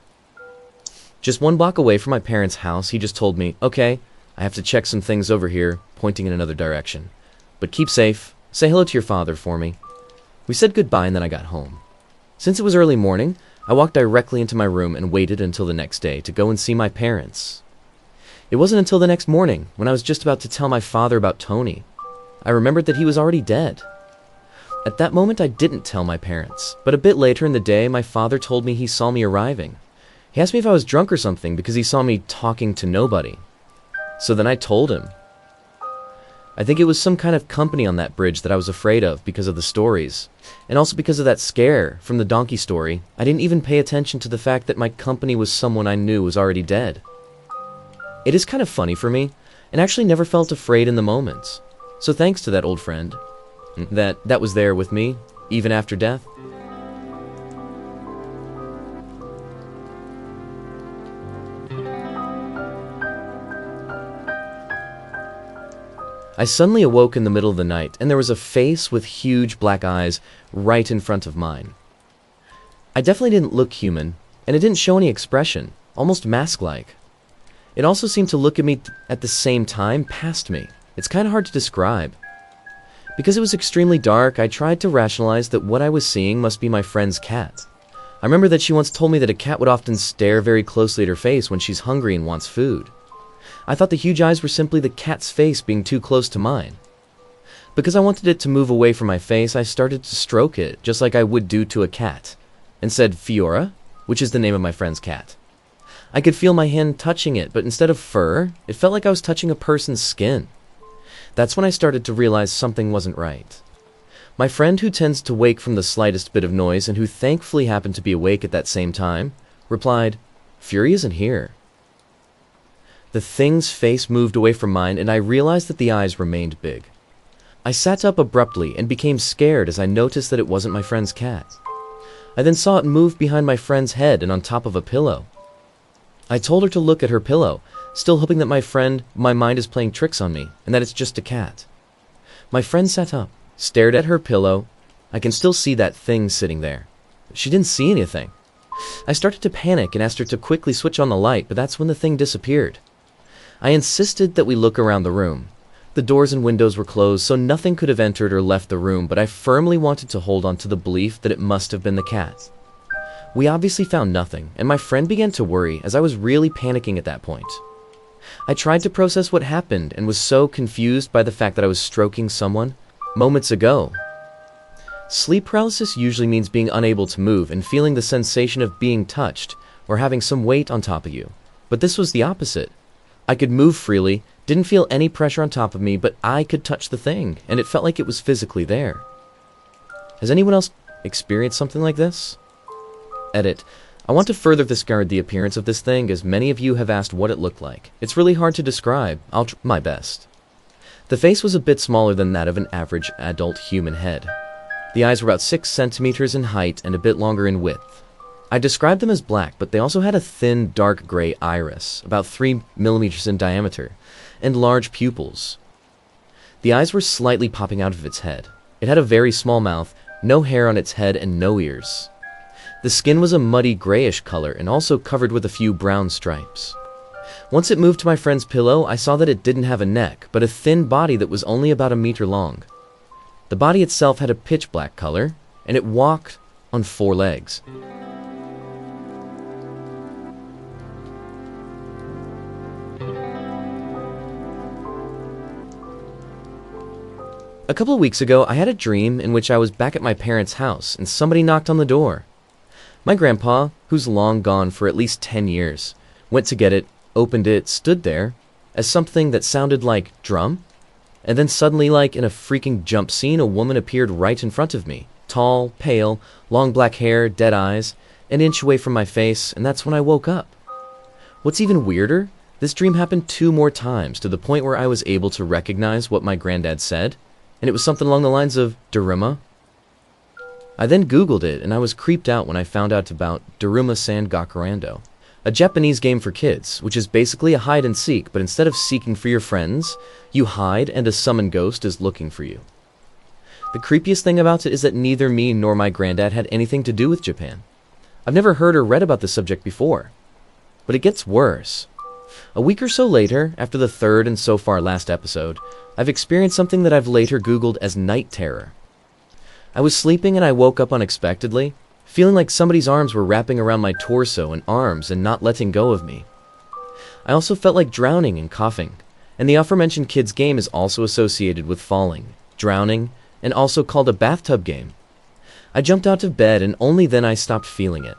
Just 1 block away from my parents' house, he just told me, "Okay, I have to check some things over here," pointing in another direction. "But keep safe. Say hello to your father for me." We said goodbye and then I got home. Since it was early morning, I walked directly into my room and waited until the next day to go and see my parents. It wasn't until the next morning, when I was just about to tell my father about Tony, I remembered that he was already dead. At that moment I didn't tell my parents, but a bit later in the day my father told me he saw me arriving. He asked me if I was drunk or something because he saw me talking to nobody. So then I told him. I think it was some kind of company on that bridge that I was afraid of because of the stories, and also because of that scare from the donkey story. I didn't even pay attention to the fact that my company was someone I knew was already dead. It is kind of funny for me, and actually never felt afraid in the moment. So thanks to that old friend, that was there with me, even after death. I suddenly awoke in the middle of the night, and there was a face with huge black eyes right in front of mine. I definitely didn't look human, and it didn't show any expression, almost mask-like. It also seemed to look at me at the same time past me. It's kind of hard to describe. Because it was extremely dark, I tried to rationalize that what I was seeing must be my friend's cat. I remember that she once told me that a cat would often stare very closely at her face when she's hungry and wants food. I thought the huge eyes were simply the cat's face being too close to mine. Because I wanted it to move away from my face, I started to stroke it, just like I would do to a cat, and said Fiora, which is the name of my friend's cat. I could feel my hand touching it, but instead of fur, it felt like I was touching a person's skin. That's when I started to realize something wasn't right. My friend, who tends to wake from the slightest bit of noise and who thankfully happened to be awake at that same time, replied, "Fury isn't here." The thing's face moved away from mine, and I realized that the eyes remained big. I sat up abruptly and became scared as I noticed that it wasn't my friend's cat. I then saw it move behind my friend's head and on top of a pillow. I told her to look at her pillow, still hoping that my mind is playing tricks on me, and that it's just a cat. My friend sat up, stared at her pillow. I can still see that thing sitting there. She didn't see anything. I started to panic and asked her to quickly switch on the light, but that's when the thing disappeared. I insisted that we look around the room. The doors and windows were closed, so nothing could have entered or left the room, but I firmly wanted to hold on to the belief that it must have been the cat. We obviously found nothing, and my friend began to worry as I was really panicking at that point. I tried to process what happened and was so confused by the fact that I was stroking someone moments ago. Sleep paralysis usually means being unable to move and feeling the sensation of being touched or having some weight on top of you. But this was the opposite. I could move freely, didn't feel any pressure on top of me, but I could touch the thing, and it felt like it was physically there. Has anyone else experienced something like this? Edit. I want to further discard the appearance of this thing, as many of you have asked what it looked like. It's really hard to describe. I'll try my best. The face was a bit smaller than that of an average adult human head. The eyes were about 6 centimeters in height and a bit longer in width. I described them as black, but they also had a thin, dark gray iris, about 3 millimeters in diameter, and large pupils. The eyes were slightly popping out of its head. It had a very small mouth, no hair on its head, and no ears. The skin was a muddy grayish color and also covered with a few brown stripes. Once it moved to my friend's pillow, I saw that it didn't have a neck, but a thin body that was only about a meter long. The body itself had a pitch black color, and it walked on 4 legs. A couple of weeks ago, I had a dream in which I was back at my parents' house and somebody knocked on the door. My grandpa, who's long gone for at least 10 years, went to get it, opened it, stood there, as something that sounded like drum, and then suddenly, like in a freaking jump scene, a woman appeared right in front of me. Tall, pale, long black hair, dead eyes, an inch away from my face, and that's when I woke up. What's even weirder, this dream happened 2 more times, to the point where I was able to recognize what my granddad said, and it was something along the lines of Daruma. I then Googled it, and I was creeped out when I found out about Daruma-san Gakurando, a Japanese game for kids, which is basically a hide and seek, but instead of seeking for your friends, you hide and a summoned ghost is looking for you. The creepiest thing about it is that neither me nor my granddad had anything to do with Japan. I've never heard or read about this subject before. But it gets worse. A week or so later, after the 3rd and so far last episode, I've experienced something that I've later Googled as night terror. I was sleeping and I woke up unexpectedly, feeling like somebody's arms were wrapping around my torso and arms and not letting go of me. I also felt like drowning and coughing, and the aforementioned kids game is also associated with falling, drowning, and also called a bathtub game. I jumped out of bed and only then I stopped feeling it.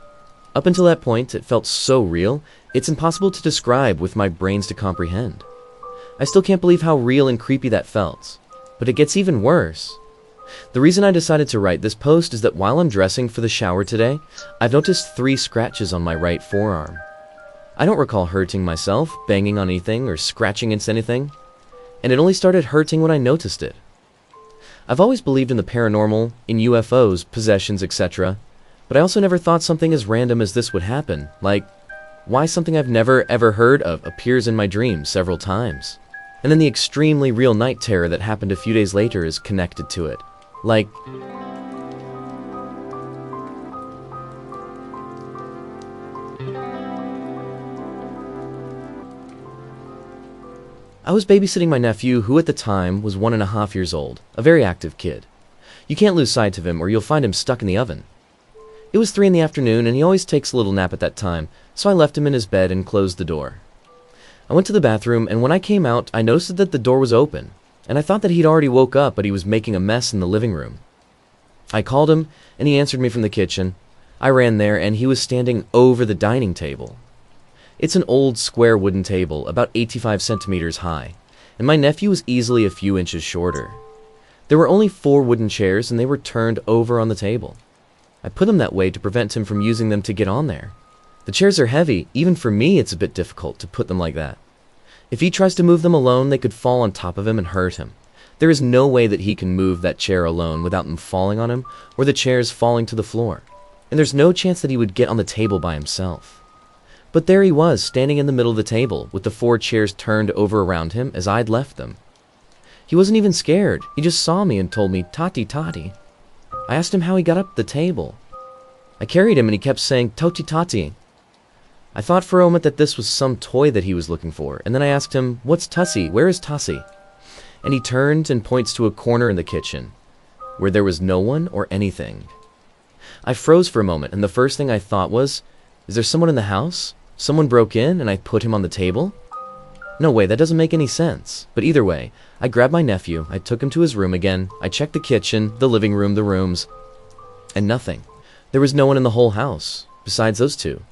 Up until that point, it felt so real, it's impossible to describe with my brains to comprehend. I still can't believe how real and creepy that felt. But it gets even worse. The reason I decided to write this post is that while I'm dressing for the shower today, I've noticed 3 scratches on my right forearm. I don't recall hurting myself, banging on anything, or scratching against anything, and it only started hurting when I noticed it. I've always believed in the paranormal, in UFOs, possessions, etc., but I also never thought something as random as this would happen, like why something I've never ever heard of appears in my dreams several times. And then the extremely real night terror that happened a few days later is connected to it. Like, I was babysitting my nephew, who at the time was 1.5 years old, a very active kid. You can't lose sight of him or you'll find him stuck in the oven. It was 3 in the afternoon and he always takes a little nap at that time, so I left him in his bed and closed the door. I went to the bathroom, and when I came out, I noticed that the door was open, and I thought that he'd already woke up, but he was making a mess in the living room. I called him, and he answered me from the kitchen. I ran there, and he was standing over the dining table. It's an old square wooden table, about 85 centimeters high, and my nephew was easily a few inches shorter. There were only 4 wooden chairs, and they were turned over on the table. I put them that way to prevent him from using them to get on there. The chairs are heavy. Even for me, it's a bit difficult to put them like that. If he tries to move them alone, they could fall on top of him and hurt him. There is no way that he can move that chair alone without them falling on him or the chairs falling to the floor. And there's no chance that he would get on the table by himself. But there he was, standing in the middle of the table, with the 4 chairs turned over around him as I'd left them. He wasn't even scared. He just saw me and told me, "Tati, Tati." I asked him how he got up the table. I carried him and he kept saying, "Toti, Tati." I thought for a moment that this was some toy that he was looking for, and then I asked him, "What's Tussie? Where is Tussie?" And he turns and points to a corner in the kitchen, where there was no one or anything. I froze for a moment, and the first thing I thought was, is there someone in the house? Someone broke in and I put him on the table? No way, that doesn't make any sense. But either way, I grabbed my nephew, I took him to his room again, I checked the kitchen, the living room, the rooms, and nothing. There was no one in the whole house, besides those two.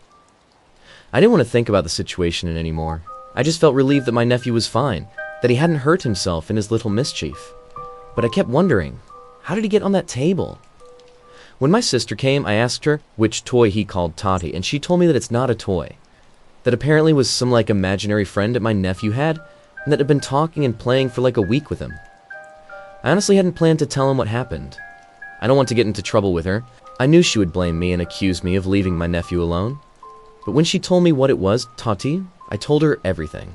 I didn't want to think about the situation anymore. I just felt relieved that my nephew was fine, that he hadn't hurt himself in his little mischief. But I kept wondering, how did he get on that table? When my sister came, I asked her which toy he called Tati, and she told me that it's not a toy. That apparently was some imaginary friend that my nephew had, and that had been talking and playing for a week with him. I honestly hadn't planned to tell him what happened. I don't want to get into trouble with her. I knew she would blame me and accuse me of leaving my nephew alone. But when she told me what it was, Tati, I told her everything.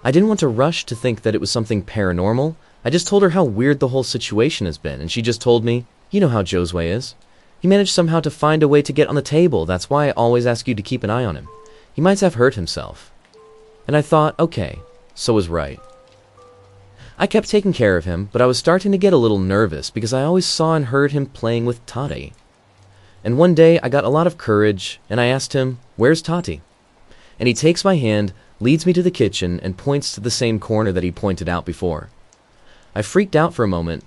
I didn't want to rush to think that it was something paranormal. I just told her how weird the whole situation has been, and she just told me, you know how Josue is. He managed somehow to find a way to get on the table. That's why I always ask you to keep an eye on him. He might have hurt himself. And I thought, okay, so was right. I kept taking care of him, but I was starting to get a little nervous because I always saw and heard him playing with Tati. And one day I got a lot of courage and I asked him, where's Tati? And he takes my hand, leads me to the kitchen, and points to the same corner that he pointed out before. I freaked out for a moment,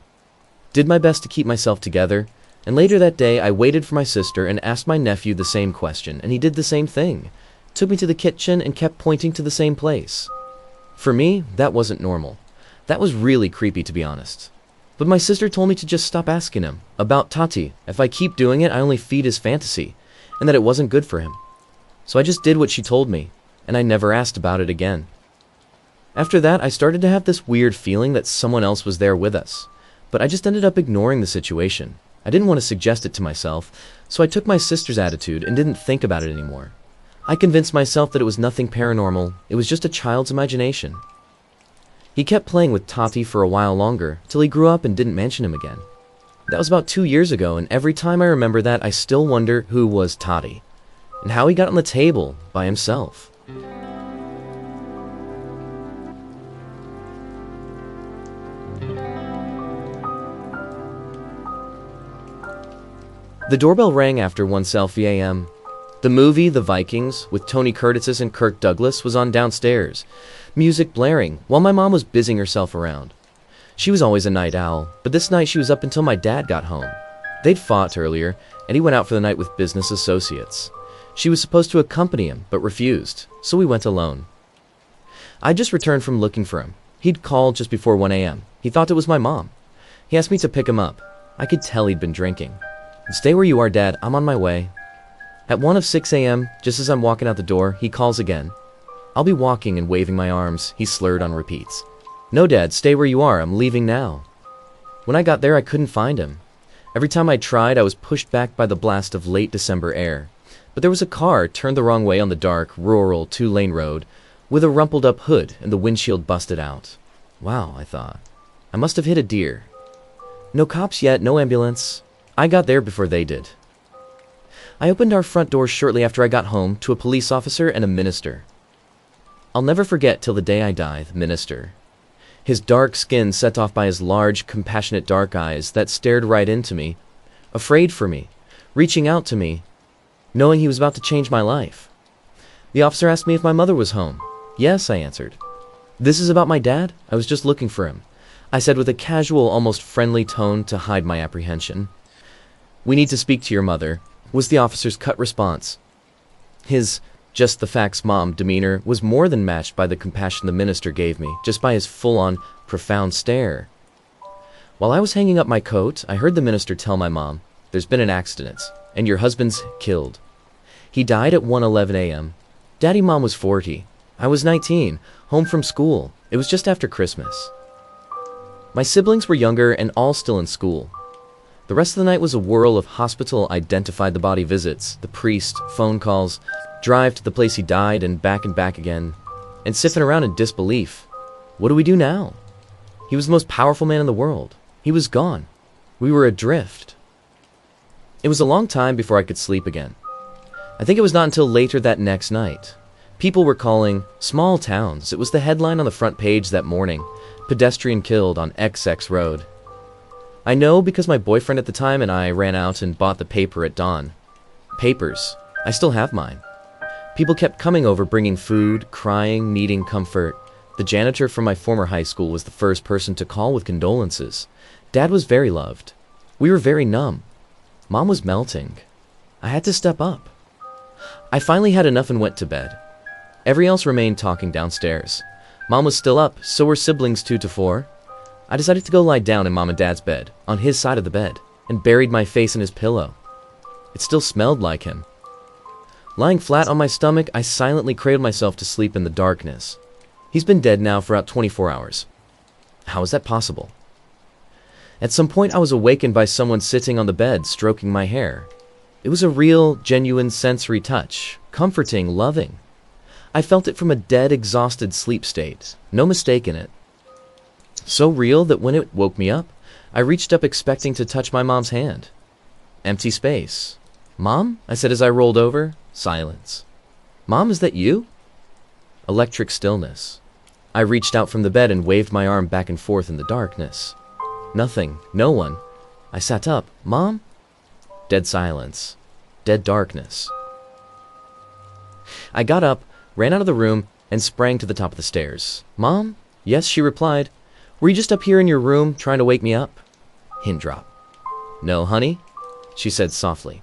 did my best to keep myself together, and later that day I waited for my sister and asked my nephew the same question, and he did the same thing. Took me to the kitchen and kept pointing to the same place. For me, that wasn't normal. That was really creepy, to be honest. But my sister told me to just stop asking him about Tati. If I keep doing it, I only feed his fantasy, and that it wasn't good for him. So I just did what she told me, and I never asked about it again. After that, I started to have this weird feeling that someone else was there with us, but I just ended up ignoring the situation. I didn't want to suggest it to myself, so I took my sister's attitude and didn't think about it anymore. I convinced myself that it was nothing paranormal, it was just a child's imagination. He kept playing with Tati for a while longer, till he grew up and didn't mention him again. That was about 2 years ago, and every time I remember that, I still wonder who was Tati, and how he got on the table by himself. The doorbell rang after 1:30 a.m. The movie, The Vikings, with Tony Curtis and Kirk Douglas, was on downstairs, music blaring, while my mom was busying herself around. She was always a night owl, but this night she was up until my dad got home. They'd fought earlier, and he went out for the night with business associates. She was supposed to accompany him, but refused, so we went alone. I just returned from looking for him. He'd called just before 1 a.m. He thought it was my mom. He asked me to pick him up. I could tell he'd been drinking. Stay where you are, Dad. I'm on my way. At 1:06 a.m., just as I'm walking out the door, he calls again. I'll be walking and waving my arms, he slurred on repeats. No, Dad, stay where you are. I'm leaving now. When I got there, I couldn't find him. Every time I tried, I was pushed back by the blast of late December air. But there was a car turned the wrong way on the dark, rural, 2-lane road, with a rumpled-up hood and the windshield busted out. Wow, I thought. I must have hit a deer. No cops yet, no ambulance. I got there before they did. I opened our front door shortly after I got home to a police officer and a minister. I'll never forget till the day I die, the minister. His dark skin set off by his large, compassionate dark eyes that stared right into me, afraid for me, reaching out to me, knowing he was about to change my life. The officer asked me if my mother was home. Yes, I answered. This is about my dad? I was just looking for him, I said with a casual, almost friendly tone to hide my apprehension. We need to speak to your mother, was the officer's cut response. His just the facts mom demeanor was more than matched by the compassion the minister gave me, just by his full-on, profound stare. While I was hanging up my coat, I heard the minister tell my mom, there's been an accident, and your husband's killed. He died at 1:11 a.m. Daddy Mom was 40. I was 19, home from school. It was just after Christmas. My siblings were younger and all still in school. The rest of the night was a whirl of hospital identified the body visits, the priest, phone calls, drive to the place he died and back again, and sniffing around in disbelief. What do we do now? He was the most powerful man in the world. He was gone. We were adrift. It was a long time before I could sleep again. I think it was not until later that next night. People were calling small towns. It was the headline on the front page that morning. Pedestrian killed on XX road. I know because my boyfriend at the time and I ran out and bought the paper at dawn. Papers. I still have mine. People kept coming over bringing food, crying, needing comfort. The janitor from my former high school was the first person to call with condolences. Dad was very loved. We were very numb. Mom was melting. I had to step up. I finally had enough and went to bed. Everyone else remained talking downstairs. Mom was still up, so were siblings 2 to 4. I decided to go lie down in Mom and Dad's bed, on his side of the bed, and buried my face in his pillow. It still smelled like him. Lying flat on my stomach, I silently cradled myself to sleep in the darkness. He's been dead now for about 24 hours. How is that possible? At some point, I was awakened by someone sitting on the bed, stroking my hair. It was a real, genuine sensory touch, comforting, loving. I felt it from a dead, exhausted sleep state. No mistake in it. So real that when it woke me up, I reached up expecting to touch my mom's hand. Empty space. "Mom?" I said as I rolled over. Silence. "Mom, is that you?" Electric stillness. I reached out from the bed and waved my arm back and forth in the darkness. Nothing. No one. I sat up. "Mom?" Dead silence. Dead darkness. I got up, ran out of the room, and sprang to the top of the stairs. "Mom?" "Yes," she replied. "Were you just up here in your room trying to wake me up?" Hint drop. "No, honey," she said softly.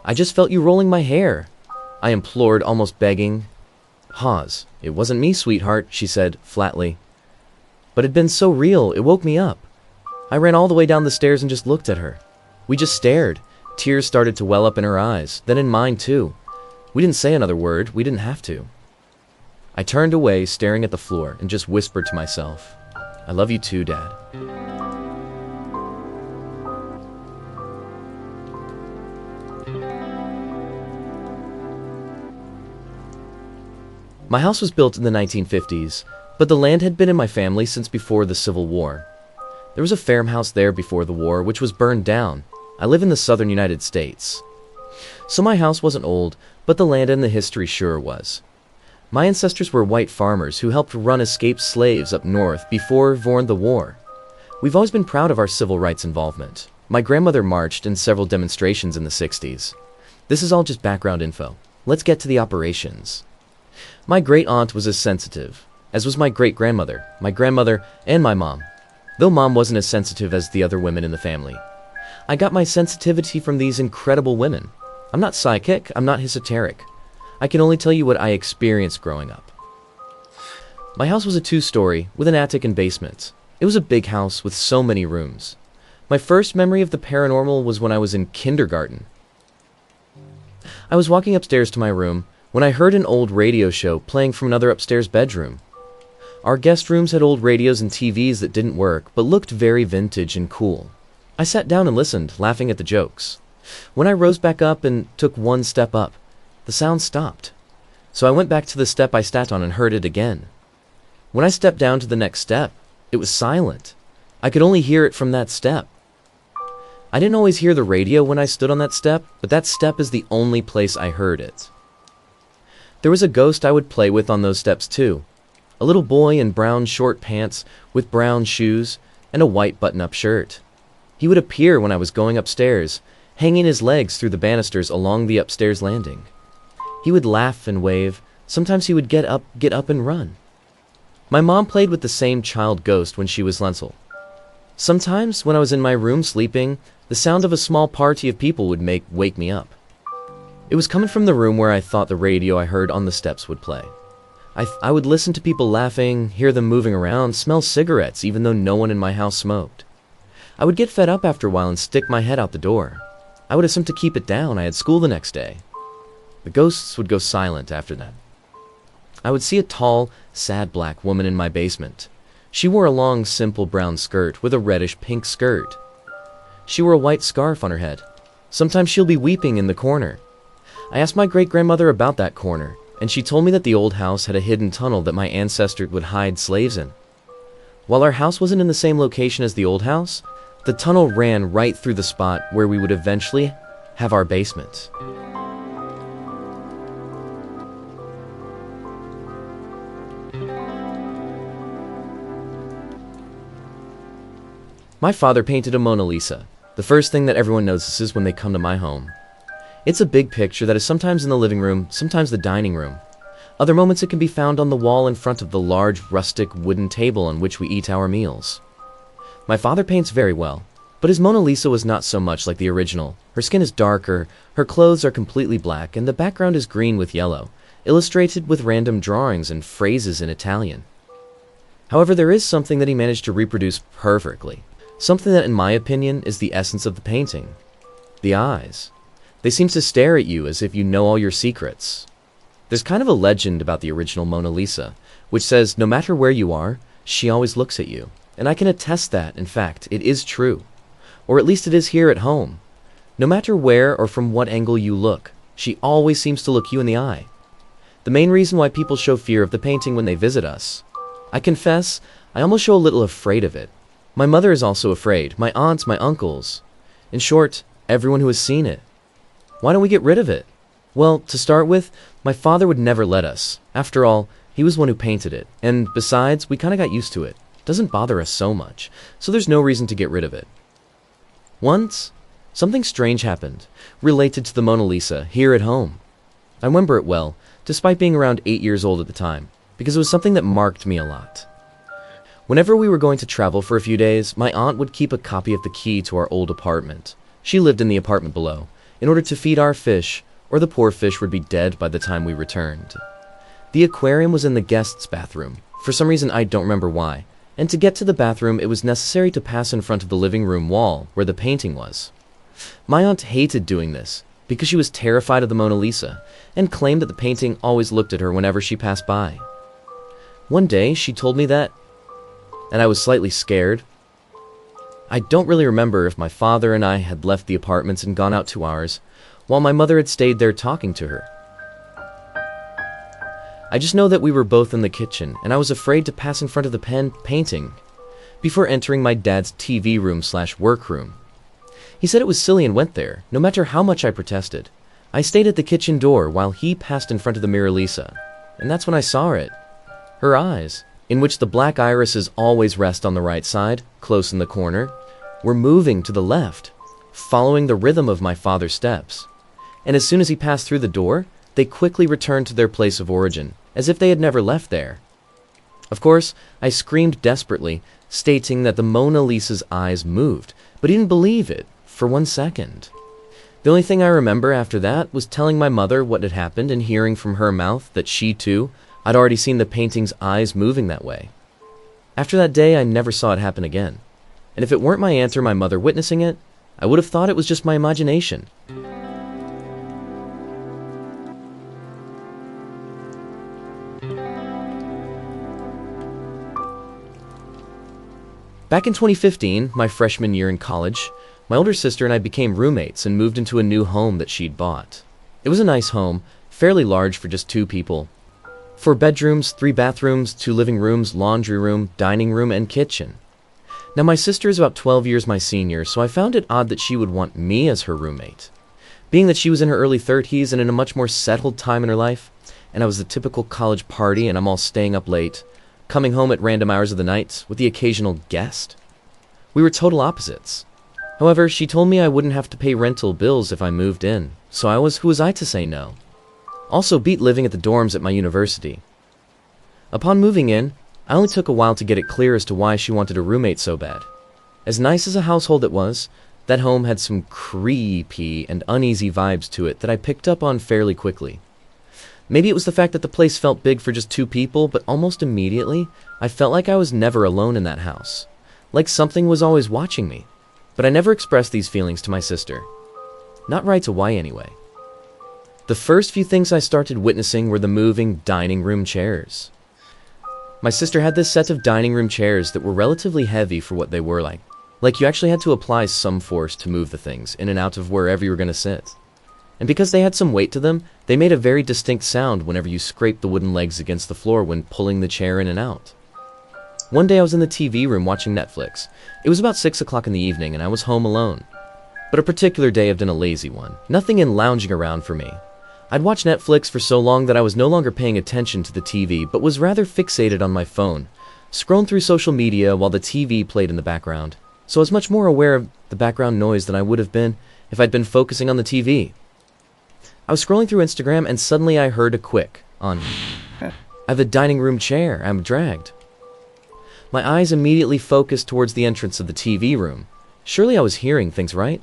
"I just felt you rolling my hair," I implored, almost begging. Pause. "It wasn't me, sweetheart," she said flatly. But it'd been so real, it woke me up. I ran all the way down the stairs and just looked at her. We just stared. Tears started to well up in her eyes, then in mine too. We didn't say another word. We didn't have to. I turned away, staring at the floor, and just whispered to myself, "I love you too, Dad." My house was built in the 1950s, but the land had been in my family since before the Civil War. There was a farmhouse there before the war, which was burned down. I live in the southern United States. So my house wasn't old, but the land and the history sure was. My ancestors were white farmers who helped run escaped slaves up north before the war. We've always been proud of our civil rights involvement. My grandmother marched in several demonstrations in the 60s. This is all just background info. Let's get to the operations. My great-aunt was as sensitive, as was my great-grandmother, my grandmother, and my mom, though Mom wasn't as sensitive as the other women in the family. I got my sensitivity from these incredible women. I'm not psychic, I'm not esoteric. I can only tell you what I experienced growing up. My house was a 2-story, with an attic and basement. It was a big house with so many rooms. My first memory of the paranormal was when I was in kindergarten. I was walking upstairs to my room when I heard an old radio show playing from another upstairs bedroom. Our guest rooms had old radios and TVs that didn't work, but looked very vintage and cool. I sat down and listened, laughing at the jokes. When I rose back up and took one step up, the sound stopped. So I went back to the step I sat on and heard it again. When I stepped down to the next step, it was silent. I could only hear it from that step. I didn't always hear the radio when I stood on that step, but that step is the only place I heard it. There was a ghost I would play with on those steps too. A little boy in brown short pants with brown shoes and a white button-up shirt. He would appear when I was going upstairs, hanging his legs through the banisters along the upstairs landing. He would laugh and wave. Sometimes he would get up and run. My mom played with the same child ghost when she was little. Sometimes, when I was in my room sleeping, the sound of a small party of people would wake me up. It was coming from the room where I thought the radio I heard on the steps would play. I would listen to people laughing, hear them moving around, smell cigarettes even though no one in my house smoked. I would get fed up after a while and stick my head out the door. I would attempt to keep it down. I had school the next day. The ghosts would go silent after that. I would see a tall, sad black woman in my basement. She wore a long, simple brown skirt with a reddish-pink skirt. She wore a white scarf on her head. Sometimes she'll be weeping in the corner. I asked my great-grandmother about that corner, and she told me that the old house had a hidden tunnel that my ancestors would hide slaves in. While our house wasn't in the same location as the old house, the tunnel ran right through the spot where we would eventually have our basement. My father painted a Mona Lisa, the first thing that everyone notices when they come to my home. It's a big picture that is sometimes in the living room, sometimes the dining room. Other moments it can be found on the wall in front of the large, rustic wooden table on which we eat our meals. My father paints very well, but his Mona Lisa was not so much like the original. Her skin is darker, her clothes are completely black, and the background is green with yellow, illustrated with random drawings and phrases in Italian. However, there is something that he managed to reproduce perfectly. Something that, in my opinion, is the essence of the painting. The eyes. They seem to stare at you as if you know all your secrets. There's kind of a legend about the original Mona Lisa, which says no matter where you are, she always looks at you. And I can attest that, in fact, it is true. Or at least it is here at home. No matter where or from what angle you look, she always seems to look you in the eye. The main reason why people show fear of the painting when they visit us. I confess, I almost show a little afraid of it. My mother is also afraid, my aunts, my uncles. In short, everyone who has seen it. Why don't we get rid of it? Well, to start with, my father would never let us. After all, he was one who painted it, and besides, we kinda got used to it. It doesn't bother us so much, so there's no reason to get rid of it. Once, something strange happened, related to the Mona Lisa, here at home. I remember it well, despite being around 8 years old at the time, because it was something that marked me a lot. Whenever we were going to travel for a few days, my aunt would keep a copy of the key to our old apartment. She lived in the apartment below, in order to feed our fish, or the poor fish would be dead by the time we returned. The aquarium was in the guest's bathroom. For some reason I don't remember why, and to get to the bathroom it was necessary to pass in front of the living room wall where the painting was. My aunt hated doing this, because she was terrified of the Mona Lisa, and claimed that the painting always looked at her whenever she passed by. One day she told me that, and I was slightly scared. I don't really remember if my father and I had left the apartments and gone out to ours, while my mother had stayed there talking to her. I just know that we were both in the kitchen, and I was afraid to pass in front of the painting before entering my dad's TV room/workroom. He said it was silly and went there, no matter how much I protested. I stayed at the kitchen door while he passed in front of the Mona Lisa, and that's when I saw it. Her eyes, in which the black irises always rest on the right side, close in the corner, were moving to the left, following the rhythm of my father's steps. And as soon as he passed through the door, they quickly returned to their place of origin, as if they had never left there. Of course, I screamed desperately, stating that the Mona Lisa's eyes moved, but he didn't believe it for 1 second. The only thing I remember after that was telling my mother what had happened and hearing from her mouth that she, too, I'd already seen the painting's eyes moving that way. After that day, I never saw it happen again. And if it weren't my aunt or my mother witnessing it, I would have thought it was just my imagination. Back in 2015, my freshman year in college, my older sister and I became roommates and moved into a new home that she'd bought. It was a nice home, fairly large for just 2 people. 4 bedrooms, 3 bathrooms, 2 living rooms, laundry room, dining room, and kitchen. Now my sister is about 12 years my senior, so I found it odd that she would want me as her roommate. Being that she was in her early 30s and in a much more settled time in her life, and I was the typical college party and I'm all staying up late, coming home at random hours of the night with the occasional guest. We were total opposites. However, she told me I wouldn't have to pay rental bills if I moved in, so who was I to say no? Also beat living at the dorms at my university. Upon moving in, I only took a while to get it clear as to why she wanted a roommate so bad. As nice as a household it was, that home had some creepy and uneasy vibes to it that I picked up on fairly quickly. Maybe it was the fact that the place felt big for just 2 people, but almost immediately, I felt like I was never alone in that house. Like something was always watching me. But I never expressed these feelings to my sister. Not right away, anyway. The first few things I started witnessing were the moving dining room chairs. My sister had this set of dining room chairs that were relatively heavy for what they were like. Like you actually had to apply some force to move the things in and out of wherever you were going to sit. And because they had some weight to them, they made a very distinct sound whenever you scraped the wooden legs against the floor when pulling the chair in and out. One day I was in the TV room watching Netflix. It was about 6 o'clock in the evening and I was home alone. But a particular day had been a lazy one. Nothing in lounging around for me. I'd watched Netflix for so long that I was no longer paying attention to the TV, but was rather fixated on my phone, scrolling through social media while the TV played in the background. So I was much more aware of the background noise than I would have been if I'd been focusing on the TV. I was scrolling through Instagram and suddenly I heard a quick on I have a dining room chair. I'm dragged. My eyes immediately focused towards the entrance of the TV room. Surely I was hearing things right?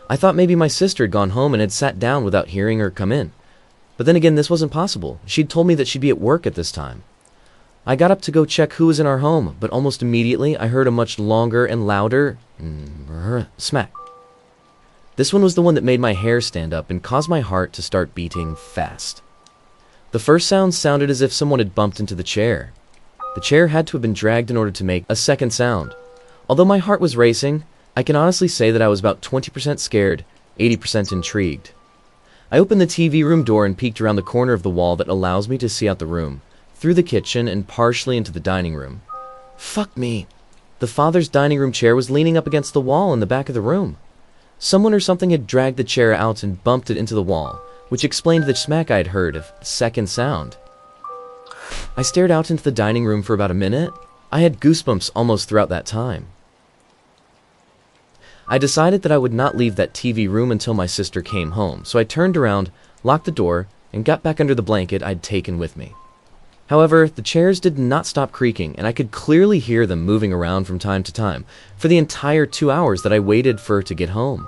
I thought maybe my sister had gone home and had sat down without hearing her come in. But then again, this wasn't possible. She'd told me that she'd be at work at this time. I got up to go check who was in our home, but almost immediately I heard a much longer and louder smack. This one was the one that made my hair stand up and caused my heart to start beating fast. The first sound sounded as if someone had bumped into the chair. The chair had to have been dragged in order to make a second sound. Although my heart was racing, I can honestly say that I was about 20% scared, 80% intrigued. I opened the TV room door and peeked around the corner of the wall that allows me to see out the room, through the kitchen and partially into the dining room. Fuck me. The father's dining room chair was leaning up against the wall in the back of the room. Someone or something had dragged the chair out and bumped it into the wall, which explained the smack I had heard of the second sound. I stared out into the dining room for about a minute. I had goosebumps almost throughout that time. I decided that I would not leave that TV room until my sister came home, so I turned around, locked the door, and got back under the blanket I'd taken with me. However, the chairs did not stop creaking, and I could clearly hear them moving around from time to time for the entire 2 hours that I waited for her to get home.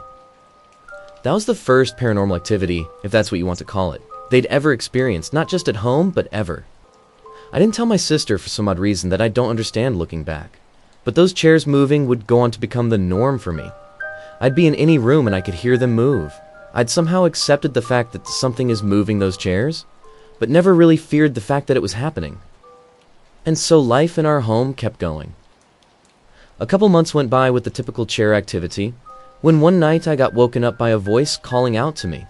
That was the first paranormal activity, if that's what you want to call it, they'd ever experienced, not just at home, but ever. I didn't tell my sister for some odd reason that I don't understand looking back, but those chairs moving would go on to become the norm for me. I'd be in any room and I could hear them move. I'd somehow accepted the fact that something is moving those chairs, but never really feared the fact that it was happening. And so life in our home kept going. A couple months went by with the typical chair activity, when one night I got woken up by a voice calling out to me.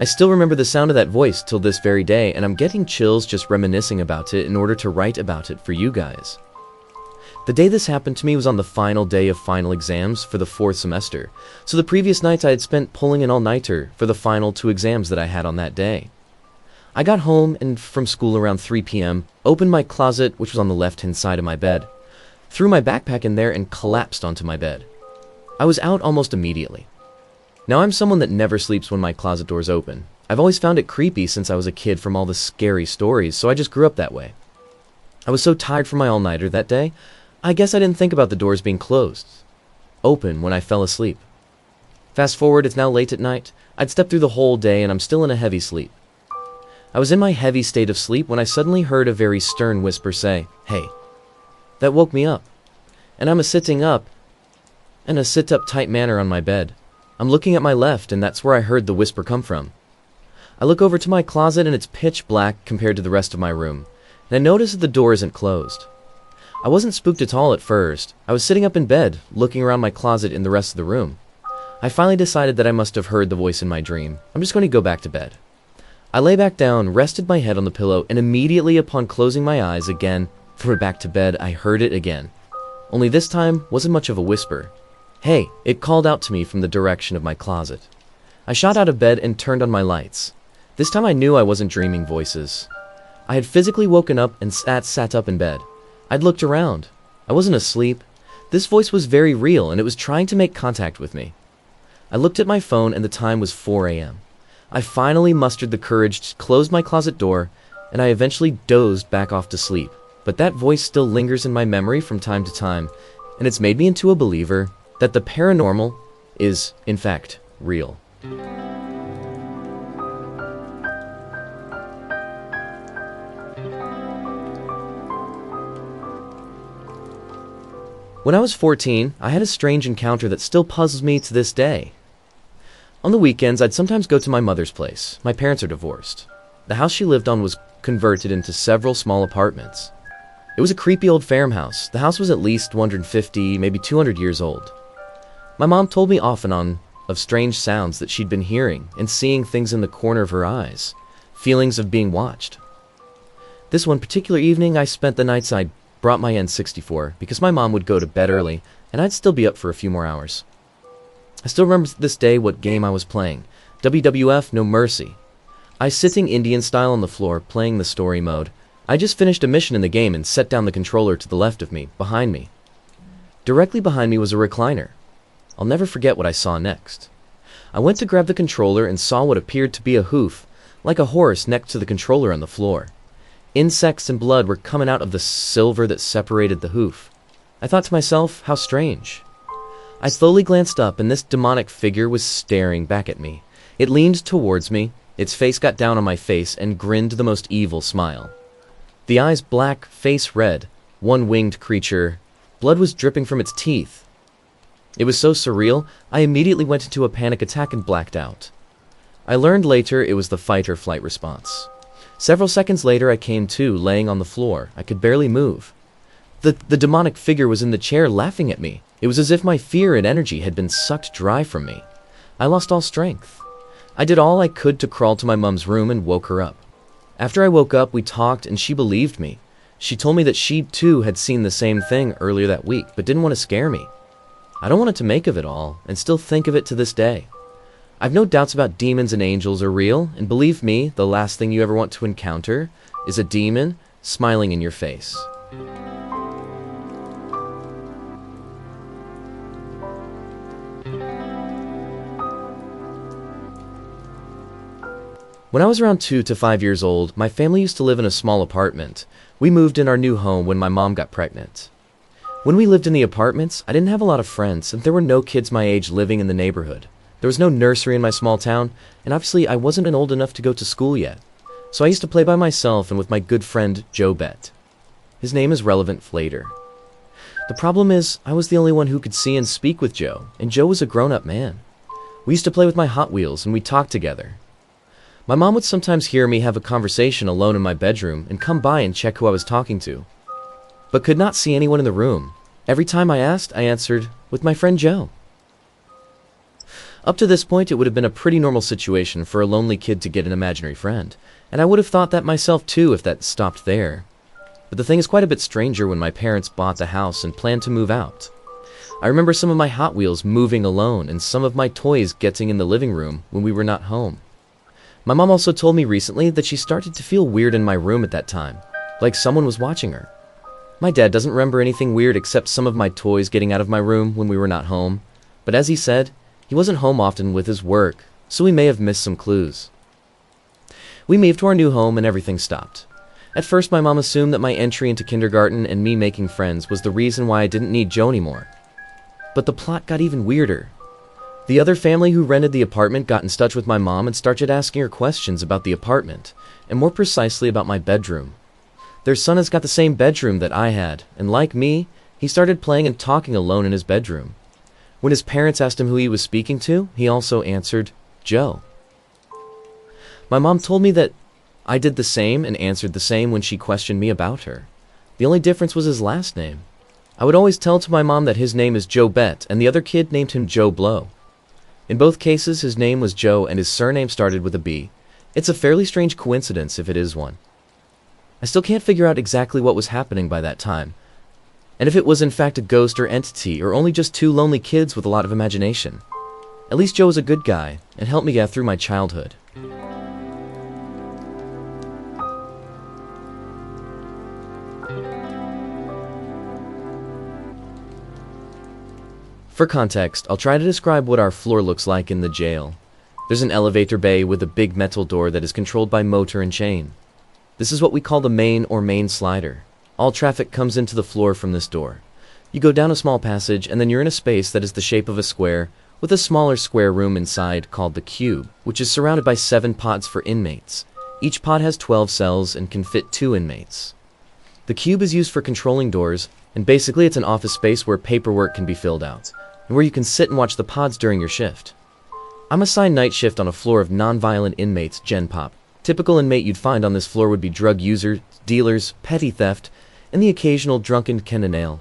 I still remember the sound of that voice till this very day, and I'm getting chills just reminiscing about it in order to write about it for you guys. The day this happened to me was on the final day of final exams for the 4th semester, so the previous nights I had spent pulling an all-nighter for the final 2 exams that I had on that day. I got home and from school around 3 p.m., opened my closet, which was on the left-hand side of my bed, threw my backpack in there and collapsed onto my bed. I was out almost immediately. Now I'm someone that never sleeps when my closet door's open. I've always found it creepy since I was a kid from all the scary stories, so I just grew up that way. I was so tired from my all-nighter that day, I guess I didn't think about the doors being closed, open when I fell asleep. Fast forward, it's now late at night. I'd stepped through the whole day and I'm still in a heavy sleep. I was in my heavy state of sleep when I suddenly heard a very stern whisper say, "Hey." That woke me up. And I'm sitting up in a sit-up tight manner on my bed. I'm looking at my left and that's where I heard the whisper come from. I look over to my closet and it's pitch black compared to the rest of my room, and I notice that the door isn't closed. I wasn't spooked at all at first. I was sitting up in bed, looking around my closet in the rest of the room. I finally decided that I must have heard the voice in my dream. I'm just going to go back to bed. I lay back down, rested my head on the pillow, and immediately upon closing my eyes again, for back to bed, I heard it again. Only this time wasn't much of a whisper. "Hey," it called out to me from the direction of my closet. I shot out of bed and turned on my lights. This time I knew I wasn't dreaming voices. I had physically woken up and sat up in bed. I'd looked around. I wasn't asleep. This voice was very real and it was trying to make contact with me. I looked at my phone and the time was 4 a.m. I finally mustered the courage to close my closet door and I eventually dozed back off to sleep. But that voice still lingers in my memory from time to time, and it's made me into a believer that the paranormal is, in fact, real. When I was 14, I had a strange encounter that still puzzles me to this day. On the weekends, I'd sometimes go to my mother's place. My parents are divorced. The house she lived on was converted into several small apartments. It was a creepy old farmhouse. The house was at least 150, maybe 200 years old. My mom told me off and on of strange sounds that she'd been hearing and seeing things in the corner of her eyes, feelings of being watched. This one particular evening, I spent the nights I'd brought my N64 because my mom would go to bed early and I'd still be up for a few more hours. I still remember to this day what game I was playing. WWF No Mercy. I was sitting Indian style on the floor playing the story mode. I just finished a mission in the game and set down the controller to the left of me, behind me. Directly behind me was a recliner. I'll never forget what I saw next. I went to grab the controller and saw what appeared to be a hoof, like a horse next to the controller on the floor. Insects and blood were coming out of the silver that separated the hoof. I thought to myself, how strange. I slowly glanced up, and this demonic figure was staring back at me. It leaned towards me, its face got down on my face, and grinned the most evil smile. The eyes black, face red, one-winged creature. Blood was dripping from its teeth. It was so surreal, I immediately went into a panic attack and blacked out. I learned later it was the fight or flight response. Several seconds later I came to, laying on the floor. I could barely move. The demonic figure was in the chair laughing at me. It was as if my fear and energy had been sucked dry from me. I lost all strength. I did all I could to crawl to my mom's room and woke her up. After I woke up, we talked and she believed me. She told me that she too had seen the same thing earlier that week, but didn't want to scare me. I don't want what to make of it all, and still think of it to this day. I've no doubts about demons and angels are real, and believe me, the last thing you ever want to encounter is a demon smiling in your face. When I was around 2 to 5 years old, my family used to live in a small apartment. We moved in our new home when my mom got pregnant. When we lived in the apartments, I didn't have a lot of friends, and there were no kids my age living in the neighborhood. There was no nursery in my small town, and obviously I wasn't old enough to go to school yet. So I used to play by myself and with my good friend Joe Bet. His name is relevant later. The problem is, I was the only one who could see and speak with Joe, and Joe was a grown-up man. We used to play with my Hot Wheels, and we talked together. My mom would sometimes hear me have a conversation alone in my bedroom and come by and check who I was talking to, but could not see anyone in the room. Every time I asked, I answered, with my friend Joe. Up to this point, it would have been a pretty normal situation for a lonely kid to get an imaginary friend, and I would have thought that myself too if that stopped there. But the thing is quite a bit stranger when my parents bought the house and planned to move out. I remember some of my Hot Wheels moving alone and some of my toys getting in the living room when we were not home. My mom also told me recently that she started to feel weird in my room at that time, like someone was watching her. My dad doesn't remember anything weird except some of my toys getting out of my room when we were not home, but as he said, he wasn't home often with his work, so we may have missed some clues. We moved to our new home and everything stopped. At first my mom assumed that my entry into kindergarten and me making friends was the reason why I didn't need Joe anymore. But the plot got even weirder. The other family who rented the apartment got in touch with my mom and started asking her questions about the apartment, and more precisely about my bedroom. Their son has got the same bedroom that I had, and like me, he started playing and talking alone in his bedroom. When his parents asked him who he was speaking to, he also answered, Joe. My mom told me that I did the same and answered the same when she questioned me about her. The only difference was his last name. I would always tell to my mom that his name is Joe Bet, and the other kid named him Joe Blow. In both cases, his name was Joe and his surname started with a B. It's a fairly strange coincidence if it is one. I still can't figure out exactly what was happening by that time, and if it was in fact a ghost or entity or only just two lonely kids with a lot of imagination. At least Joe was a good guy and helped me get through my childhood. For context, I'll try to describe what our floor looks like in the jail. There's an elevator bay with a big metal door that is controlled by motor and chain. This is what we call the main slider. All traffic comes into the floor from this door. You go down a small passage and then you're in a space that is the shape of a square with a smaller square room inside called the cube, which is surrounded by 7 pods for inmates. Each pod has 12 cells and can fit 2 inmates. The cube is used for controlling doors, and basically it's an office space where paperwork can be filled out, and where you can sit and watch the pods during your shift. I'm assigned night shift on a floor of non-violent inmates, Gen Pop. Typical inmate you'd find on this floor would be drug users, dealers, petty theft, and the occasional drunken Kenanale.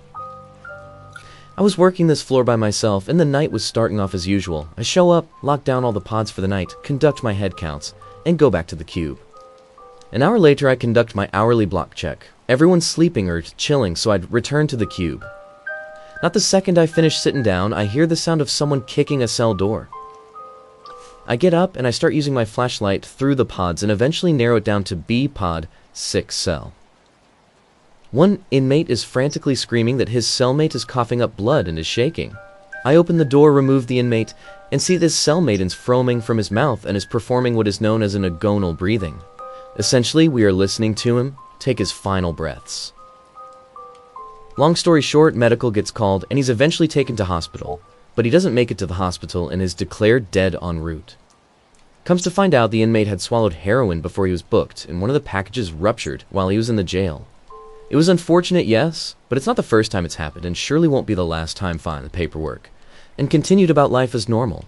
I was working this floor by myself, and the night was starting off as usual. I show up, lock down all the pods for the night, conduct my head counts, and go back to the cube. An hour later I conduct my hourly block check. Everyone's sleeping or chilling, so I'd return to the cube. Not the second I finish sitting down, I hear the sound of someone kicking a cell door. I get up and I start using my flashlight through the pods and eventually narrow it down to B pod 6 cell. One inmate is frantically screaming that his cellmate is coughing up blood and is shaking. I open the door, remove the inmate, and see this cellmate is foaming from his mouth and is performing what is known as an agonal breathing. Essentially, we are listening to him take his final breaths. Long story short, medical gets called and he's eventually taken to hospital, but he doesn't make it to the hospital and is declared dead en route. Comes to find out the inmate had swallowed heroin before he was booked and one of the packages ruptured while he was in the jail. It was unfortunate, yes, but it's not the first time it's happened and surely won't be the last time. Find the paperwork and continued about life as normal.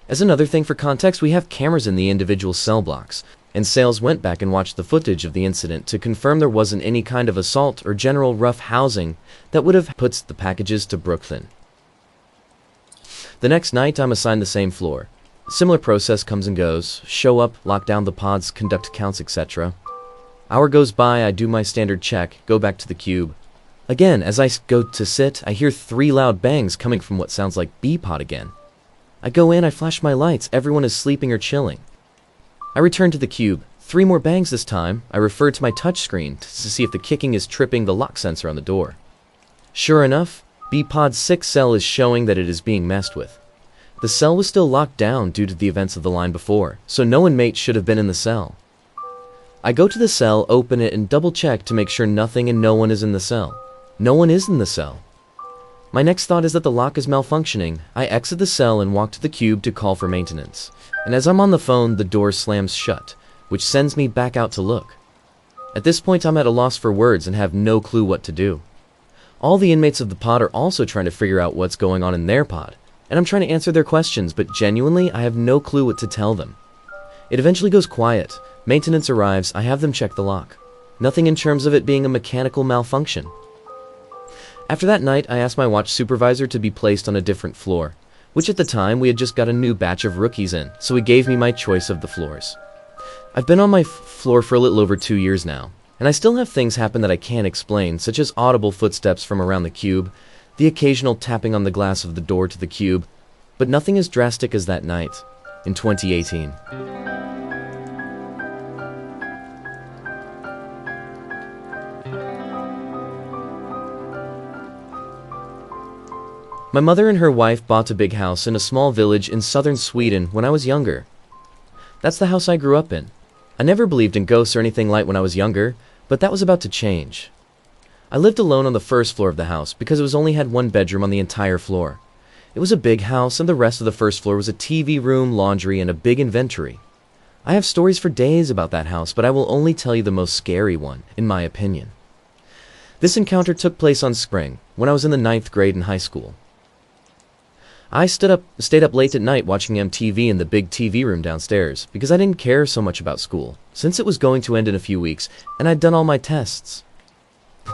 As another thing for context, we have cameras in the individual cell blocks, and Sales went back and watched the footage of the incident to confirm there wasn't any kind of assault or general rough housing that would have put the packages to Brooklyn. The next night, I'm assigned the same floor. Similar process comes and goes, show up, lock down the pods, conduct counts, etc. Hour goes by, I do my standard check, go back to the cube. Again, as I go to sit, I hear 3 loud bangs coming from what sounds like B-pod again. I go in, I flash my lights, everyone is sleeping or chilling. I return to the cube, 3 more bangs this time. I refer to my touchscreen to see if the kicking is tripping the lock sensor on the door. Sure enough, B-Pod's 6 cell is showing that it is being messed with. The cell was still locked down due to the events of the line before, so no inmate should have been in the cell. I go to the cell, open it, and double check to make sure nothing and no one is in the cell. No one is in the cell. My next thought is that the lock is malfunctioning. I exit the cell and walk to the cube to call for maintenance. And as I'm on the phone, the door slams shut, which sends me back out to look. At this point, I'm at a loss for words and have no clue what to do. All the inmates of the pod are also trying to figure out what's going on in their pod, and I'm trying to answer their questions, but genuinely, I have no clue what to tell them. It eventually goes quiet. Maintenance arrives, I have them check the lock. Nothing in terms of it being a mechanical malfunction. After that night, I asked my watch supervisor to be placed on a different floor, which at the time we had just got a new batch of rookies in, so he gave me my choice of the floors. I've been on my floor for a little over 2 years now, and I still have things happen that I can't explain, such as audible footsteps from around the cube, the occasional tapping on the glass of the door to the cube, but nothing as drastic as that night in 2018. My mother and her wife bought a big house in a small village in southern Sweden when I was younger. That's the house I grew up in. I never believed in ghosts or anything like when I was younger, but that was about to change. I lived alone on the first floor of the house because it only had 1 bedroom on the entire floor. It was a big house and the rest of the first floor was a TV room, laundry, and a big inventory. I have stories for days about that house, but I will only tell you the most scary one, in my opinion. This encounter took place on spring, when I was in the 9th grade in high school. I stayed up late at night watching MTV in the big TV room downstairs because I didn't care so much about school, since it was going to end in a few weeks and I'd done all my tests.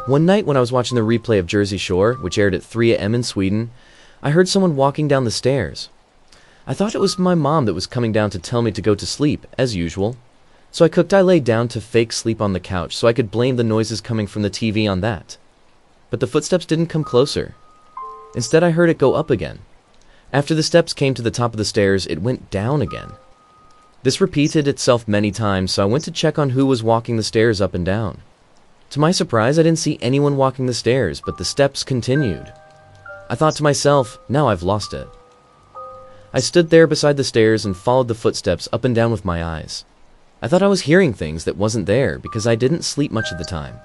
One night when I was watching the replay of Jersey Shore, which aired at 3 a.m. in Sweden, I heard someone walking down the stairs. I thought it was my mom that was coming down to tell me to go to sleep, as usual. So I laid down to fake sleep on the couch so I could blame the noises coming from the TV on that. But the footsteps didn't come closer. Instead, I heard it go up again. After the steps came to the top of the stairs, it went down again. This repeated itself many times, so I went to check on who was walking the stairs up and down. To my surprise, I didn't see anyone walking the stairs, but the steps continued. I thought to myself, now I've lost it. I stood there beside the stairs and followed the footsteps up and down with my eyes. I thought I was hearing things that wasn't there because I didn't sleep much of the time.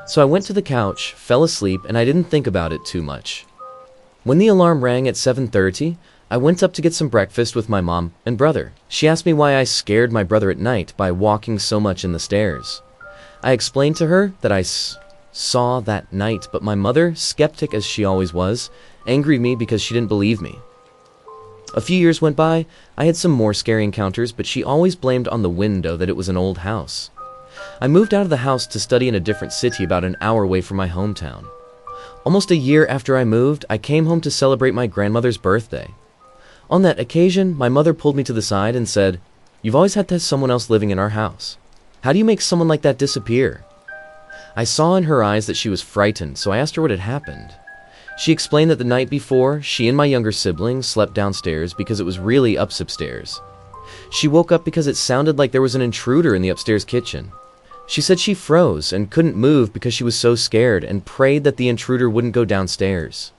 So I went to the couch, fell asleep, and I didn't think about it too much. When the alarm rang at 7:30, I went up to get some breakfast with my mom and brother. She asked me why I scared my brother at night by walking so much in the stairs. I explained to her that I saw that night, but my mother, skeptic as she always was, angered me because she didn't believe me. A few years went by, I had some more scary encounters, but she always blamed on the window that it was an old house. I moved out of the house to study in a different city about an hour away from my hometown. Almost a year after I moved, I came home to celebrate my grandmother's birthday. On that occasion, my mother pulled me to the side and said, "You've always had to have someone else living in our house. How do you make someone like that disappear?" I saw in her eyes that she was frightened, so I asked her what had happened. She explained that the night before, she and my younger sibling slept downstairs because it was really upstairs. She woke up because it sounded like there was an intruder in the upstairs kitchen. She said she froze and couldn't move because she was so scared and prayed that the intruder wouldn't go downstairs.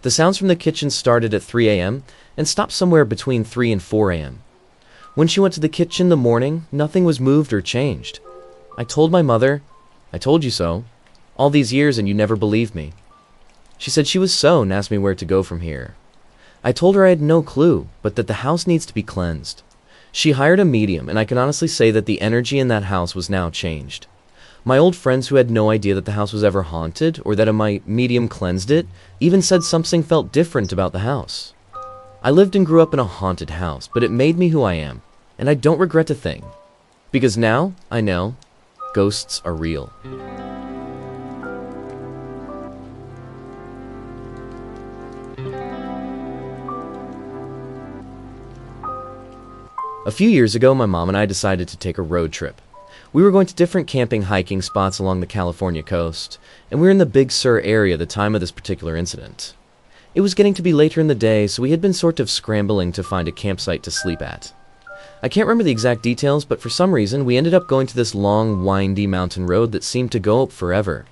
The sounds from the kitchen started at 3 a.m. and stopped somewhere between 3 and 4 a.m. When she went to the kitchen in the morning, nothing was moved or changed. I told my mother, I told you so. All these years and you never believed me." She said she was so and asked me where to go from here. I told her I had no clue, but that the house needs to be cleansed. She hired a medium, and I can honestly say that the energy in that house was now changed. My old friends who had no idea that the house was ever haunted or that my medium cleansed it even said something felt different about the house. I lived and grew up in a haunted house, but it made me who I am, and I don't regret a thing. Because now, I know, ghosts are real. A few years ago, my mom and I decided to take a road trip. We were going to different camping hiking spots along the California coast, and we were in the Big Sur area at the time of this particular incident. It was getting to be later in the day, so we had been sort of scrambling to find a campsite to sleep at. I can't remember the exact details, but for some reason we ended up going to this long, windy mountain road that seemed to go up forever.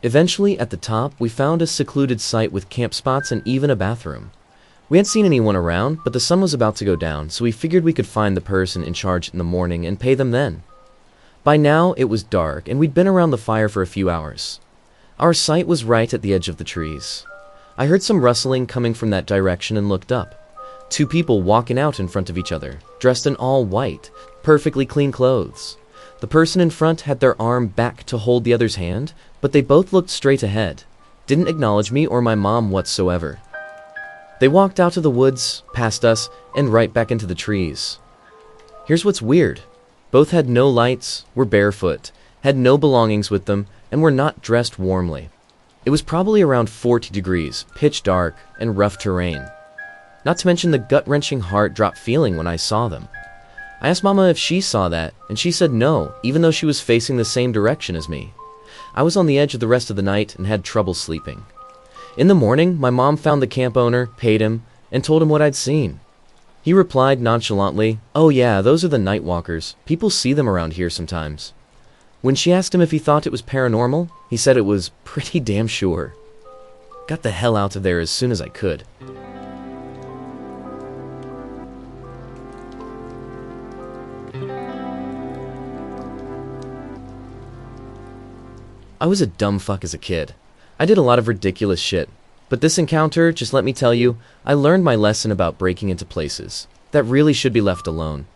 Eventually, at the top, we found a secluded site with camp spots and even a bathroom. We hadn't seen anyone around, but the sun was about to go down, so we figured we could find the person in charge in the morning and pay them then. By now, it was dark, and we'd been around the fire for a few hours. Our site was right at the edge of the trees. I heard some rustling coming from that direction and looked up. Two people walking out in front of each other, dressed in all white, perfectly clean clothes. The person in front had their arm back to hold the other's hand, but they both looked straight ahead, didn't acknowledge me or my mom whatsoever. They walked out of the woods, past us, and right back into the trees. Here's what's weird. Both had no lights, were barefoot, had no belongings with them, and were not dressed warmly. It was probably around 40 degrees, pitch dark, and rough terrain. Not to mention the gut-wrenching heart-drop feeling when I saw them. I asked Mama if she saw that, and she said no, even though she was facing the same direction as me. I was on the edge of the rest of the night and had trouble sleeping. In the morning, my mom found the camp owner, paid him, and told him what I'd seen. He replied nonchalantly, "Oh yeah, those are the night walkers. People see them around here sometimes." When she asked him if he thought it was paranormal, he said it was pretty damn sure. Got the hell out of there as soon as I could. I was a dumb fuck as a kid. I did a lot of ridiculous shit. But this encounter, just let me tell you, I learned my lesson about breaking into places that really should be left alone.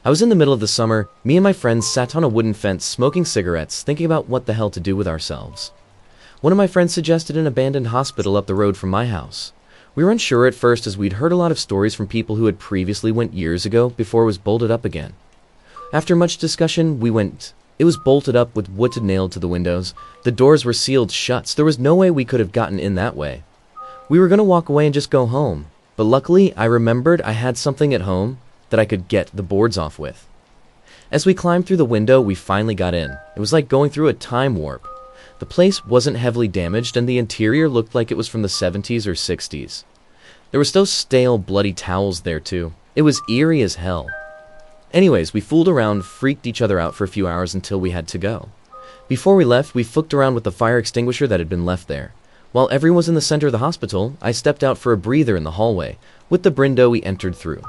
I was in the middle of the summer. Me and my friends sat on a wooden fence smoking cigarettes, thinking about what the hell to do with ourselves. One of my friends suggested an abandoned hospital up the road from my house. We were unsure at first as we'd heard a lot of stories from people who had previously went years ago before it was bolted up again. After much discussion, we went. It was bolted up with wood nailed to the windows. The doors were sealed shut, so there was no way we could have gotten in that way. We were going to walk away and just go home, but luckily I remembered I had something at home that I could get the boards off with. As we climbed through the window, we finally got in. It was like going through a time warp. The place wasn't heavily damaged, and the interior looked like it was from the 70s or 60s. There were still stale, bloody towels there too. It was eerie as hell. Anyways, we fooled around, freaked each other out for a few hours until we had to go. Before we left, we fucked around with the fire extinguisher that had been left there. While everyone was in the center of the hospital, I stepped out for a breather in the hallway, with the window we entered through.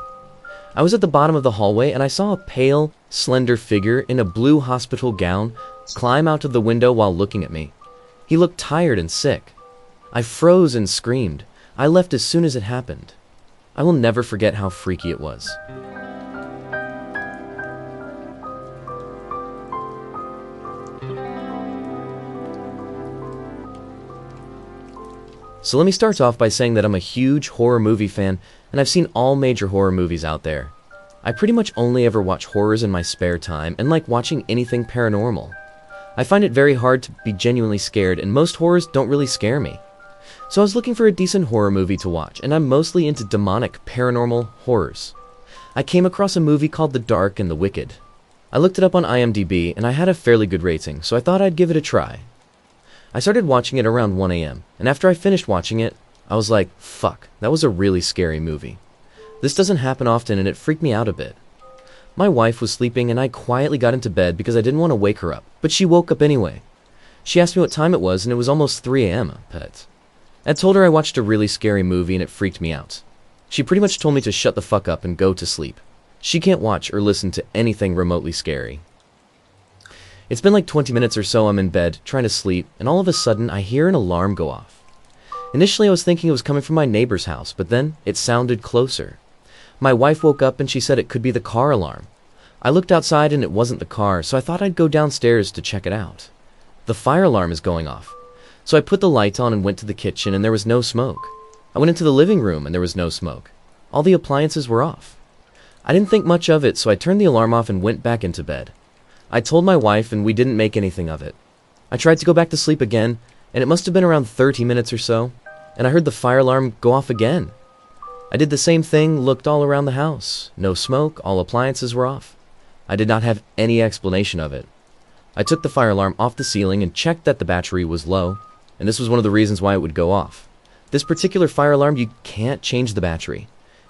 I was at the bottom of the hallway and I saw a pale, slender figure in a blue hospital gown climb out of the window while looking at me. He looked tired and sick. I froze and screamed. I left as soon as it happened. I will never forget how freaky it was. So let me start off by saying that I'm a huge horror movie fan, and I've seen all major horror movies out there. I pretty much only ever watch horrors in my spare time and like watching anything paranormal. I find it very hard to be genuinely scared, and most horrors don't really scare me. So I was looking for a decent horror movie to watch, and I'm mostly into demonic, paranormal horrors. I came across a movie called The Dark and the Wicked. I looked it up on IMDb, and I had a fairly good rating, so I thought I'd give it a try. I started watching it around 1 a.m., and after I finished watching it, I was like, fuck, that was a really scary movie. This doesn't happen often, and it freaked me out a bit. My wife was sleeping, and I quietly got into bed because I didn't want to wake her up, but she woke up anyway. She asked me what time it was, and it was almost 3 a.m., pet. I told her I watched a really scary movie, and it freaked me out. She pretty much told me to shut the fuck up and go to sleep. She can't watch or listen to anything remotely scary. It's been like 20 minutes or so I'm in bed, trying to sleep, and all of a sudden I hear an alarm go off. Initially I was thinking it was coming from my neighbor's house, but then it sounded closer. My wife woke up and she said it could be the car alarm. I looked outside and it wasn't the car, so I thought I'd go downstairs to check it out. The fire alarm is going off. So I put the light on and went to the kitchen and there was no smoke. I went into the living room and there was no smoke. All the appliances were off. I didn't think much of it, so I turned the alarm off and went back into bed. I told my wife and we didn't make anything of it. I tried to go back to sleep again, and it must have been around 30 minutes or so, and I heard the fire alarm go off again. I did the same thing, looked all around the house. No smoke, all appliances were off. I did not have any explanation of it. I took the fire alarm off the ceiling and checked that the battery was low, and this was one of the reasons why it would go off. This particular fire alarm, you can't change the battery.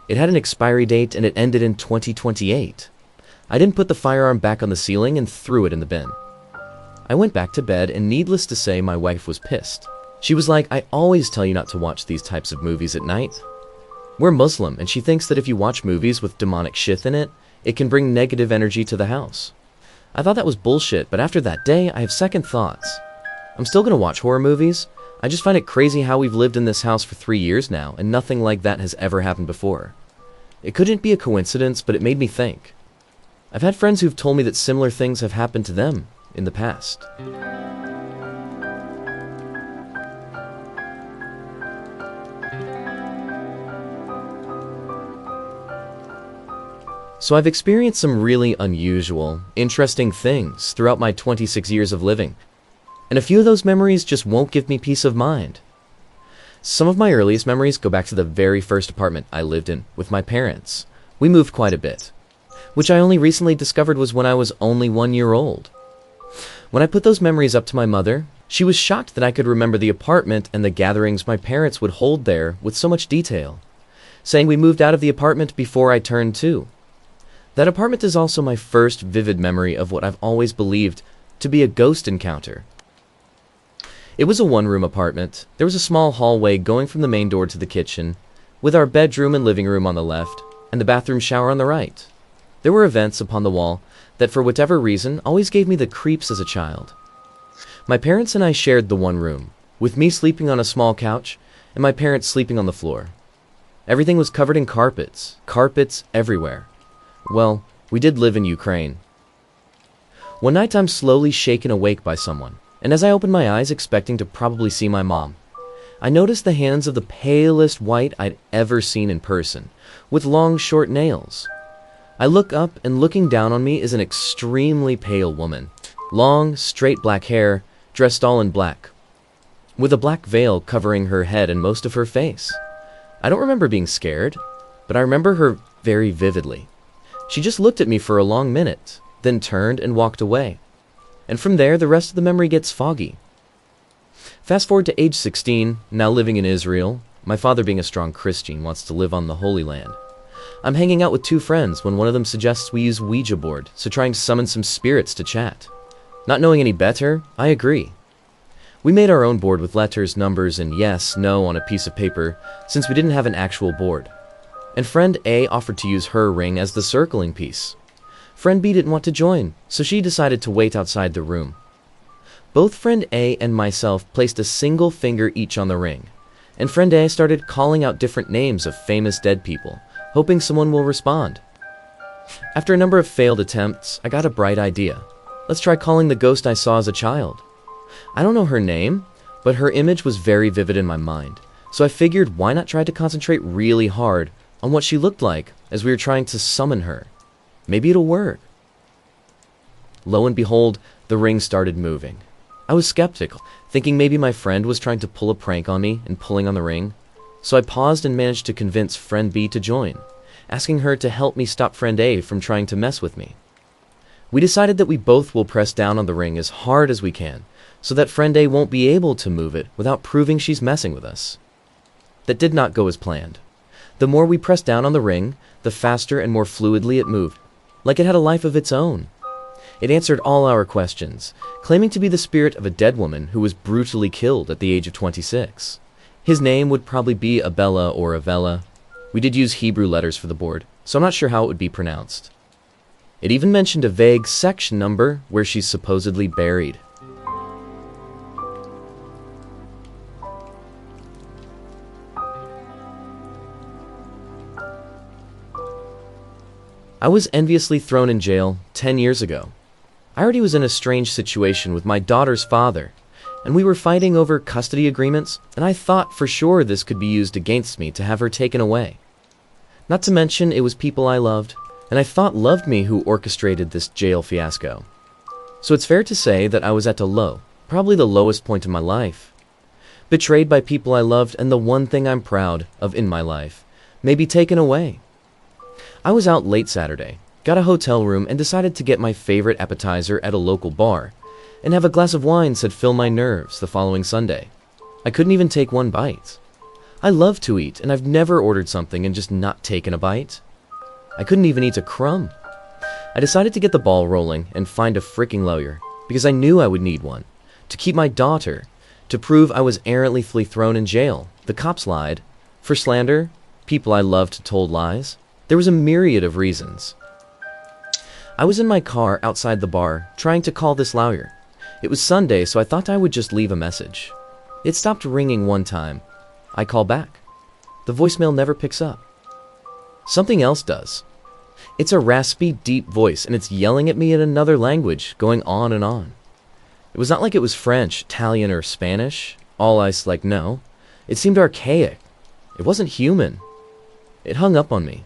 It had an expiry date and it ended in 2028. I didn't put the fire alarm back on the ceiling and threw it in the bin. I went back to bed and needless to say my wife was pissed. She was like, I always tell you not to watch these types of movies at night. We're Muslim and she thinks that if you watch movies with demonic shit in it, it can bring negative energy to the house. I thought that was bullshit, but after that day I have second thoughts. I'm still gonna watch horror movies. I just find it crazy how we've lived in this house for 3 years now and nothing like that has ever happened before. It couldn't be a coincidence, but it made me think. I've had friends who've told me that similar things have happened to them in the past. So I've experienced some really unusual, interesting things throughout my 26 years of living, and a few of those memories just won't give me peace of mind. Some of my earliest memories go back to the very first apartment I lived in with my parents. We moved quite a bit, which I only recently discovered was when I was only 1 year old. When I put those memories up to my mother, she was shocked that I could remember the apartment and the gatherings my parents would hold there with so much detail, saying we moved out of the apartment before I turned 2. That apartment is also my first vivid memory of what I've always believed to be a ghost encounter. It was a one-room apartment. There was a small hallway going from the main door to the kitchen, with our bedroom and living room on the left, and the bathroom shower on the right. There were events upon the wall that for whatever reason always gave me the creeps as a child. My parents and I shared the one room, with me sleeping on a small couch and my parents sleeping on the floor. Everything was covered in carpets everywhere. Well, we did live in Ukraine. One night I'm slowly shaken awake by someone, and as I opened my eyes expecting to probably see my mom, I noticed the hands of the palest white I'd ever seen in person, with long short nails. I look up and looking down on me is an extremely pale woman. Long, straight black hair, dressed all in black, with a black veil covering her head and most of her face. I don't remember being scared, but I remember her very vividly. She just looked at me for a long minute, then turned and walked away. And from there, the rest of the memory gets foggy. Fast forward to age 16, now living in Israel. My father, being a strong Christian, wants to live on the Holy Land. I'm hanging out with 2 friends when one of them suggests we use Ouija board, so trying to summon some spirits to chat. Not knowing any better, I agree. We made our own board with letters, numbers, and yes, no on a piece of paper, since we didn't have an actual board. And friend A offered to use her ring as the circling piece. Friend B didn't want to join, so she decided to wait outside the room. Both friend A and myself placed a single finger each on the ring, and friend A started calling out different names of famous dead people, hoping someone will respond. After a number of failed attempts, I got a bright idea. Let's try calling the ghost I saw as a child. I don't know her name, but her image was very vivid in my mind, so I figured why not try to concentrate really hard on what she looked like as we were trying to summon her. Maybe it'll work. Lo and behold, the ring started moving. I was skeptical, thinking maybe my friend was trying to pull a prank on me and pulling on the ring, so I paused and managed to convince friend B to join, asking her to help me stop friend A from trying to mess with me. We decided that we both will press down on the ring as hard as we can, so that friend A won't be able to move it without proving she's messing with us. That did not go as planned. The more we pressed down on the ring, the faster and more fluidly it moved, like it had a life of its own. It answered all our questions, claiming to be the spirit of a dead woman who was brutally killed at the age of 26. His name would probably be Abella or Avella. We did use Hebrew letters for the board, so I'm not sure how it would be pronounced. It even mentioned a vague section number where she's supposedly buried. I was enviously thrown in jail 10 years ago. I already was in a strange situation with my daughter's father, and we were fighting over custody agreements, and I thought for sure this could be used against me to have her taken away. Not to mention it was people I loved, and I thought loved me who orchestrated this jail fiasco. So it's fair to say that I was at a low, probably the lowest point in my life. Betrayed by people I loved, and the one thing I'm proud of in my life may be taken away. I was out late Saturday, got a hotel room, and decided to get my favorite appetizer at a local bar, and have a glass of wine said fill my nerves the following Sunday. I couldn't even take one bite. I love to eat, and I've never ordered something and just not taken a bite. I couldn't even eat a crumb. I decided to get the ball rolling and find a freaking lawyer, because I knew I would need one, to keep my daughter, to prove I was errantly thrown in jail. The cops lied. For slander, people I loved told lies. There was a myriad of reasons. I was in my car outside the bar, trying to call this lawyer. It was Sunday, so I thought I would just leave a message. It stopped ringing one time. I call back. The voicemail never picks up. Something else does. It's a raspy, deep voice, and it's yelling at me in another language, going on and on. It was not like it was French, Italian, or Spanish. All ice like no. It seemed archaic. It wasn't human. It hung up on me.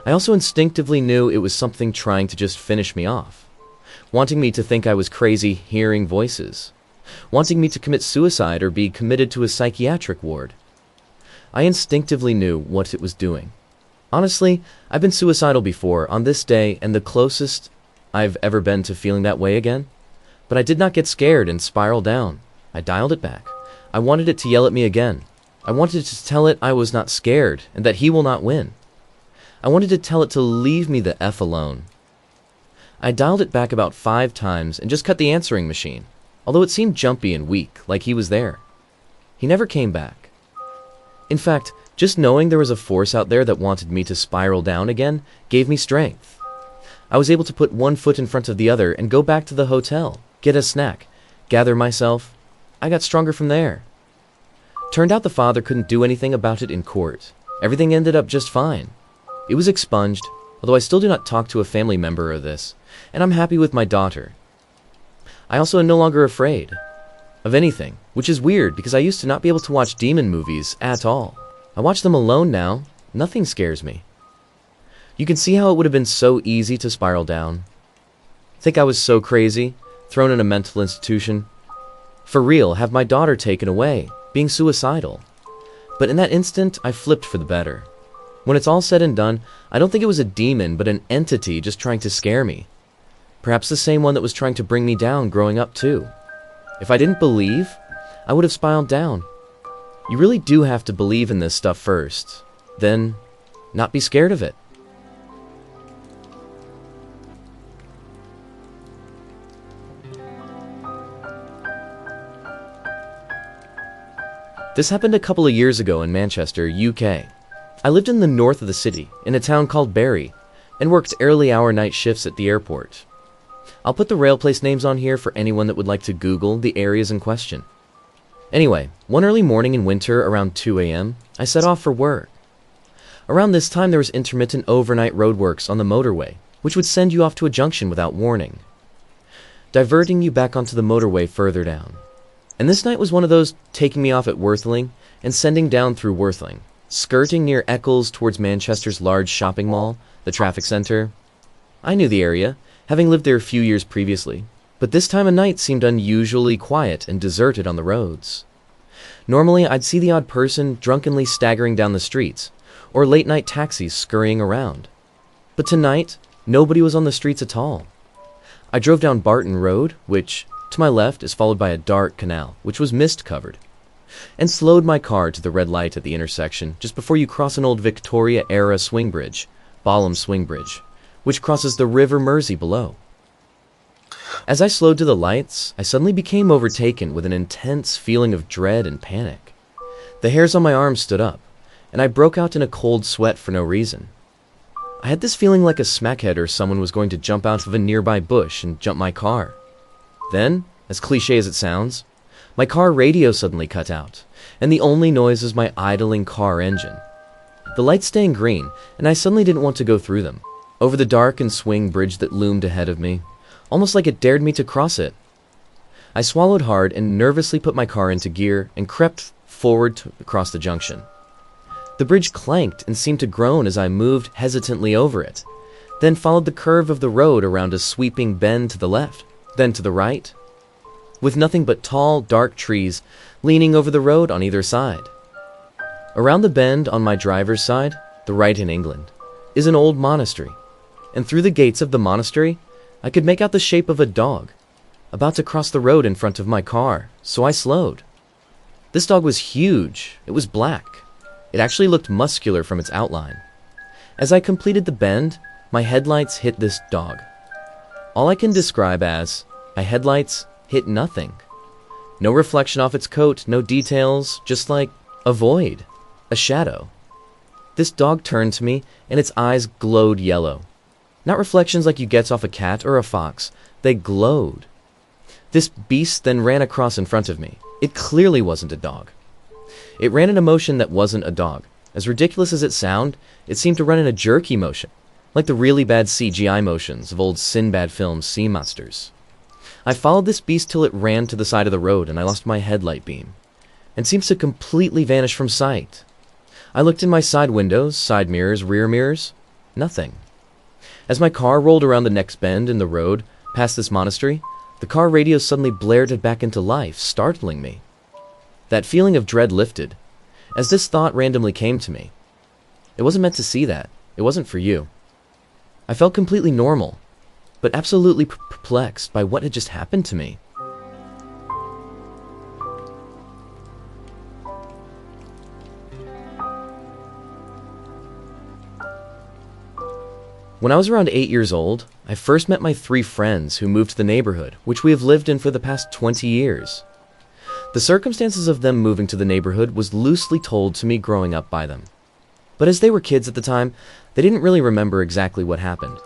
I also instinctively knew it was something trying to just finish me off, wanting me to think I was crazy hearing voices, wanting me to commit suicide or be committed to a psychiatric ward. I instinctively knew what it was doing. Honestly, I've been suicidal before on this day and the closest I've ever been to feeling that way again, but I did not get scared and spiral down. I dialed it back. I wanted it to yell at me again. I wanted to tell it I was not scared and that he will not win. I wanted to tell it to leave me the F alone. I dialed it back about 5 times and just cut the answering machine, although it seemed jumpy and weak, like he was there. He never came back. In fact, just knowing there was a force out there that wanted me to spiral down again gave me strength. I was able to put one foot in front of the other and go back to the hotel, get a snack, gather myself. I got stronger from there. Turned out the father couldn't do anything about it in court. Everything ended up just fine. It was expunged, although I still do not talk to a family member of this, and I'm happy with my daughter. I also am no longer afraid of anything, which is weird because I used to not be able to watch demon movies at all. I watch them alone now. Nothing scares me. You can see how it would have been so easy to spiral down. Think I was so crazy, thrown in a mental institution. For real, have my daughter taken away, being suicidal. But in that instant, I flipped for the better. When it's all said and done, I don't think it was a demon, but an entity just trying to scare me. Perhaps the same one that was trying to bring me down growing up too. If I didn't believe, I would have spiraled down. You really do have to believe in this stuff first, then not be scared of it. This happened a couple of years ago in Manchester, UK. I lived in the north of the city, in a town called Bury, and worked early hour night shifts at the airport. I'll put the rail place names on here for anyone that would like to Google the areas in question. Anyway, one early morning in winter around 2 a.m., I set off for work. Around this time there was intermittent overnight roadworks on the motorway, which would send you off to a junction without warning, diverting you back onto the motorway further down. And this night was one of those taking me off at Worthling and sending down through Worthling, skirting near Eccles towards Manchester's large shopping mall, the traffic center. I knew the area, having lived there a few years previously, but this time of night seemed unusually quiet and deserted on the roads. Normally, I'd see the odd person drunkenly staggering down the streets, or late-night taxis scurrying around. But tonight, nobody was on the streets at all. I drove down Barton Road, which, to my left, is followed by a dark canal, which was mist-covered, and slowed my car to the red light at the intersection just before you cross an old Victoria-era swing bridge, Balham Swing Bridge, which crosses the River Mersey below. As I slowed to the lights, I suddenly became overtaken with an intense feeling of dread and panic. The hairs on my arms stood up, and I broke out in a cold sweat for no reason. I had this feeling like a smackhead or someone was going to jump out of a nearby bush and jump my car. Then, as cliche as it sounds, my car radio suddenly cut out, and the only noise was my idling car engine. The lights staying green, and I suddenly didn't want to go through them, over the dark and swing bridge that loomed ahead of me, almost like it dared me to cross it. I swallowed hard and nervously put my car into gear and crept forward across the junction. The bridge clanked and seemed to groan as I moved hesitantly over it, then followed the curve of the road around a sweeping bend to the left, then to the right, with nothing but tall, dark trees leaning over the road on either side. Around the bend on my driver's side, the right in England, is an old monastery, and through the gates of the monastery, I could make out the shape of a dog, about to cross the road in front of my car, so I slowed. This dog was huge. It was black. It actually looked muscular from its outline. As I completed the bend, my headlights hit this dog. All I can describe as, my headlights hit nothing. No reflection off its coat, no details, just like a void, a shadow. This dog turned to me, and its eyes glowed yellow. Not reflections like you get off a cat or a fox. They glowed. This beast then ran across in front of me. It clearly wasn't a dog. It ran in a motion that wasn't a dog. As ridiculous as it sounded, it seemed to run in a jerky motion, like the really bad CGI motions of old Sinbad film sea monsters. I followed this beast till it ran to the side of the road and I lost my headlight beam, and seems to completely vanish from sight. I looked in my side windows, side mirrors, rear mirrors. Nothing. As my car rolled around the next bend in the road, past this monastery, the car radio suddenly blared it back into life, startling me. That feeling of dread lifted, as this thought randomly came to me. It wasn't meant to see that. It wasn't for you. I felt completely normal, but absolutely perplexed by what had just happened to me. When I was around 8 years old, I first met my 3 friends who moved to the neighborhood, which we have lived in for the past 20 years. The circumstances of them moving to the neighborhood was loosely told to me growing up by them. But as they were kids at the time, they didn't really remember exactly what happened.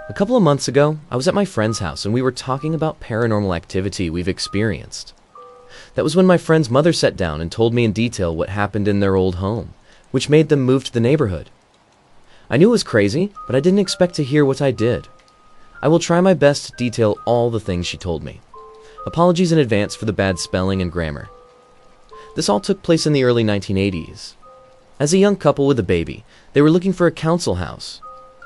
A couple of months ago, I was at my friend's house and we were talking about paranormal activity we've experienced. That was when my friend's mother sat down and told me in detail what happened in their old home, which made them move to the neighborhood. I knew it was crazy, but I didn't expect to hear what I did. I will try my best to detail all the things she told me. Apologies in advance for the bad spelling and grammar. This all took place in the early 1980s. As a young couple with a baby, they were looking for a council house.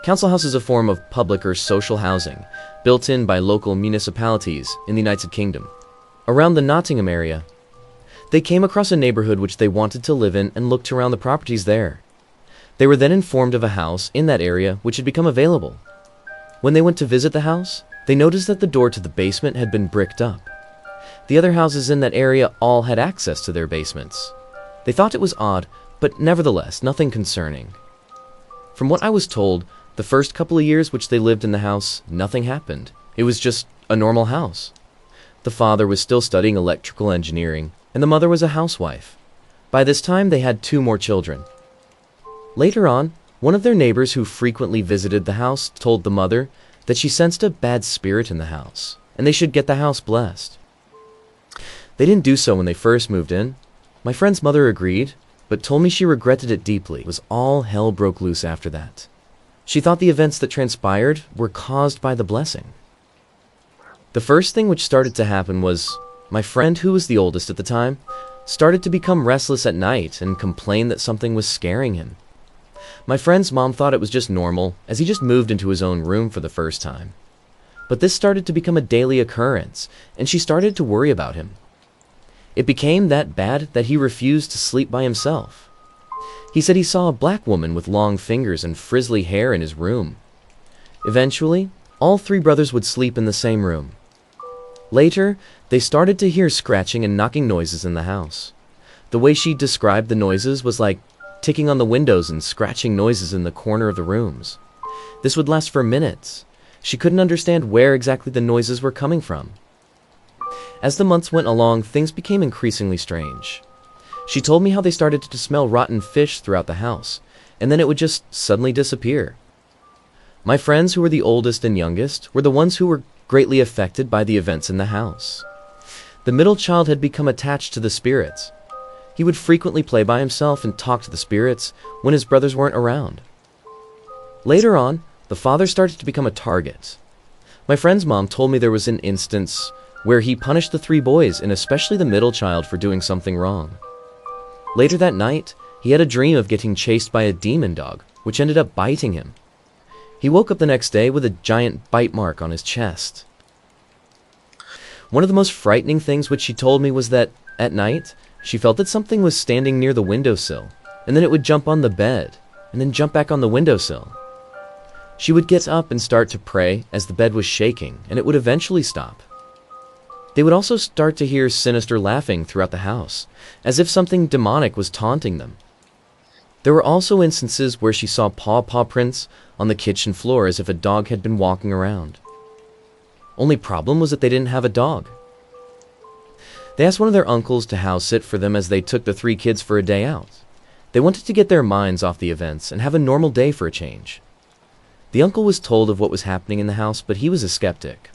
Council house is a form of public or social housing, built in by local municipalities in the United Kingdom. Around the Nottingham area, they came across a neighborhood which they wanted to live in and looked around the properties there. They were then informed of a house in that area which had become available. When they went to visit the house, they noticed that the door to the basement had been bricked up. The other houses in that area all had access to their basements. They thought it was odd, but nevertheless, nothing concerning. From what I was told, the first couple of years which they lived in the house, nothing happened. It was just a normal house. The father was still studying electrical engineering, and the mother was a housewife. By this time, they had 2 more children. Later on, one of their neighbors who frequently visited the house told the mother that she sensed a bad spirit in the house, and they should get the house blessed. They didn't do so when they first moved in. My friend's mother agreed, but told me she regretted it deeply. It was all hell broke loose after that. She thought the events that transpired were caused by the blessing. The first thing which started to happen was, my friend, who was the oldest at the time, started to become restless at night and complained that something was scaring him. My friend's mom thought it was just normal, as he just moved into his own room for the first time. But this started to become a daily occurrence, and she started to worry about him. It became that bad that he refused to sleep by himself. He said he saw a black woman with long fingers and frizzly hair in his room. Eventually, all 3 brothers would sleep in the same room. Later, they started to hear scratching and knocking noises in the house. The way she described the noises was like ticking on the windows and scratching noises in the corner of the rooms. This would last for minutes. She couldn't understand where exactly the noises were coming from. As the months went along, things became increasingly strange. She told me how they started to smell rotten fish throughout the house, and then it would just suddenly disappear. My friends, who were the oldest and youngest, were the ones who were greatly affected by the events in the house. The middle child had become attached to the spirits. He would frequently play by himself and talk to the spirits when his brothers weren't around. Later on, the father started to become a target. My friend's mom told me there was an instance where he punished the three boys, and especially the middle child, for doing something wrong. Later that night, he had a dream of getting chased by a demon dog, which ended up biting him. He woke up the next day with a giant bite mark on his chest. One of the most frightening things which she told me was that, at night, she felt that something was standing near the windowsill, and then it would jump on the bed, and then jump back on the windowsill. She would get up and start to pray as the bed was shaking, and it would eventually stop. They would also start to hear sinister laughing throughout the house, as if something demonic was taunting them. There were also instances where she saw paw prints on the kitchen floor as if a dog had been walking around. Only problem was that they didn't have a dog. They asked one of their uncles to house sit for them as they took the three kids for a day out. They wanted to get their minds off the events and have a normal day for a change. The uncle was told of what was happening in the house, but he was a skeptic.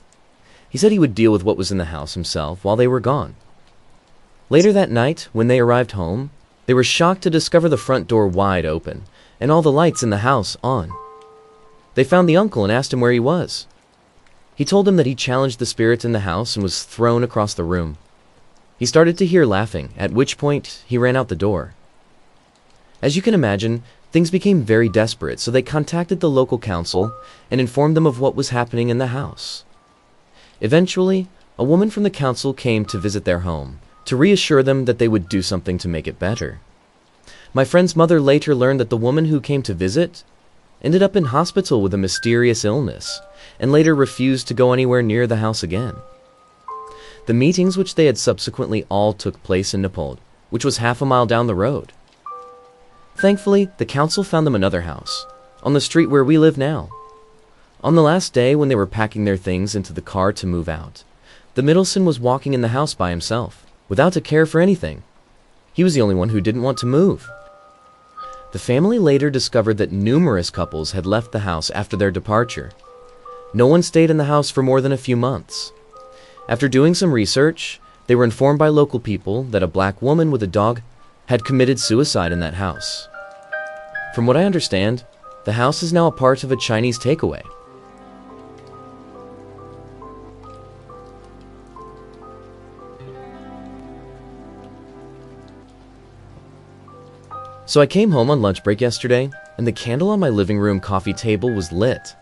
He said he would deal with what was in the house himself while they were gone. Later that night, when they arrived home, they were shocked to discover the front door wide open and all the lights in the house on. They found the uncle and asked him where he was. He told them that he challenged the spirits in the house and was thrown across the room. He started to hear laughing, at which point he ran out the door. As you can imagine, things became very desperate, so they contacted the local council and informed them of what was happening in the house. Eventually, a woman from the council came to visit their home, to reassure them that they would do something to make it better. My friend's mother later learned that the woman who came to visit ended up in hospital with a mysterious illness, and later refused to go anywhere near the house again. The meetings which they had subsequently all took place in Nepal, which was half a mile down the road. Thankfully, the council found them another house, on the street where we live now. On the last day, when they were packing their things into the car to move out, the middle son was walking in the house by himself, without a care for anything. He was the only one who didn't want to move. The family later discovered that numerous couples had left the house after their departure. No one stayed in the house for more than a few months. After doing some research, they were informed by local people that a black woman with a dog had committed suicide in that house. From what I understand, the house is now a part of a Chinese takeaway. So I came home on lunch break yesterday, and the candle on my living room coffee table was lit.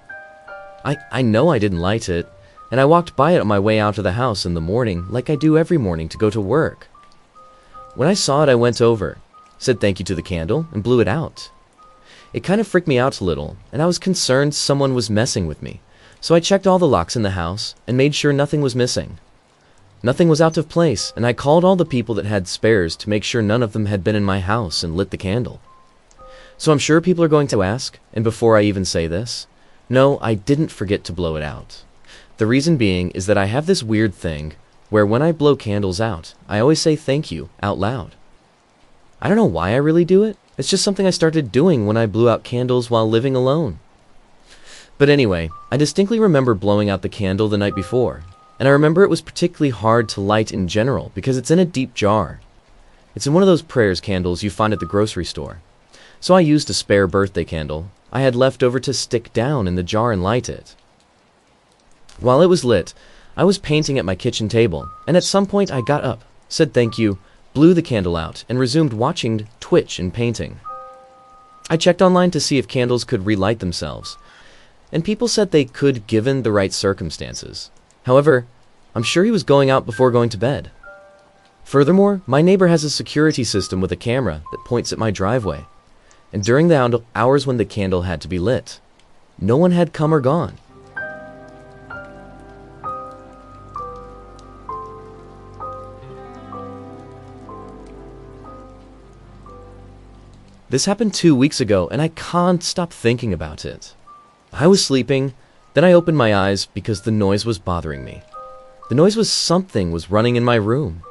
I know I didn't light it, and I walked by it on my way out of the house in the morning like I do every morning to go to work. When I saw it, I went over, said thank you to the candle, and blew it out. It kind of freaked me out a little, and I was concerned someone was messing with me, so I checked all the locks in the house and made sure nothing was missing. Nothing was out of place, and I called all the people that had spares to make sure none of them had been in my house and lit the candle. So I'm sure people are going to ask, and before I even say this, no, I didn't forget to blow it out. The reason being is that I have this weird thing where when I blow candles out, I always say thank you out loud. I don't know why I really do it. It's just something I started doing when I blew out candles while living alone. But anyway, I distinctly remember blowing out the candle the night before, and I remember it was particularly hard to light in general because it's in a deep jar. It's in one of those prayers candles you find at the grocery store. So I used a spare birthday candle I had left over to stick down in the jar and light it. While it was lit, I was painting at my kitchen table, and at some point I got up, said thank you, blew the candle out, and resumed watching Twitch and painting. I checked online to see if candles could relight themselves, and people said they could given the right circumstances. However, I'm sure he was going out before going to bed. Furthermore, my neighbor has a security system with a camera that points at my driveway, and during the hours when the candle had to be lit, no one had come or gone. This happened 2 weeks ago, and I can't stop thinking about it. I was sleeping, then I opened my eyes because the noise was bothering me. The noise was something was running in my room.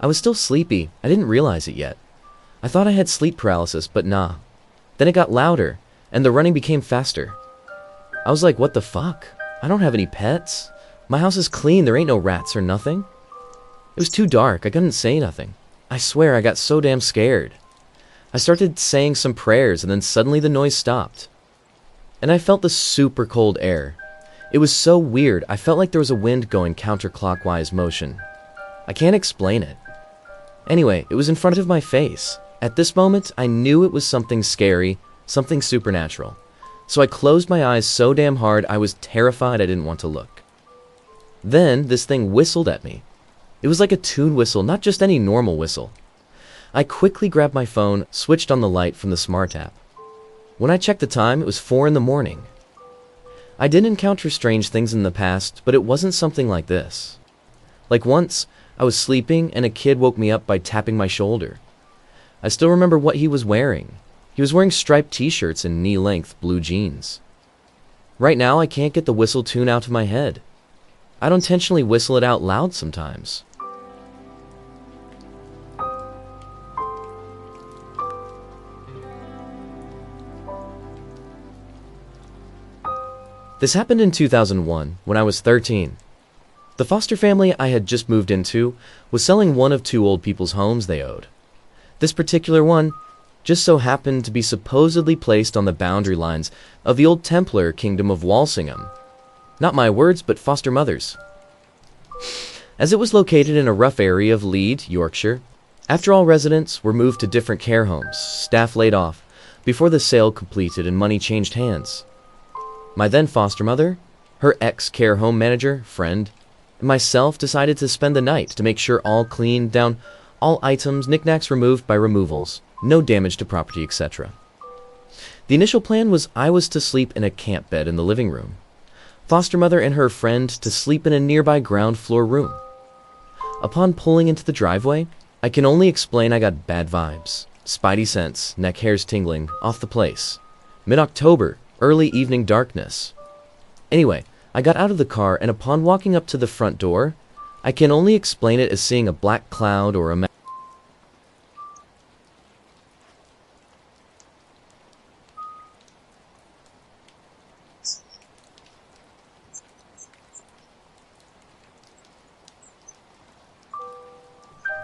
I was still sleepy, I didn't realize it yet. I thought I had sleep paralysis, but nah. Then it got louder, and the running became faster. I was like, what the fuck? I don't have any pets. My house is clean, there ain't no rats or nothing. It was too dark, I couldn't say nothing. I swear I got so damn scared. I started saying some prayers and then suddenly the noise stopped. And I felt the super cold air. It was so weird, I felt like there was a wind going counterclockwise motion. I can't explain it. Anyway, it was in front of my face. At this moment, I knew it was something scary, something supernatural. So I closed my eyes so damn hard I was terrified I didn't want to look. Then, this thing whistled at me. It was like a tune whistle, not just any normal whistle. I quickly grabbed my phone, switched on the light from the smart app. When I checked the time, it was 4 in the morning. I did encounter strange things in the past, but it wasn't something like this. Like once, I was sleeping and a kid woke me up by tapping my shoulder. I still remember what he was wearing. He was wearing striped t-shirts and knee-length blue jeans. Right now, I can't get the whistle tune out of my head. I don't intentionally whistle it out loud sometimes. This happened in 2001, when I was 13. The foster family I had just moved into was selling one of 2 old people's homes they owed. This particular one just so happened to be supposedly placed on the boundary lines of the old Templar kingdom of Walsingham. Not my words, but foster mother's. As it was located in a rough area of Leeds, Yorkshire, after all residents were moved to different care homes, staff laid off, before the sale completed and money changed hands. My then foster mother, her ex-care home manager, friend, and myself decided to spend the night to make sure all cleaned down, all items, knickknacks removed by removals, no damage to property, etc. The initial plan was I was to sleep in a camp bed in the living room, foster mother and her friend to sleep in a nearby ground floor room. Upon pulling into the driveway, I can only explain I got bad vibes, spidey sense, neck hairs tingling, off the place. Mid-October, early evening darkness. Anyway, I got out of the car and upon walking up to the front door, I can only explain it as seeing a black cloud or a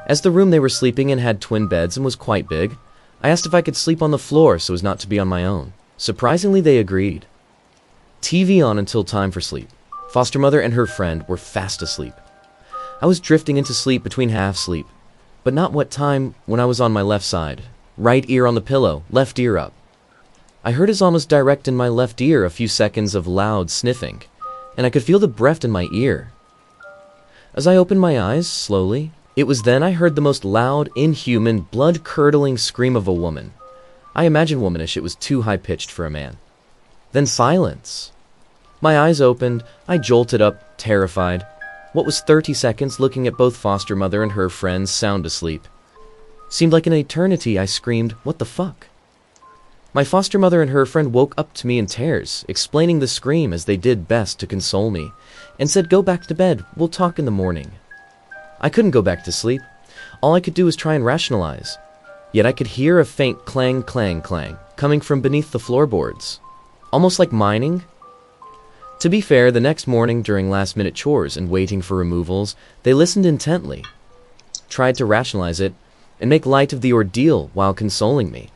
As the room they were sleeping in had twin beds and was quite big, I asked if I could sleep on the floor so as not to be on my own. Surprisingly, they agreed. TV on until time for sleep. Foster mother and her friend were fast asleep. I was drifting into sleep between half sleep, but not what time when I was on my left side. Right ear on the pillow, left ear up. I heard as almost direct in my left ear a few seconds of loud sniffing, and I could feel the breath in my ear. As I opened my eyes, slowly, it was then I heard the most loud, inhuman, blood-curdling scream of a woman. I imagine womanish, it was too high-pitched for a man. Then silence. My eyes opened, I jolted up, terrified. What was 30 seconds looking at both foster mother and her friends sound asleep. Seemed like an eternity. I screamed, "What the fuck?" My foster mother and her friend woke up to me in tears, explaining the scream as they did best to console me, and said, "Go back to bed, we'll talk in the morning." I couldn't go back to sleep. All I could do was try and rationalize. Yet I could hear a faint clang, clang, clang, coming from beneath the floorboards. Almost like mining. To be fair, the next morning during last-minute chores and waiting for removals, they listened intently, tried to rationalize it, and make light of the ordeal while consoling me.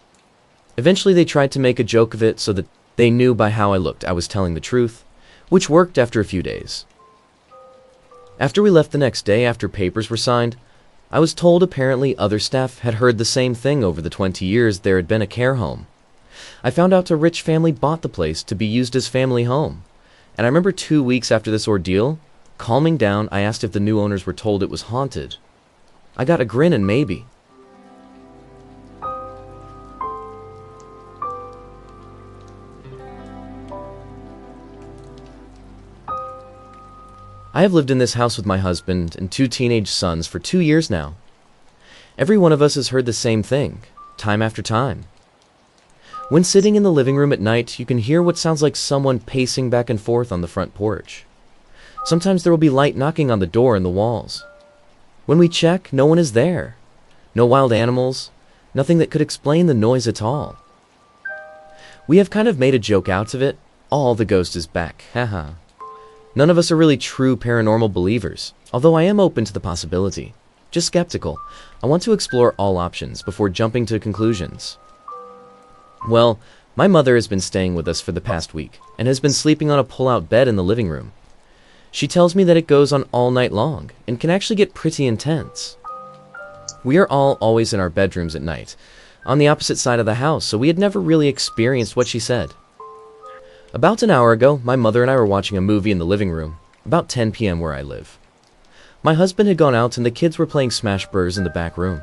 Eventually they tried to make a joke of it so that they knew by how I looked I was telling the truth, which worked after a few days. After we left the next day, after papers were signed, I was told apparently other staff had heard the same thing over the 20 years there had been a care home. I found out a rich family bought the place to be used as family home, and I remember 2 weeks after this ordeal, calming down, I asked if the new owners were told it was haunted. I got a grin and maybe. I have lived in this house with my husband and 2 teenage sons for 2 years now. Every one of us has heard the same thing, time after time. When sitting in the living room at night, you can hear what sounds like someone pacing back and forth on the front porch. Sometimes there will be light knocking on the door and the walls. When we check, no one is there. No wild animals, nothing that could explain the noise at all. We have kind of made a joke out of it, all, the ghost is back. Haha. None of us are really true paranormal believers, although I am open to the possibility. Just skeptical. I want to explore all options before jumping to conclusions. Well, my mother has been staying with us for the past week and has been sleeping on a pull-out bed in the living room. She tells me that it goes on all night long and can actually get pretty intense. We are all always in our bedrooms at night, on the opposite side of the house, so we had never really experienced what she said. About an hour ago, my mother and I were watching a movie in the living room, about 10 p.m. where I live. My husband had gone out and the kids were playing Smash Bros. In the back room.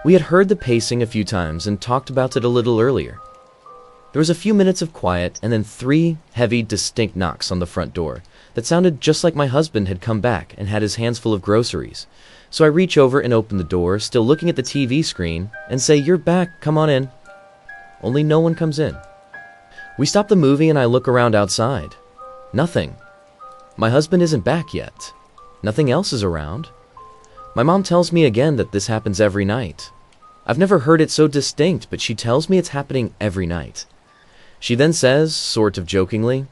We had heard the pacing a few times and talked about it a little earlier. There was a few minutes of quiet and then 3 heavy, distinct knocks on the front door that sounded just like my husband had come back and had his hands full of groceries. So I reach over and open the door, still looking at the TV screen, and say, "You're back, come on in." Only no one comes in. We stop the movie and I look around outside. Nothing. My husband isn't back yet. Nothing else is around. My mom tells me again that this happens every night. I've never heard it so distinct, but she tells me it's happening every night. She then says, sort of jokingly,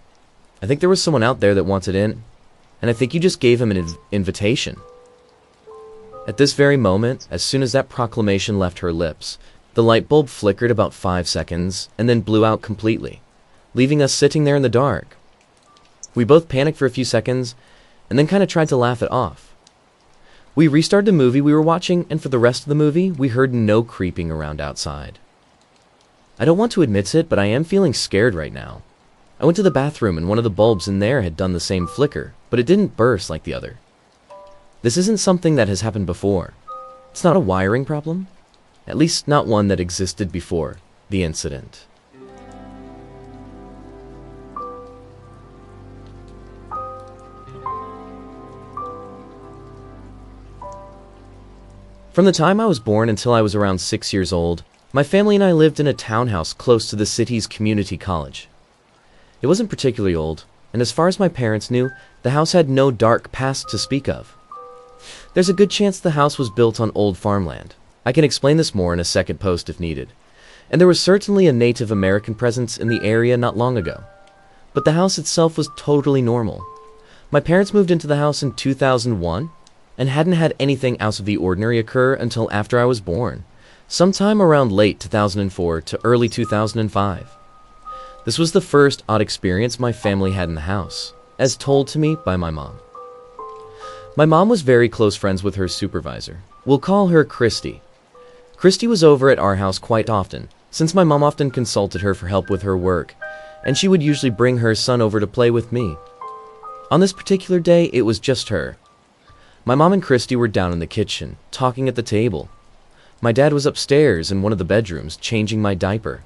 "I think there was someone out there that wanted in, and I think you just gave him an invitation." At this very moment, as soon as that proclamation left her lips, the light bulb flickered about 5 seconds and then blew out completely, leaving us sitting there in the dark. We both panicked for a few seconds and then kind of tried to laugh it off. We restarted the movie we were watching, and for the rest of the movie, we heard no creeping around outside. I don't want to admit it, but I am feeling scared right now. I went to the bathroom and one of the bulbs in there had done the same flicker, but it didn't burst like the other. This isn't something that has happened before. It's not a wiring problem. At least not one that existed before the incident. From the time I was born until I was around 6 years old, my family and I lived in a townhouse close to the city's community college. It wasn't particularly old, and as far as my parents knew, the house had no dark past to speak of. There's a good chance the house was built on old farmland. I can explain this more in a second post if needed. And there was certainly a Native American presence in the area not long ago. But the house itself was totally normal. My parents moved into the house in 2001, and hadn't had anything out of the ordinary occur until after I was born, sometime around late 2004 to early 2005. This was the first odd experience my family had in the house, as told to me by my mom. My mom was very close friends with her supervisor. We'll call her Christy. Christy was over at our house quite often, since my mom often consulted her for help with her work, and she would usually bring her son over to play with me. On this particular day, it was just her. My mom and Christy were down in the kitchen, talking at the table. My dad was upstairs in one of the bedrooms, changing my diaper.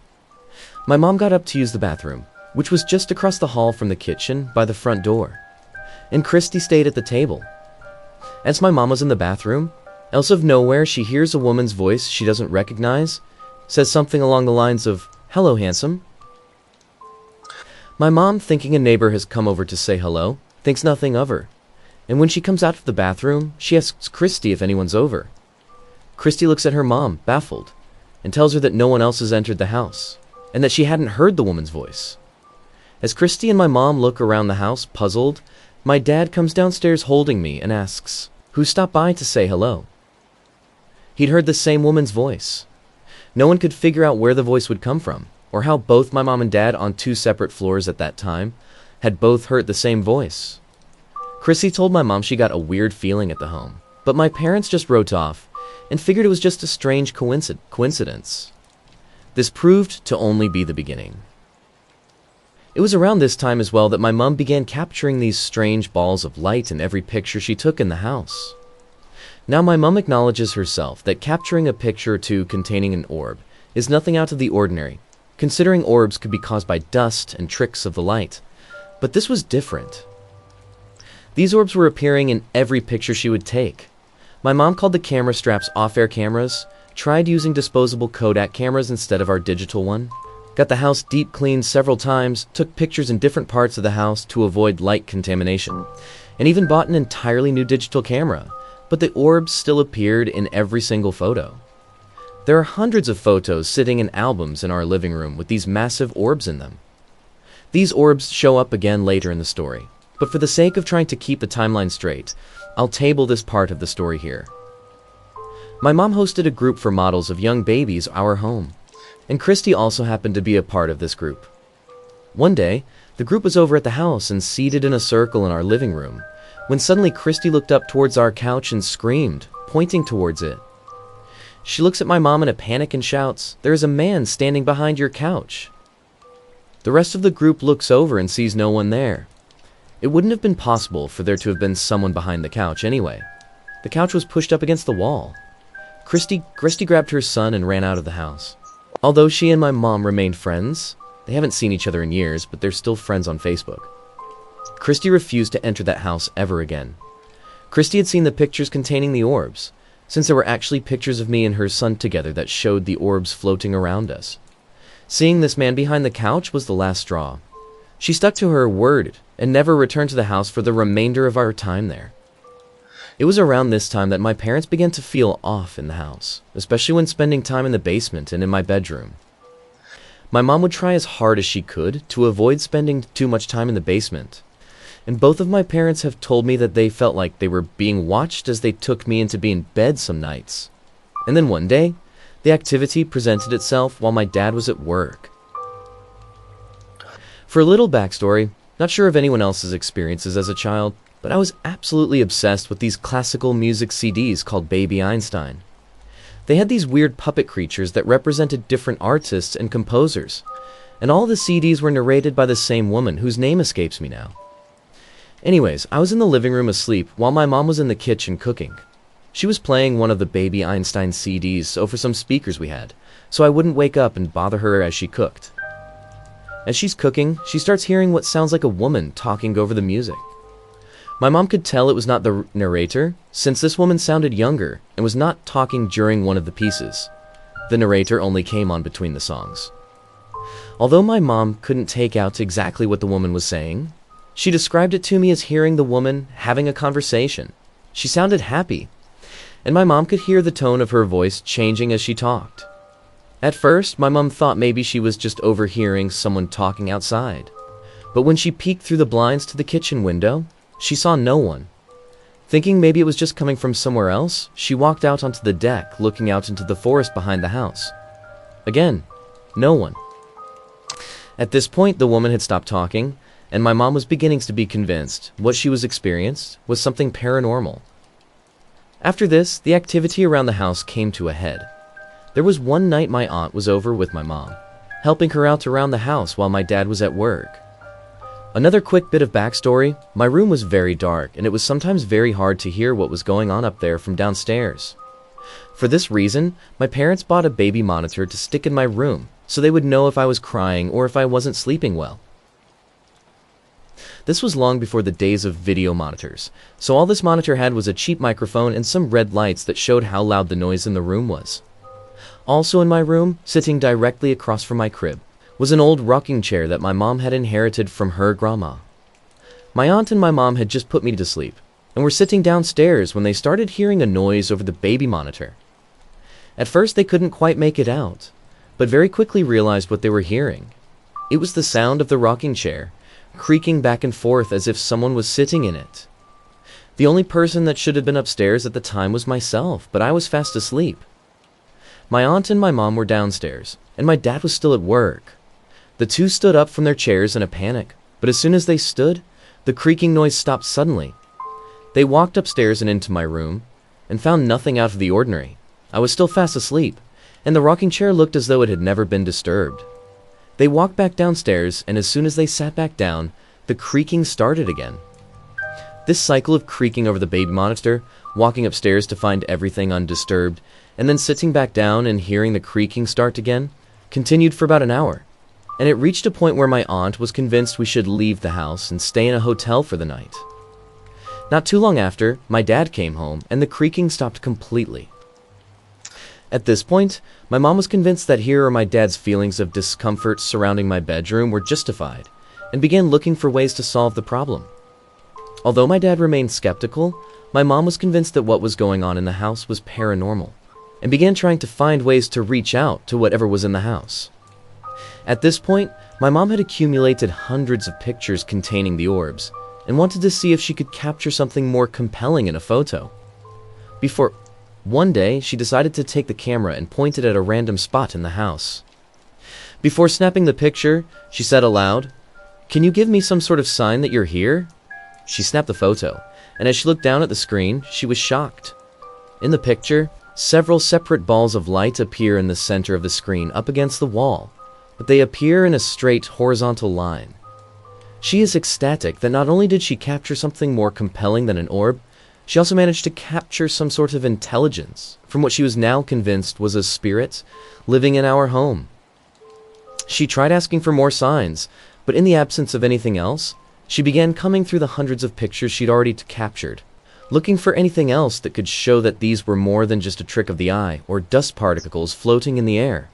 My mom got up to use the bathroom, which was just across the hall from the kitchen by the front door, and Christy stayed at the table. As my mom was in the bathroom, else of nowhere she hears a woman's voice she doesn't recognize, says something along the lines of, "Hello, handsome." My mom, thinking a neighbor has come over to say hello, thinks nothing of her. And when she comes out of the bathroom, she asks Christy if anyone's over. Christy looks at her mom, baffled, and tells her that no one else has entered the house, and that she hadn't heard the woman's voice. As Christy and my mom look around the house, puzzled, my dad comes downstairs holding me and asks, "Who stopped by to say hello?" He'd heard the same woman's voice. No one could figure out where the voice would come from, or how both my mom and dad on 2 separate floors at that time had both heard the same voice. Chrissy told my mom she got a weird feeling at the home, but my parents just wrote off and figured it was just a strange coincidence. This proved to only be the beginning. It was around this time as well that my mom began capturing these strange balls of light in every picture she took in the house. Now my mom acknowledges herself that capturing a picture or two containing an orb is nothing out of the ordinary, considering orbs could be caused by dust and tricks of the light. But this was different. These orbs were appearing in every picture she would take. My mom called the camera straps off-air cameras, tried using disposable Kodak cameras instead of our digital one, got the house deep cleaned several times, took pictures in different parts of the house to avoid light contamination, and even bought an entirely new digital camera, but the orbs still appeared in every single photo. There are hundreds of photos sitting in albums in our living room with these massive orbs in them. These orbs show up again later in the story, but for the sake of trying to keep the timeline straight, I'll table this part of the story here. My mom hosted a group for models of young babies at our home, and Christy also happened to be a part of this group. One day, the group was over at the house and seated in a circle in our living room, when suddenly Christy looked up towards our couch and screamed, pointing towards it. She looks at my mom in a panic and shouts, "There is a man standing behind your couch." The rest of the group looks over and sees no one there. It wouldn't have been possible for there to have been someone behind the couch anyway. The couch was pushed up against the wall. Christy grabbed her son and ran out of the house. Although she and my mom remained friends, they haven't seen each other in years, but they're still friends on Facebook. Christy refused to enter that house ever again. Christy had seen the pictures containing the orbs, since there were actually pictures of me and her son together that showed the orbs floating around us. Seeing this man behind the couch was the last straw. She stuck to her word and never returned to the house for the remainder of our time there. It was around this time that my parents began to feel off in the house, especially when spending time in the basement and in my bedroom. My mom would try as hard as she could to avoid spending too much time in the basement, and both of my parents have told me that they felt like they were being watched as they took me in to be in bed some nights. And then one day, the activity presented itself while my dad was at work. For a little backstory, not sure of anyone else's experiences as a child, but I was absolutely obsessed with these classical music CDs called Baby Einstein. They had these weird puppet creatures that represented different artists and composers, and all the CDs were narrated by the same woman whose name escapes me now. Anyways, I was in the living room asleep while my mom was in the kitchen cooking. She was playing one of the Baby Einstein CDs over some speakers we had, so I wouldn't wake up and bother her as she cooked. As she's cooking, she starts hearing what sounds like a woman talking over the music. My mom could tell it was not the narrator, since this woman sounded younger and was not talking during one of the pieces. The narrator only came on between the songs. Although my mom couldn't take out exactly what the woman was saying, she described it to me as hearing the woman having a conversation. She sounded happy, and my mom could hear the tone of her voice changing as she talked. At first, my mom thought maybe she was just overhearing someone talking outside, but when she peeked through the blinds to the kitchen window, she saw no one. Thinking maybe it was just coming from somewhere else, she walked out onto the deck, looking out into the forest behind the house. Again, no one. At this point, the woman had stopped talking, and my mom was beginning to be convinced what she was experiencing was something paranormal. After this, the activity around the house came to a head. There was one night my aunt was over with my mom, helping her out around the house while my dad was at work. Another quick bit of backstory, my room was very dark and it was sometimes very hard to hear what was going on up there from downstairs. For this reason, my parents bought a baby monitor to stick in my room so they would know if I was crying or if I wasn't sleeping well. This was long before the days of video monitors, so all this monitor had was a cheap microphone and some red lights that showed how loud the noise in the room was. Also in my room, sitting directly across from my crib, was an old rocking chair that my mom had inherited from her grandma. My aunt and my mom had just put me to sleep, and were sitting downstairs when they started hearing a noise over the baby monitor. At first they couldn't quite make it out, but very quickly realized what they were hearing. It was the sound of the rocking chair, creaking back and forth as if someone was sitting in it. The only person that should have been upstairs at the time was myself, but I was fast asleep. My aunt and my mom were downstairs, and my dad was still at work. The two stood up from their chairs in a panic, but as soon as they stood, the creaking noise stopped suddenly. They walked upstairs and into my room, and found nothing out of the ordinary. I was still fast asleep, and the rocking chair looked as though it had never been disturbed. They walked back downstairs, and as soon as they sat back down, the creaking started again. This cycle of creaking over the baby monitor, walking upstairs to find everything undisturbed, and then sitting back down and hearing the creaking start again, continued for about an hour. And it reached a point where my aunt was convinced we should leave the house and stay in a hotel for the night. Not too long after, my dad came home and the creaking stopped completely. At this point, my mom was convinced that here my dad's feelings of discomfort surrounding my bedroom were justified, and began looking for ways to solve the problem. Although my dad remained skeptical, my mom was convinced that what was going on in the house was paranormal, and began trying to find ways to reach out to whatever was in the house. At this point, my mom had accumulated hundreds of pictures containing the orbs and wanted to see if she could capture something more compelling in a photo. One day, she decided to take the camera and point it at a random spot in the house. Before snapping the picture, she said aloud, "Can you give me some sort of sign that you're here?" She snapped the photo, and as she looked down at the screen, she was shocked. In the picture, several separate balls of light appear in the center of the screen up against the wall, but they appear in a straight horizontal line. She is ecstatic that not only did she capture something more compelling than an orb, she also managed to capture some sort of intelligence from what she was now convinced was a spirit living in our home. She tried asking for more signs, but in the absence of anything else, she began combing through the hundreds of pictures she'd already captured, looking for anything else that could show that these were more than just a trick of the eye or dust particles floating in the air.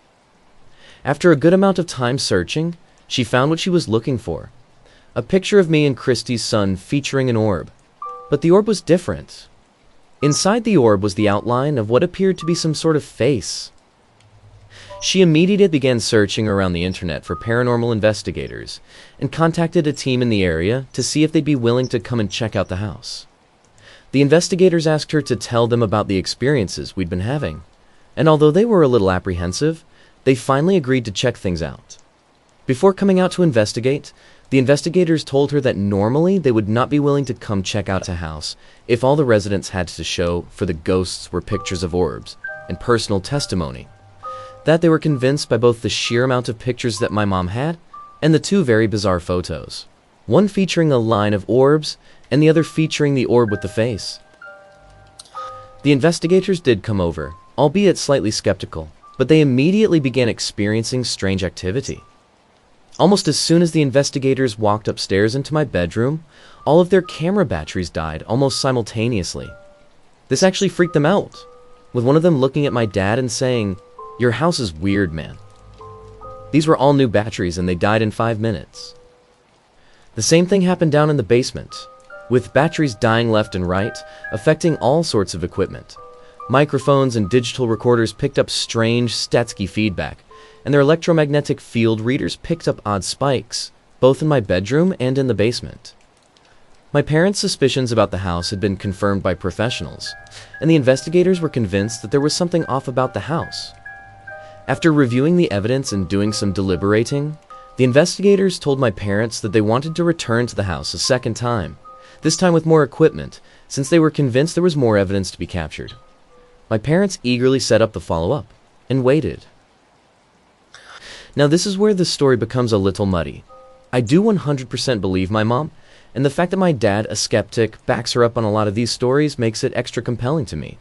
After a good amount of time searching, she found what she was looking for: a picture of me and Christy's son featuring an orb. But the orb was different. Inside the orb was the outline of what appeared to be some sort of face. She immediately began searching around the internet for paranormal investigators and contacted a team in the area to see if they'd be willing to come and check out the house. The investigators asked her to tell them about the experiences we'd been having, and although they were a little apprehensive, they finally agreed to check things out. Before coming out to investigate, the investigators told her that normally they would not be willing to come check out a house if all the residents had to show for the ghosts were pictures of orbs and personal testimony. That they were convinced by both the sheer amount of pictures that my mom had and the two very bizarre photos, one featuring a line of orbs and the other featuring the orb with the face. The investigators did come over, albeit slightly skeptical, but they immediately began experiencing strange activity. Almost as soon as the investigators walked upstairs into my bedroom, all of their camera batteries died almost simultaneously. This actually freaked them out, with one of them looking at my dad and saying, "Your house is weird, man." These were all new batteries and they died in 5 minutes. The same thing happened down in the basement, with batteries dying left and right, affecting all sorts of equipment. Microphones and digital recorders picked up strange Statsky feedback, and their electromagnetic field readers picked up odd spikes, both in my bedroom and in the basement. My parents' suspicions about the house had been confirmed by professionals, and the investigators were convinced that there was something off about the house. After reviewing the evidence and doing some deliberating, the investigators told my parents that they wanted to return to the house a second time, this time with more equipment, since they were convinced there was more evidence to be captured. My parents eagerly set up the follow-up and waited. Now this is where the story becomes a little muddy. I do 100% believe my mom, and the fact that my dad, a skeptic, backs her up on a lot of these stories makes it extra compelling to me.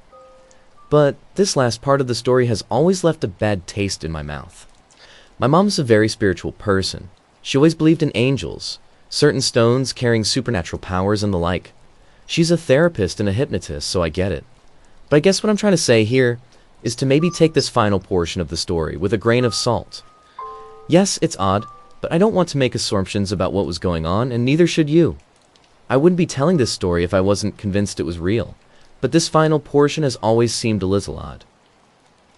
But this last part of the story has always left a bad taste in my mouth. My mom's a very spiritual person. She always believed in angels, certain stones carrying supernatural powers and the like. She's a therapist and a hypnotist, so I get it. But I guess what I'm trying to say here is to maybe take this final portion of the story with a grain of salt. Yes, it's odd, but I don't want to make assumptions about what was going on, and neither should you. I wouldn't be telling this story if I wasn't convinced it was real, but this final portion has always seemed a little odd.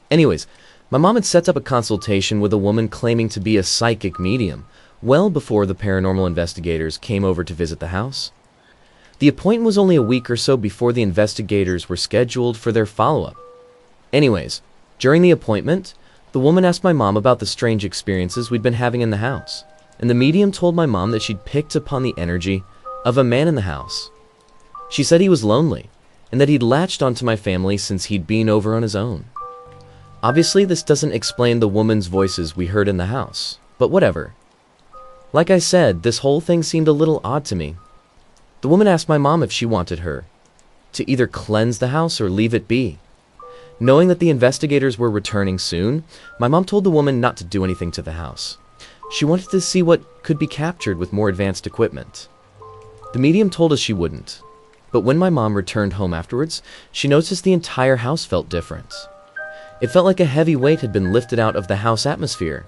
Anyways, my mom had set up a consultation with a woman claiming to be a psychic medium well before the paranormal investigators came over to visit the house. The appointment was only a week or so before the investigators were scheduled for their follow-up. Anyways, during the appointment, the woman asked my mom about the strange experiences we'd been having in the house, and the medium told my mom that she'd picked upon the energy of a man in the house. She said he was lonely, and that he'd latched onto my family since he'd been over on his own. Obviously, this doesn't explain the woman's voices we heard in the house, but whatever. Like I said, this whole thing seemed a little odd to me. The woman asked my mom if she wanted her to either cleanse the house or leave it be. Knowing that the investigators were returning soon, my mom told the woman not to do anything to the house. She wanted to see what could be captured with more advanced equipment. The medium told us she wouldn't, but when my mom returned home afterwards, she noticed the entire house felt different. It felt like a heavy weight had been lifted out of the house atmosphere.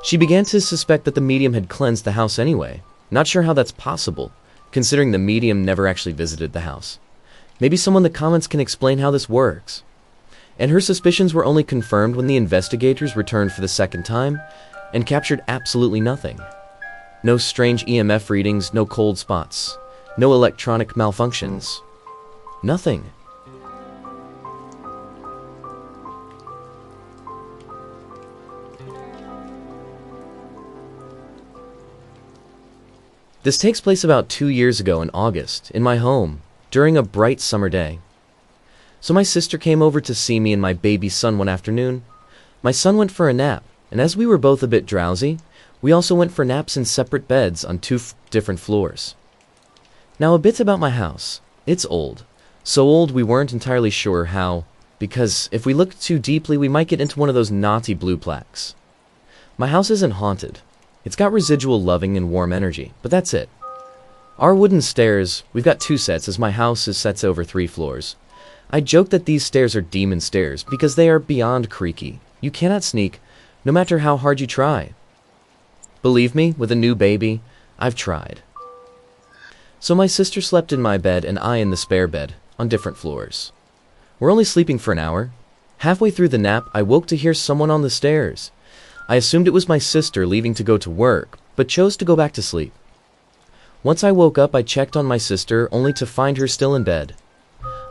She began to suspect that the medium had cleansed the house anyway. Not sure how that's possible, considering the medium never actually visited the house. Maybe someone in the comments can explain how this works. And her suspicions were only confirmed when the investigators returned for the second time, and captured absolutely nothing. No strange EMF readings, no cold spots, no electronic malfunctions. Nothing. This takes place about 2 years ago in August, in my home, during a bright summer day. So my sister came over to see me and my baby son one afternoon. My son went for a nap, and as we were both a bit drowsy, we also went for naps in separate beds on two different floors. Now a bit about my house. It's old. So old we weren't entirely sure how, because if we looked too deeply we might get into one of those naughty blue plaques. My house isn't haunted. It's got residual loving and warm energy, but that's it. Our wooden stairs, we've got 2 sets as my house is sets over 3 floors. I joke that these stairs are demon stairs because they are beyond creaky. You cannot sneak, no matter how hard you try. Believe me, with a new baby, I've tried. So my sister slept in my bed and I in the spare bed, on different floors. We're only sleeping for an hour. Halfway through the nap, I woke to hear someone on the stairs. I assumed it was my sister leaving to go to work, but chose to go back to sleep. Once I woke up, I checked on my sister, only to find her still in bed.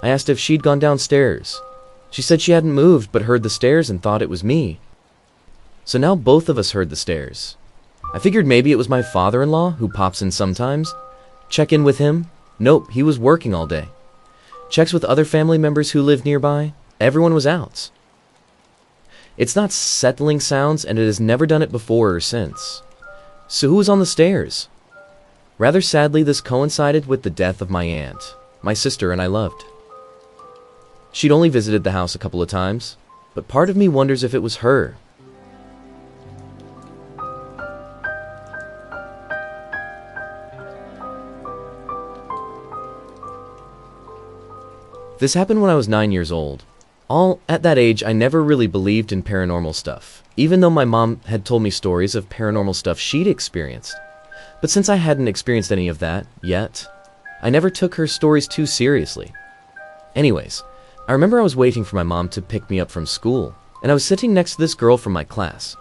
I asked if she'd gone downstairs. She said she hadn't moved, but heard the stairs and thought it was me. So now both of us heard the stairs. I figured maybe it was my father-in-law, who pops in sometimes. Check in with him. Nope, he was working all day. Checks with other family members who live nearby. Everyone was out. It's not settling sounds, and it has never done it before or since. So who was on the stairs? Rather sadly, this coincided with the death of my aunt, my sister and I loved. She'd only visited the house a couple of times, but part of me wonders if it was her. This happened when I was 9 years old. At that age, I never really believed in paranormal stuff, even though my mom had told me stories of paranormal stuff she'd experienced. But since I hadn't experienced any of that yet, I never took her stories too seriously. Anyways, I remember I was waiting for my mom to pick me up from school, and I was sitting next to this girl from my class,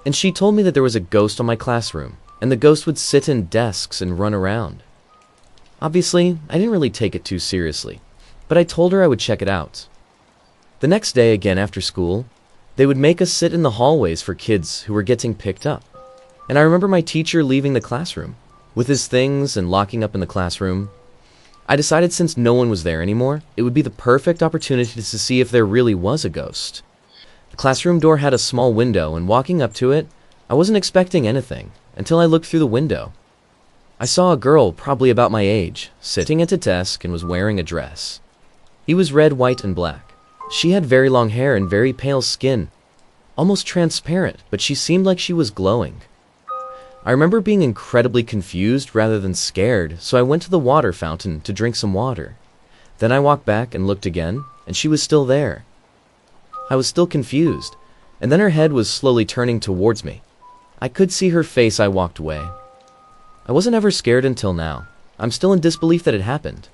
and she told me that there was a ghost on my classroom, and the ghost would sit in desks and run around. Obviously, I didn't really take it too seriously, but I told her I would check it out. The next day, again after school, they would make us sit in the hallways for kids who were getting picked up. And I remember my teacher leaving the classroom, with his things and locking up in the classroom. I decided since no one was there anymore, it would be the perfect opportunity to see if there really was a ghost. The classroom door had a small window, and walking up to it, I wasn't expecting anything, until I looked through the window. I saw a girl, probably about my age, sitting at a desk and was wearing a dress. It was red, white, and black. She had very long hair and very pale skin, almost transparent, but she seemed like she was glowing. I remember being incredibly confused rather than scared, so I went to the water fountain to drink some water. Then I walked back and looked again, and she was still there. I was still confused, and then her head was slowly turning towards me. I could see her face. I walked away. I wasn't ever scared until now. I'm still in disbelief that it happened.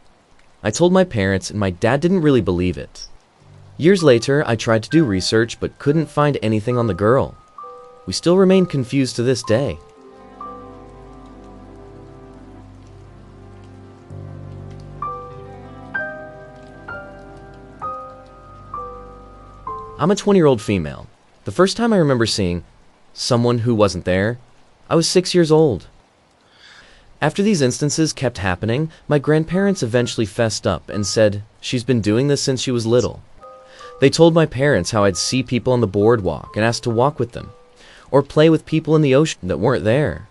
I told my parents, and my dad didn't really believe it. Years later, I tried to do research but couldn't find anything on the girl. We still remain confused to this day. I'm a 20-year-old female. The first time I remember seeing someone who wasn't there, I was 6 years old. After these instances kept happening, my grandparents eventually fessed up and said she's been doing this since she was little. They told my parents how I'd see people on the boardwalk and ask to walk with them, or play with people in the ocean that weren't there.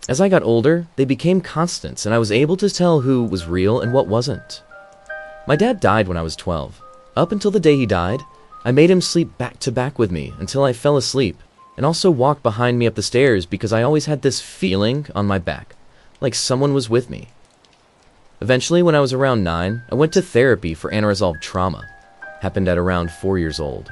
As I got older, they became constants, and I was able to tell who was real and what wasn't. My dad died when I was 12. Up until the day he died, I made him sleep back to back with me until I fell asleep, and also walk behind me up the stairs because I always had this feeling on my back, like someone was with me. Eventually, when I was around 9, I went to therapy for unresolved trauma. Happened at around 4 years old.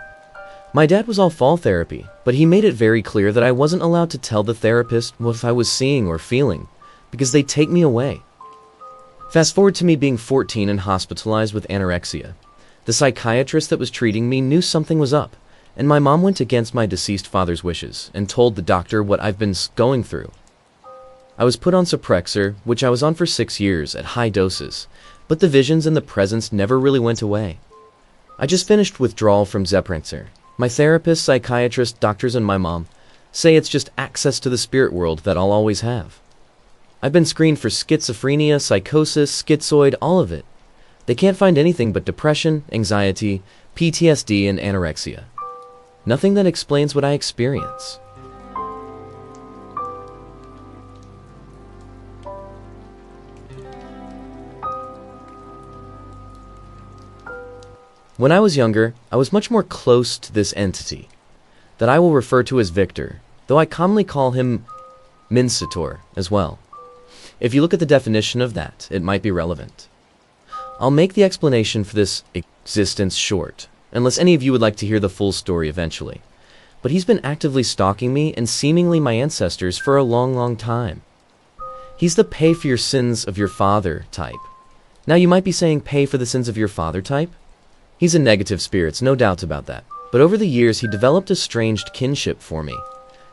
My dad was all for therapy, but he made it very clear that I wasn't allowed to tell the therapist what I was seeing or feeling, because they'd take me away. Fast forward to me being 14 and hospitalized with anorexia. The psychiatrist that was treating me knew something was up, and my mom went against my deceased father's wishes and told the doctor what I've been going through. I was put on Suprexor, which I was on for 6 years at high doses, but the visions and the presence never really went away. I just finished withdrawal from Suprexor. My therapist, psychiatrist, doctors, and my mom say it's just access to the spirit world that I'll always have. I've been screened for schizophrenia, psychosis, schizoid, all of it. They can't find anything but depression, anxiety, PTSD, and anorexia. Nothing that explains what I experience. When I was younger, I was much more close to this entity, that I will refer to as Victor, though I commonly call him Minsator as well. If you look at the definition of that, it might be relevant. I'll make the explanation for this existence short, unless any of you would like to hear the full story eventually. But he's been actively stalking me and seemingly my ancestors for a long, long time. He's the pay for your sins of your father type. Now you might be saying pay for the sins of your father type? He's a negative spirit, no doubt about that. But over the years, he developed a strange kinship for me,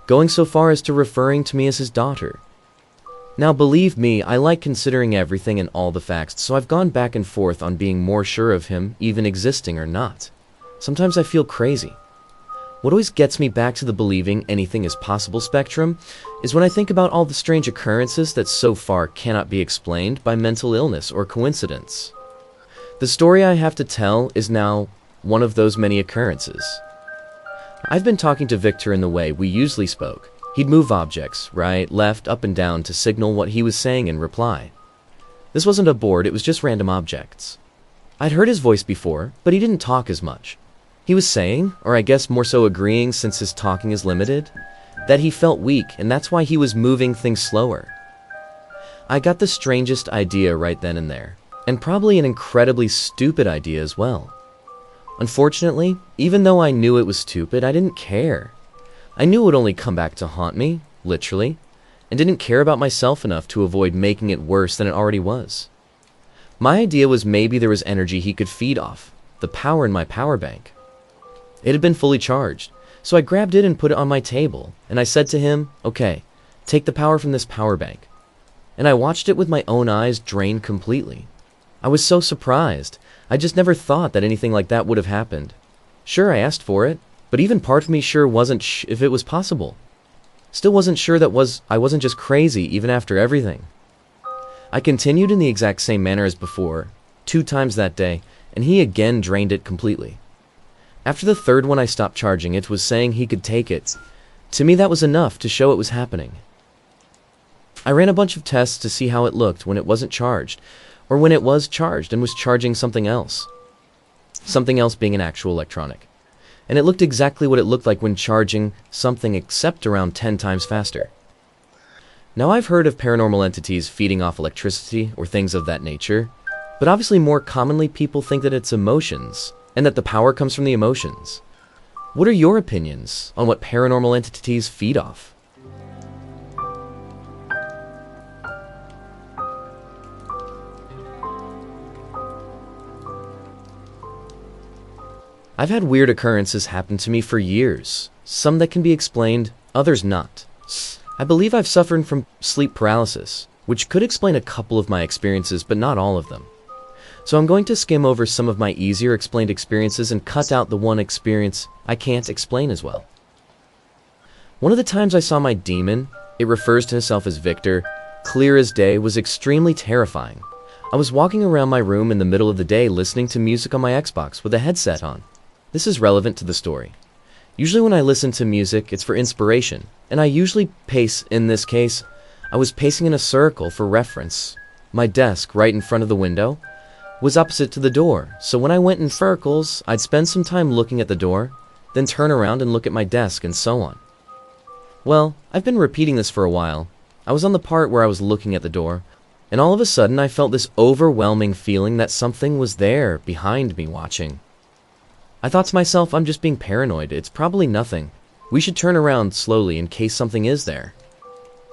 going so far as to referring to me as his daughter. Now, believe me, I like considering everything and all the facts, so I've gone back and forth on being more sure of him even existing or not. Sometimes I feel crazy. What always gets me back to the believing anything is possible spectrum is when I think about all the strange occurrences that so far cannot be explained by mental illness or coincidence. The story I have to tell is now one of those many occurrences. I've been talking to Victor in the way we usually spoke. He'd move objects, right, left, up and down to signal what he was saying in reply. This wasn't a board, it was just random objects. I'd heard his voice before, but he didn't talk as much. He was saying, or I guess more so agreeing since his talking is limited, that he felt weak and that's why he was moving things slower. I got the strangest idea right then and there. And probably an incredibly stupid idea as well. Unfortunately, even though I knew it was stupid, I didn't care. I knew it would only come back to haunt me, literally, and didn't care about myself enough to avoid making it worse than it already was. My idea was maybe there was energy he could feed off, the power in my power bank. It had been fully charged, so I grabbed it and put it on my table, and I said to him, okay, take the power from this power bank. And I watched it with my own eyes drain completely. I was so surprised. I just never thought that anything like that would have happened. Sure, I asked for it, but even part of me sure wasn't if it was possible. Still wasn't sure I wasn't just crazy even after everything. I continued in the exact same manner as before, 2 times that day, and he again drained it completely. After the third one I stopped charging it was saying he could take it. To me that was enough to show it was happening. I ran a bunch of tests to see how it looked when it wasn't charged, or when it was charged and was charging something else. Something else being an actual electronic. And it looked exactly what it looked like when charging something except around 10 times faster. Now I've heard of paranormal entities feeding off electricity or things of that nature, but obviously more commonly people think that it's emotions, and that the power comes from the emotions. What are your opinions on what paranormal entities feed off? I've had weird occurrences happen to me for years, some that can be explained, others not. I believe I've suffered from sleep paralysis, which could explain a couple of my experiences, but not all of them. So I'm going to skim over some of my easier explained experiences and cut out the one experience I can't explain as well. One of the times I saw my demon, it refers to himself as Victor, clear as day, was extremely terrifying. I was walking around my room in the middle of the day listening to music on my Xbox with a headset on. This is relevant to the story. Usually when I listen to music, it's for inspiration, and I usually pace. In this case, I was pacing in a circle for reference. My desk, right in front of the window, was opposite to the door, so when I went in circles, I'd spend some time looking at the door, then turn around and look at my desk, and so on. Well, I've been repeating this for a while. I was on the part where I was looking at the door, and all of a sudden I felt this overwhelming feeling that something was there behind me watching. I thought to myself, I'm just being paranoid, it's probably nothing. We should turn around slowly in case something is there.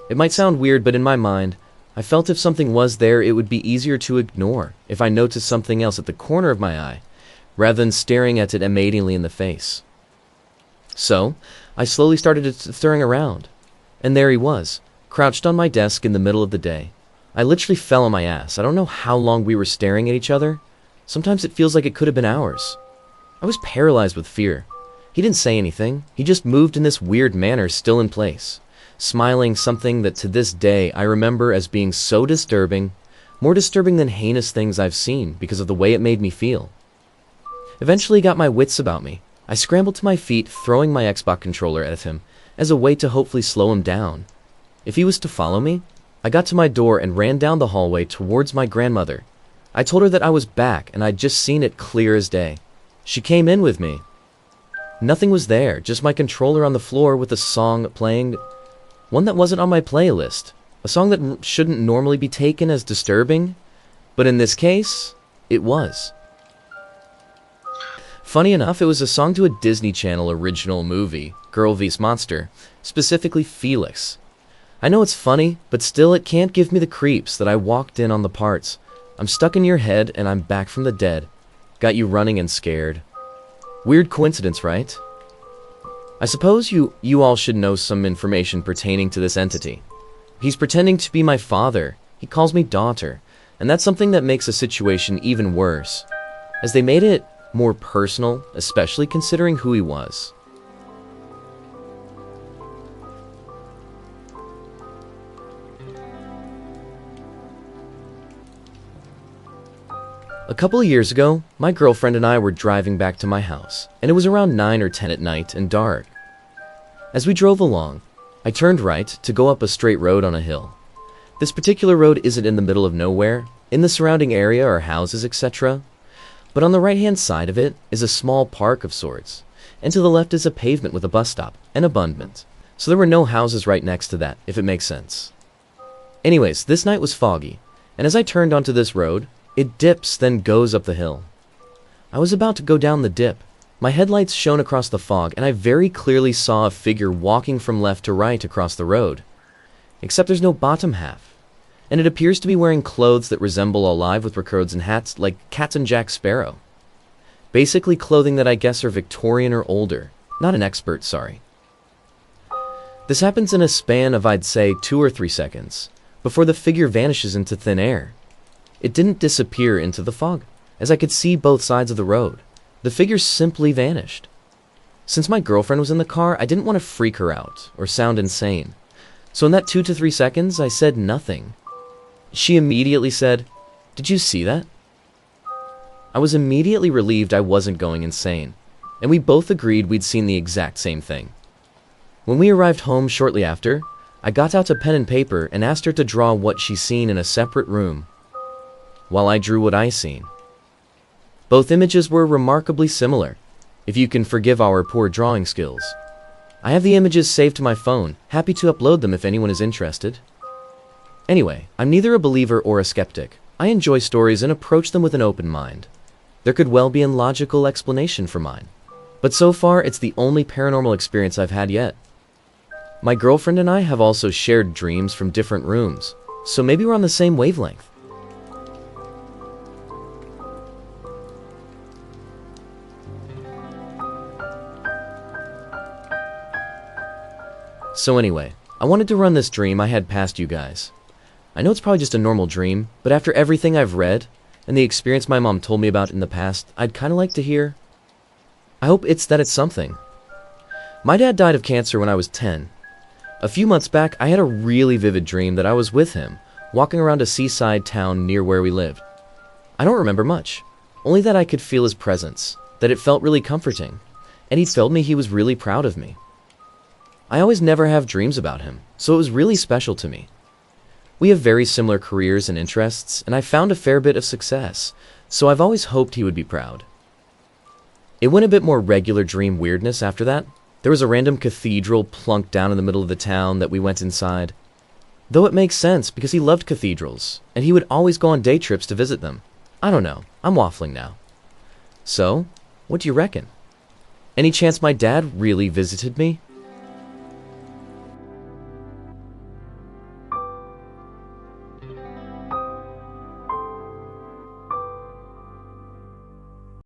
It might sound weird, but in my mind, I felt if something was there, it would be easier to ignore if I noticed something else at the corner of my eye, rather than staring at it immediately in the face. So, I slowly started stirring around. And there he was, crouched on my desk in the middle of the day. I literally fell on my ass. I don't know how long we were staring at each other. Sometimes it feels like it could have been hours. I was paralyzed with fear. He didn't say anything. He just moved in this weird manner, still in place, smiling, something that to this day I remember as being so disturbing, more disturbing than heinous things I've seen because of the way it made me feel. Eventually got my wits about me. I scrambled to my feet, throwing my Xbox controller at him as a way to hopefully slow him down. If he was to follow me, I got to my door and ran down the hallway towards my grandmother. I told her that I was back and I'd just seen it clear as day. She came in with me. Nothing was there, just my controller on the floor with a song playing, one that wasn't on my playlist, a song that shouldn't normally be taken as disturbing, but in this case, it was. Funny enough, it was a song to a Disney Channel original movie, Girl vs. Monster, specifically Felix. I know it's funny, but still it can't give me the creeps that I walked in on the parts. I'm stuck in your head and I'm back from the dead. Got you running and scared. Weird coincidence, right? I suppose you all should know some information pertaining to this entity. He's pretending to be my father. He calls me daughter, and that's something that makes the situation even worse, as they made it more personal, especially considering who he was. A couple of years ago, my girlfriend and I were driving back to my house, and it was around 9 or 10 at night and dark. As we drove along, I turned right to go up a straight road on a hill. This particular road isn't in the middle of nowhere. In the surrounding area are houses, etc. But on the right-hand side of it is a small park of sorts, and to the left is a pavement with a bus stop, an abundant. So there were no houses right next to that, if it makes sense. Anyways, this night was foggy, and as I turned onto this road, it dips, then goes up the hill. I was about to go down the dip. My headlights shone across the fog, and I very clearly saw a figure walking from left to right across the road. Except there's no bottom half, and it appears to be wearing clothes that resemble Alive with raincoats and hats like Captain Jack Sparrow. Basically clothing that I guess are Victorian or older. Not an expert, sorry. This happens in a span of, I'd say, 2 or 3 seconds, before the figure vanishes into thin air. It didn't disappear into the fog, as I could see both sides of the road. The figure simply vanished. Since my girlfriend was in the car, I didn't want to freak her out or sound insane. So in that 2 to 3 seconds, I said nothing. She immediately said, "Did you see that?" I was immediately relieved I wasn't going insane, and we both agreed we'd seen the exact same thing. When we arrived home shortly after, I got out a pen and paper and asked her to draw what she'd seen in a separate room, while I drew what I seen. Both images were remarkably similar, if you can forgive our poor drawing skills. I have the images saved to my phone, happy to upload them if anyone is interested. Anyway, I'm neither a believer or a skeptic. I enjoy stories and approach them with an open mind. There could well be a logical explanation for mine, but so far it's the only paranormal experience I've had yet. My girlfriend and I have also shared dreams from different rooms, so maybe we're on the same wavelength. So anyway, I wanted to run this dream I had past you guys. I know it's probably just a normal dream, but after everything I've read, and the experience my mom told me about in the past, I'd kinda like to hear. I hope it's something. My dad died of cancer when I was 10. A few months back, I had a really vivid dream that I was with him, walking around a seaside town near where we lived. I don't remember much, only that I could feel his presence, that it felt really comforting, and he told me he was really proud of me. I always never have dreams about him, so it was really special to me. We have very similar careers and interests, and I found a fair bit of success, so I've always hoped he would be proud. It went a bit more regular dream weirdness after that. There was a random cathedral plunked down in the middle of the town that we went inside. Though it makes sense because he loved cathedrals, and he would always go on day trips to visit them. I don't know, I'm waffling now. So, what do you reckon? Any chance my dad really visited me?